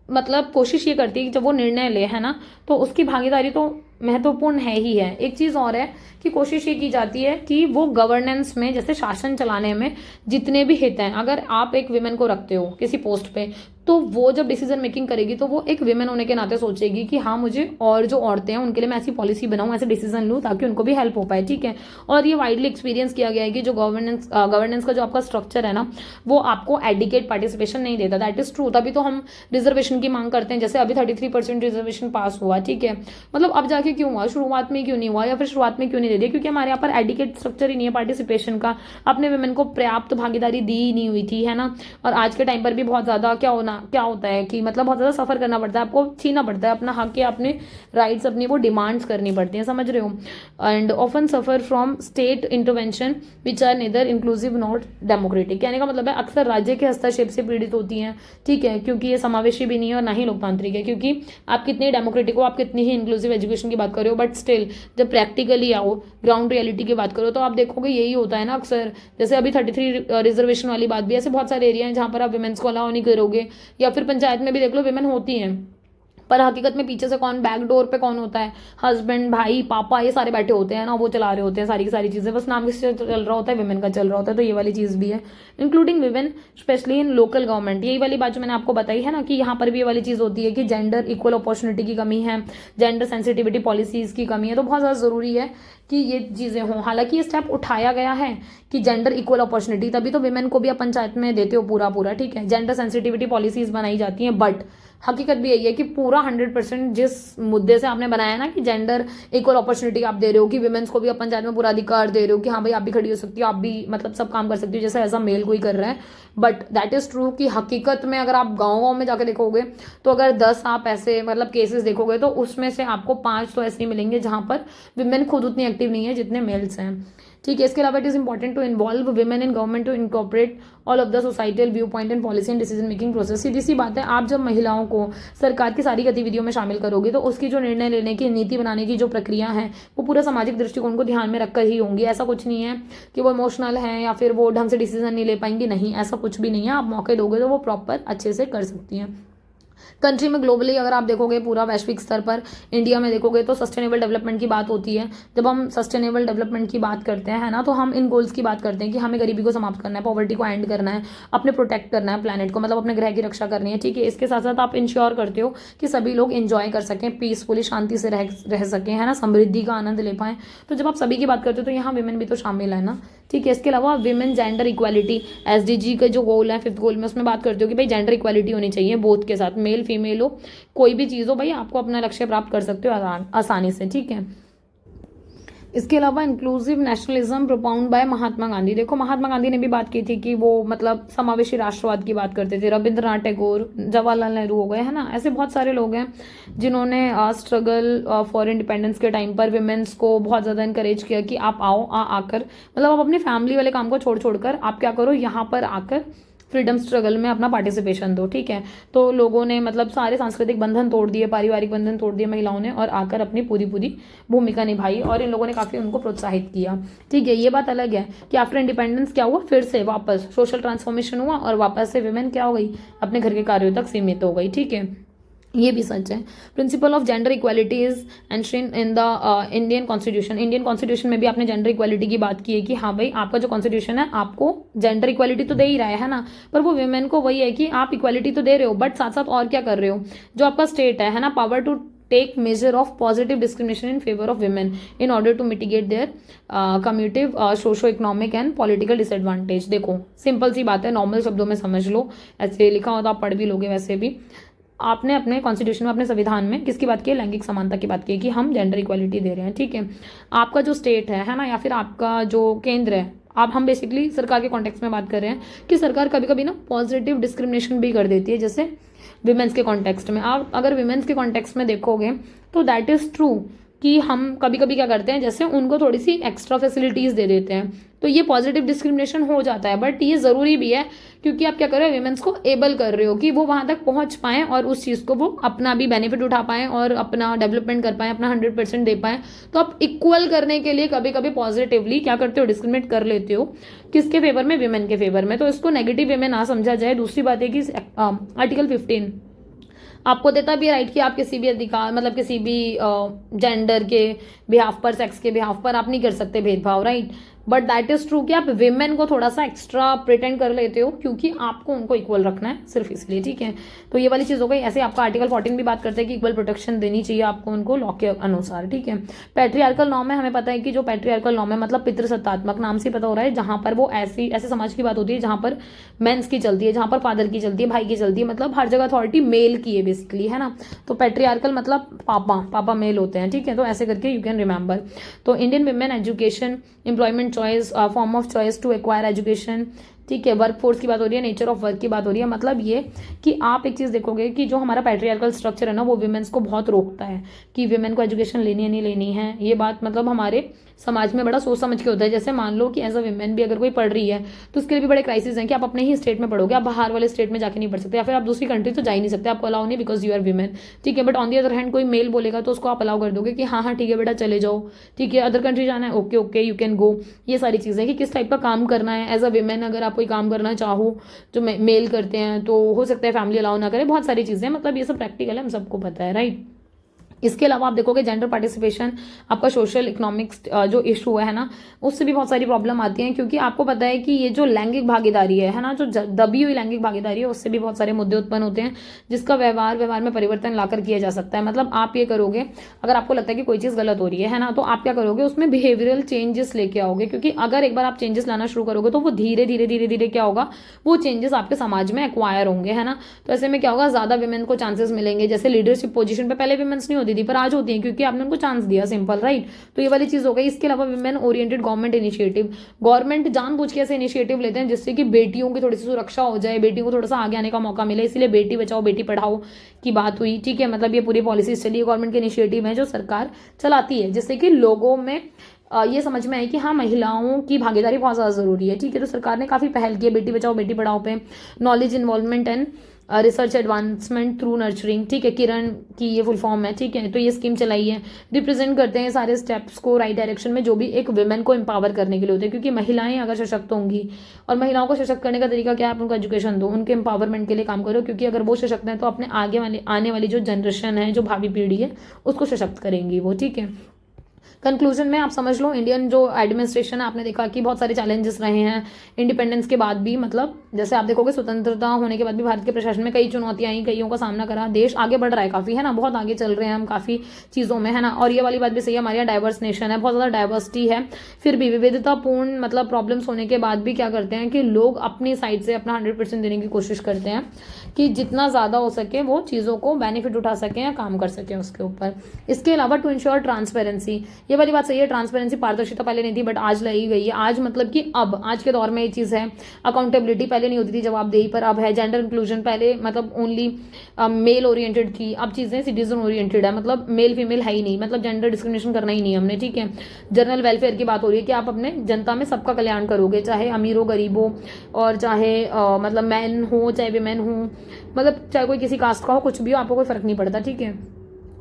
मतलब कोशिश ये करती है कि जब वो निर्णय ले, है ना, तो उसकी भागीदारी तो महत्वपूर्ण है ही है। एक चीज और है कि कोशिश ये की जाती है कि वो गवर्नेंस में, जैसे शासन चलाने में जितने भी हित हैं, अगर आप एक विमेन को रखते हो किसी पोस्ट पे, तो वो जब डिसीजन मेकिंग करेगी तो वो एक विमेन होने के नाते सोचेगी कि हाँ मुझे और जो औरतें हैं उनके लिए मैं ऐसी पॉलिसी बनाऊं, ऐसे डिसीजन लूं ताकि उनको भी हेल्प हो पाए, ठीक है। और ये वाइडली एक्सपीरियंस किया गया है कि जो गवर्नेंस का जो आपका स्ट्रक्चर है ना, वो आपको एडिकेट पार्टिसिपेशन नहीं देता। दैट इज ट्रू, तभी तो हम रिजर्वेशन की मांग करते हैं। जैसे अभी 33% रिजर्वेशन पास हुआ, ठीक है, मतलब अब जाके क्यों हुआ, शुरुआत में क्यों नहीं हुआ, या फिर शुरुआत में क्यों नहीं दे दिया, क्योंकि हमारे यहाँ पर एडिकेट स्ट्रक्चर ही नहीं है पार्टिसिपेशन का। अपने वुमेन को पर्याप्त भागीदारी दी ही नहीं हुई थी, है ना। और आज के टाइम पर भी बहुत ज्यादा क्या होना क्या होता है कि मतलब बहुत ज़्यादा सफ़र करना पड़ता है, आपको छीना पड़ता है अपना हक या अपने राइट्स, अपनी वो डिमांड्स करनी पड़ती हैं, समझ रहे हो। And often suffer from state intervention which are neither inclusive not democratic. कहने का मतलब है अक्सर राज्य के हस्तक्षेप से पीड़ित होती हैं, ठीक है, क्योंकि ये समावेशी भी नहीं है और ना ही लोकतांत्रिक है, क्योंकि आप कितनी डेमोक्रेटिक हो, आप कितनी ही इंक्लूसिव एजुकेशन की बात कर रहे हो, बट स्टिल जब प्रैक्टिकली आओ, ग्राउंड रियलिटी की बात करो, तो आप देखोगे यही होता है ना अक्सर। जैसे अभी 33 रिजर्वेशन वाली बात भी, ऐसे बहुत सारे एरिया हैं जहाँ पर आप विमेंस को अलाउ नहीं करोगे, या फिर पंचायत में भी देख लो विमेन होती हैं, पर हकीकत में पीछे से कौन, बैक डोर पे कौन होता है, हस्बैंड, भाई, पापा, ये सारे बैठे होते हैं ना, वो चला रहे होते हैं सारी की सारी चीज़ें, बस नाम किससे चल रहा होता है, विमेन का चल रहा होता है। तो ये वाली चीज़ भी है, including women specially in local government. यही वाली बात जो मैंने आपको बताई है ना कि यहाँ पर भी ये वाली चीज़ होती है कि जेंडर इक्वल अपॉर्चुनिटी की कमी है, जेंडर सेंसिटिविटी पॉलिसीज़ की कमी है। तो बहुत ज़्यादा ज़रूरी है कि ये चीज़ें हों। हालांकि ये स्टेप उठाया गया है कि जेंडर इक्वल अपॉर्चुनिटी, तभी तो विमेन को भी आप पंचायत में देते हो पूरा, ठीक है, जेंडर सेंसिटिविटी पॉलिसीज़ बनाई जाती हैं, बट हकीकत भी यही है कि पूरा 100% जिस मुद्दे से आपने बनाया ना कि जेंडर इक्वल अपॉर्चुनिटी आप दे रहे हो, कि विमेंस को भी आप पंचायत में पूरा अधिकार दे रहे हो कि हाँ भाई आप भी खड़ी हो सकती हो, आप भी मतलब सब काम कर सकती हो, जैसे ऐसा मेल कोई कर रहा है, बट दैट इज़ ट्रू कि हकीकत में अगर आप गाँव में जाकर देखोगे तो अगर 10 आप ऐसे मतलब केसेस देखोगे तो उसमें से आपको 5 तो ऐसे ही मिलेंगे जहाँ पर विमेन खुद उतनी एक्टिव नहीं है जितने मेल्स हैं, ठीक है। इसके अलावा it is important to involve women in government to incorporate all of the societal view point and policy and decision making process. सीधी सी बात है, आप जब महिलाओं को सरकार की सारी गतिविधियों में शामिल करोगे तो उसकी जो निर्णय लेने की, नीति बनाने की जो प्रक्रिया है वो पूरा सामाजिक दृष्टिकोण को ध्यान में रखकर ही होंगी। ऐसा कुछ नहीं है कि वो इमोशनल है या फिर वो ढंग से डिसीजन नहीं ले पाएंगी, नहीं, ऐसा कुछ भी नहीं है। आप मौके दोगे तो वो प्रॉपर अच्छे से कर सकती हैं। कंट्री में ग्लोबली अगर आप देखोगे, पूरा वैश्विक स्तर पर इंडिया में देखोगे तो सस्टेनेबल डेवलपमेंट की बात होती है। जब हम सस्टेनेबल डेवलपमेंट की बात करते हैं ना, तो हम इन गोल्स की बात करते हैं कि हमें गरीबी को समाप्त करना है, पॉवर्टी को एंड करना है, अपने प्रोटेक्ट करना है प्लैनेट को, मतलब अपने ग्रह की रक्षा करनी है, ठीक है। इसके साथ साथ आप इंश्योर करते हो कि सभी लोग एंजॉय कर सकें, पीसफुली, शांति से रह सकें, है ना, समृद्धि का आनंद ले पाएं। तो जब आप सभी की बात करते हो तो यहाँ विमेन भी तो शामिल है ना, ठीक है। इसके अलावा विमेन जेंडर इक्वालिटी, SDG का जो गोल है 5th गोल में, उसमें बात करते हो कि भाई जेंडर इक्वालिटी होनी चाहिए बोथ के साथ, मेल फीमेल हो, कोई भी चीज़ हो, भाई आपको अपना लक्ष्य प्राप्त कर सकते हो आसानी से, ठीक है। इसके अलावा inclusive nationalism प्रोपाउंड bye Mahatma Gandhi. देखो महात्मा गांधी ने भी बात की थी कि वो मतलब समावेशी राष्ट्रवाद की बात करते थे। रविंद्रनाथ टैगोर, जवाहरलाल नेहरू हो गए, है ना, ऐसे बहुत सारे लोग हैं जिन्होंने स्ट्रगल फॉर इंडिपेंडेंस के टाइम पर विमेंस को बहुत ज़्यादा इंकरेज किया कि आप आओ, आकर मतलब आप अपनी फैमिली वाले काम को छोड़ आप क्या करो, यहाँ पर आकर फ्रीडम स्ट्रगल में अपना पार्टिसिपेशन दो, ठीक है। तो लोगों ने मतलब सारे सांस्कृतिक बंधन तोड़ दिए, पारिवारिक बंधन तोड़ दिए महिलाओं ने, और आकर अपनी पूरी भूमिका निभाई, और इन लोगों ने काफ़ी उनको प्रोत्साहित किया, ठीक है। ये बात अलग है कि आफ्टर इंडिपेंडेंस क्या हुआ, फिर से वापस सोशल ट्रांसफॉर्मेशन हुआ और वापस से विमेन क्या हो गई, अपने घर के कार्यों तक सीमित हो गई, ठीक है। ये भी सच है। Principle of gender equality is enshrined in the Indian constitution. Indian constitution में भी आपने जेंडर इक्वालिटी की बात की है कि हाँ भाई आपका जो कॉन्स्टिट्यूशन है आपको जेंडर इक्वालिटी तो दे ही रहा है ना, पर वो विमेन को वही है कि आप इक्वालिटी तो दे रहे हो, बट साथ साथ और क्या कर रहे हो, जो आपका स्टेट है ना, power to take measure of positive discrimination in favour of women in order to mitigate their cumulative socio economic and political disadvantage. देखो सिंपल सी बात है, नॉर्मल शब्दों में समझ लो, ऐसे लिखा हो तो आप पढ़ भी लोगे। वैसे भी आपने अपने कॉन्स्टिट्यूशन में, अपने संविधान में किसकी बात की है, लैंगिक समानता की बात की है कि हम जेंडर इक्वालिटी दे रहे हैं, ठीक है। आपका जो स्टेट है ना, या फिर आपका जो केंद्र है, आप हम बेसिकली सरकार के कॉन्टेक्स्ट में बात कर रहे हैं कि सरकार कभी कभी ना पॉजिटिव डिस्क्रिमिनेशन भी कर देती है, जैसे विमेंस के कॉन्टेक्स्ट में। आप अगर विमेंस के कॉन्टेक्स्ट में देखोगे तो दैट इज़ ट्रू कि हम कभी कभी क्या करते हैं, जैसे उनको थोड़ी सी एक्स्ट्रा फैसिलिटीज़ दे देते हैं, तो ये पॉजिटिव डिस्क्रिमिनेशन हो जाता है। बट ये ज़रूरी भी है क्योंकि आप क्या कर रहे हो, विमेंस को एबल कर रहे हो कि वो वहाँ तक पहुँच पाएँ और उस चीज़ को वो अपना भी बेनिफिट उठा पाएँ और अपना डेवलपमेंट कर पाएँ, अपना 100% दे पाएँ। तो आप इक्वल करने के लिए कभी कभी पॉजिटिवली क्या करते हो, डिस्क्रिमिनेट कर लेते हो, किसके फेवर में, विमेन के फेवर में। तो इसको नेगेटिव वे में ना समझा जाए। दूसरी बात है कि आर्टिकल 15 आपको देता भी राइट कि आप किसी भी अधिकार, मतलब किसी भी जेंडर के बिहाफ पर, सेक्स के बिहाफ पर आप नहीं कर सकते भेदभाव, right. But that is true कि आप विमेन को थोड़ा सा एक्स्ट्रा प्रिटेंड कर लेते हो क्योंकि आपको उनको इक्वल रखना है, सिर्फ इसलिए, ठीक है। तो ये वाली चीज़ हो गई। ऐसे आपका आर्टिकल 14 भी बात करते हैं कि इक्वल प्रोटेक्शन देनी चाहिए आपको उनको लॉ के अनुसार, ठीक है। पैट्रियार्कल नॉर्म है, हमें पता है कि जो पैट्रियार्कल नॉर्म है मतलब पितृसत्तात्मक, नाम से पता हो रहा है, जहाँ पर वो ऐसे समाज की बात होती है जहाँ पर मेंस की चलती है, जहाँ पर फादर की चलती है, भाई की चलती है, मतलब हर जगह अथॉरिटी मेल की है बेसिकली, है ना। तो पैट्रियार्कल मतलब पापा मेल होते हैं, ठीक है। तो ऐसे करके यू कैन रिमेंबर। तो Indian women education, employment choice, form of choice to acquire education, ठीक है, वर्क फोर्स की बात हो रही है, नेचर ऑफ वर्क की बात हो रही है। मतलब ये कि आप एक चीज़ देखोगे कि जो हमारा पैट्रियार्कल स्ट्रक्चर है ना, वो वीमेंस को बहुत रोकता है कि वीमेन को एजुकेशन लेनी है नहीं लेनी है। ये बात मतलब हमारे समाज में बड़ा सोच समझ के होता है। जैसे मान लो कि एज अ वीमेन भी अगर कोई पढ़ रही है तो उसके लिए भी बड़े क्राइसिस हैं कि आप अपने ही स्टेट में पढ़ोगे, आप बाहर वाले स्टेट में जाके नहीं पढ़ सकते, या फिर आप दूसरी कंट्री तो जा ही नहीं सकते, आपको अलाउ नहीं बिकॉज यू आर वीमेन। ठीक है, but on the other hand कोई मेल बोलेगा तो उसको आप अलाउ कर दोगे कि हाँ हाँ ठीक है बेटा चले जाओ, ठीक है, अदर कंट्री जाना है, okay okay you can go. ये सारी चीज़ें कि किस टाइप का काम करना है एज अ वीमेन। अगर आप कोई काम करना चाहो जो मेल करते हैं तो हो सकता है फैमिली अलाउ ना करे, बहुत सारी चीज़ें, मतलब ये सब प्रैक्टिकल है, हम सबको पता है, राइट। इसके अलावा आप देखोगे जेंडर पार्टिसिपेशन, आपका सोशल इकोनॉमिक्स जो इशू है ना, उससे भी बहुत सारी प्रॉब्लम आती हैं, क्योंकि आपको पता है कि ये जो लैंगिक भागीदारी है ना, जो दबी हुई लैंगिक भागीदारी है, उससे भी बहुत सारे मुद्दे उत्पन्न होते हैं, जिसका व्यवहार में परिवर्तन लाकर किया जा सकता है। मतलब आप ये करोगे, अगर आपको लगता है कि कोई चीज़ गलत हो रही है ना, तो आप क्या करोगे, उसमें बिहेवियरल चेंजेस लेके आओगे, क्योंकि अगर एक बार आप चेंजेस लाना शुरू करोगे तो वो धीरे धीरे धीरे धीरे क्या होगा, वो चेंजेस आपके समाज में एक्वायर होंगे, है ना। तो ऐसे में क्या होगा, ज्यादा विमेन को चांसेस मिलेंगे। जैसे लीडरशिप पोजीशन पे पहले विमेन्स नहीं होती थी, पर आज होती है क्योंकि आपने उनको चांस दिया, सिंपल, राइट। तो ये वाली चीज हो गई। इसके अलावा women oriented government initiative, government जानबूझ के ऐसे इनिशिएटिव लेते हैं जिससे कि बेटियों की थोड़ी सी सुरक्षा हो जाए, बेटियों को थोड़ा सा आगे आने का मौका मिले, इसलिए बेटी बचाओ बेटी पढ़ाओ की बात हुई, ठीक है। मतलब ये पूरी पॉलिसीज चली, गवर्नमेंट के इनिशिएटिव है जो सरकार चलाती है, जिससे कि लोगों में ये समझ में आए कि हाँ महिलाओं की भागीदारी बहुत ज़्यादा ज़रूरी है, ठीक है। तो सरकार ने काफ़ी पहल की है बेटी बचाओ बेटी पढ़ाओ पे, knowledge involvement and research advancement through nurturing, ठीक है, किरण की ये फुल फॉर्म है, ठीक है। तो ये स्कीम चलाई है, रिप्रेजेंट करते हैं सारे स्टेप्स को राइट डायरेक्शन में, जो भी एक वुमेन को एम्पावर करने के लिए होते हैं, क्योंकि महिलाएं अगर सशक्त होंगी, और महिलाओं को सशक्त करने का तरीका क्या है, आप उनको एजुकेशन दो, उनके एम्पावरमेंट के लिए काम करो, क्योंकि अगर वो सशक्त हैं तो अपने आने वाली जो जनरेशन है, जो भावी पीढ़ी है, उसको सशक्त करेंगी वो, ठीक है। कंक्लूजन में आप समझ लो, इंडियन जो एडमिनिस्ट्रेशन है, आपने देखा कि बहुत सारे चैलेंजेस रहे हैं इंडिपेंडेंस के बाद भी। मतलब जैसे आप देखोगे स्वतंत्रता होने के बाद भी भारत के प्रशासन में कई चुनौतियां आई, कईयों का सामना करा, देश आगे बढ़ रहा है काफ़ी, है ना, बहुत आगे चल रहे हैं हम काफ़ी चीज़ों में, है ना। और ये वाली बात भी सही है, हमारे यहाँ डाइवर्स नेशन है, बहुत ज़्यादा डाइवर्सिटी है, फिर भी विविधतापूर्ण मतलब प्रॉब्लम्स होने के बाद भी क्या करते हैं कि लोग अपनी साइड से अपना 100% देने की कोशिश करते हैं कि जितना ज़्यादा हो सके वो चीज़ों को बेनिफिट उठा सकें या काम कर सकें उसके ऊपर। इसके अलावा टू इंश्योर ट्रांसपेरेंसी, ये वाली बात सही है, ट्रांसपेरेंसी पारदर्शिता पहले नहीं थी बट आज लाई गई है। आज मतलब कि अब आज के दौर में ये चीज़ है। अकाउंटेबिलिटी पहले नहीं होती थी जवाबदेही, पर अब है। जेंडर इंक्लूजन पहले मतलब ओनली मेल ओरिएंटेड थी, अब चीज़ें सिटीजन ओरिएंटेड है, मतलब मेल फीमेल है ही नहीं, मतलब जेंडर डिस्क्रिमिनेशन करना ही नहीं हमने, ठीक है। जनरल वेलफेयर की बात हो रही है कि आप अपने जनता में सबका कल्याण करोगे, चाहे अमीर हो गरीब हो, और चाहे मतलब मैन हो चाहे वीमेन हो, मतलब चाहे कोई किसी कास्ट का हो, कुछ भी हो, आपको कोई फर्क नहीं पड़ता, ठीक है।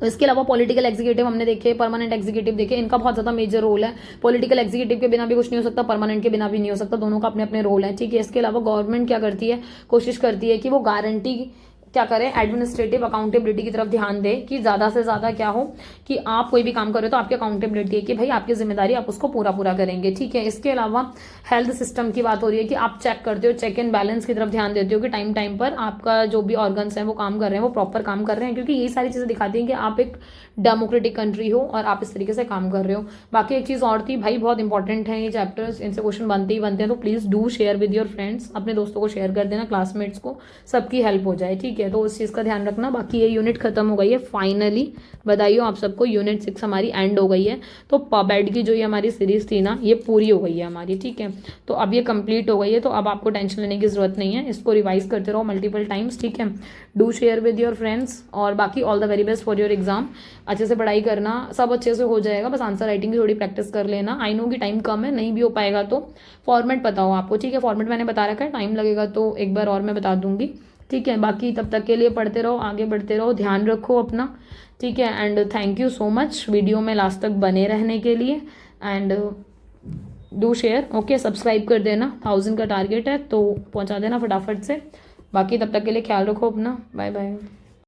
इसके अलावा पॉलिटिकल एग्जीक्यूटिव हमने देखे, परमानेंट एग्जीक्यूटिव देखे, इनका बहुत ज़्यादा मेजर रोल है। पॉलिटिकल एग्जीक्यूटिव के बिना भी कुछ नहीं हो सकता, परमानेंट के बिना भी नहीं हो सकता, दोनों का अपने अपने रोल है, ठीक है। इसके अलावा गवर्नमेंट क्या करती है, कोशिश करती है कि वो गारंटी क्या करें, एडमिनिस्ट्रेटिव अकाउंटेबिलिटी की तरफ ध्यान दें कि ज़्यादा से ज़्यादा क्या हो कि आप कोई भी काम करो तो आपकी अकाउंटेबिलिटी है कि भाई आपकी जिम्मेदारी आप उसको पूरा करेंगे, ठीक है। इसके अलावा हेल्थ सिस्टम की बात हो रही है कि आप चेक करते हो, चेक एंड बैलेंस की तरफ ध्यान देते हो कि टाइम पर आपका जो भी ऑर्गन्स हैं वो काम कर रहे हैं, वो प्रॉपर काम कर रहे हैं, क्योंकि यही सारी चीज़ें दिखाती हैं कि आप एक डेमोक्रेटिक कंट्री हो और आप इस तरीके से काम कर रहे हो। बाकी एक चीज़ और थी भाई, बहुत इंपॉर्टेंट है ये चैप्टर्स, इनसे क्वेश्चन बनते ही बनते हैं, तो please do share with your friends, अपने दोस्तों को शेयर कर देना, क्लासमेट्स को, सबकी हेल्प हो जाए, ठीक है। तो उस चीज़ का ध्यान रखना। बाकी ये यूनिट खत्म हो गई है फाइनली, बधाई हो आप सबको, यूनिट 6 हमारी एंड हो गई है। तो पबेड की जो ये हमारी सीरीज थी ना, ये पूरी हो गई है हमारी, ठीक है। तो अब ये कंप्लीट हो गई है, तो अब आपको टेंशन लेने की जरूरत नहीं है, इसको रिवाइज करते रहो मल्टीपल टाइम्स, ठीक है। Do share with your friends, और बाकी all the very best for your exam. अच्छे से पढ़ाई करना, सब अच्छे से हो जाएगा, बस आंसर राइटिंग की थोड़ी प्रैक्टिस कर लेना। आई नो कि टाइम कम है, नहीं भी हो पाएगा तो फॉर्मेट पता हो आपको, ठीक है। फॉर्मेट मैंने बता रखा है, टाइम लगेगा तो एक बार और मैं बता दूंगी, ठीक है। बाकी तब तक के लिए पढ़ते रहो, आगे बढ़ते रहो, ध्यान रखो अपना, ठीक है। And thank you so much video में लास्ट तक बने रहने के लिए, and do share, okay. Subscribe कर देना, 1000 का टारगेट है तो पहुंचा देना फटाफट से। बाकी तब तक के लिए ख्याल रखो अपना, बाय बाय।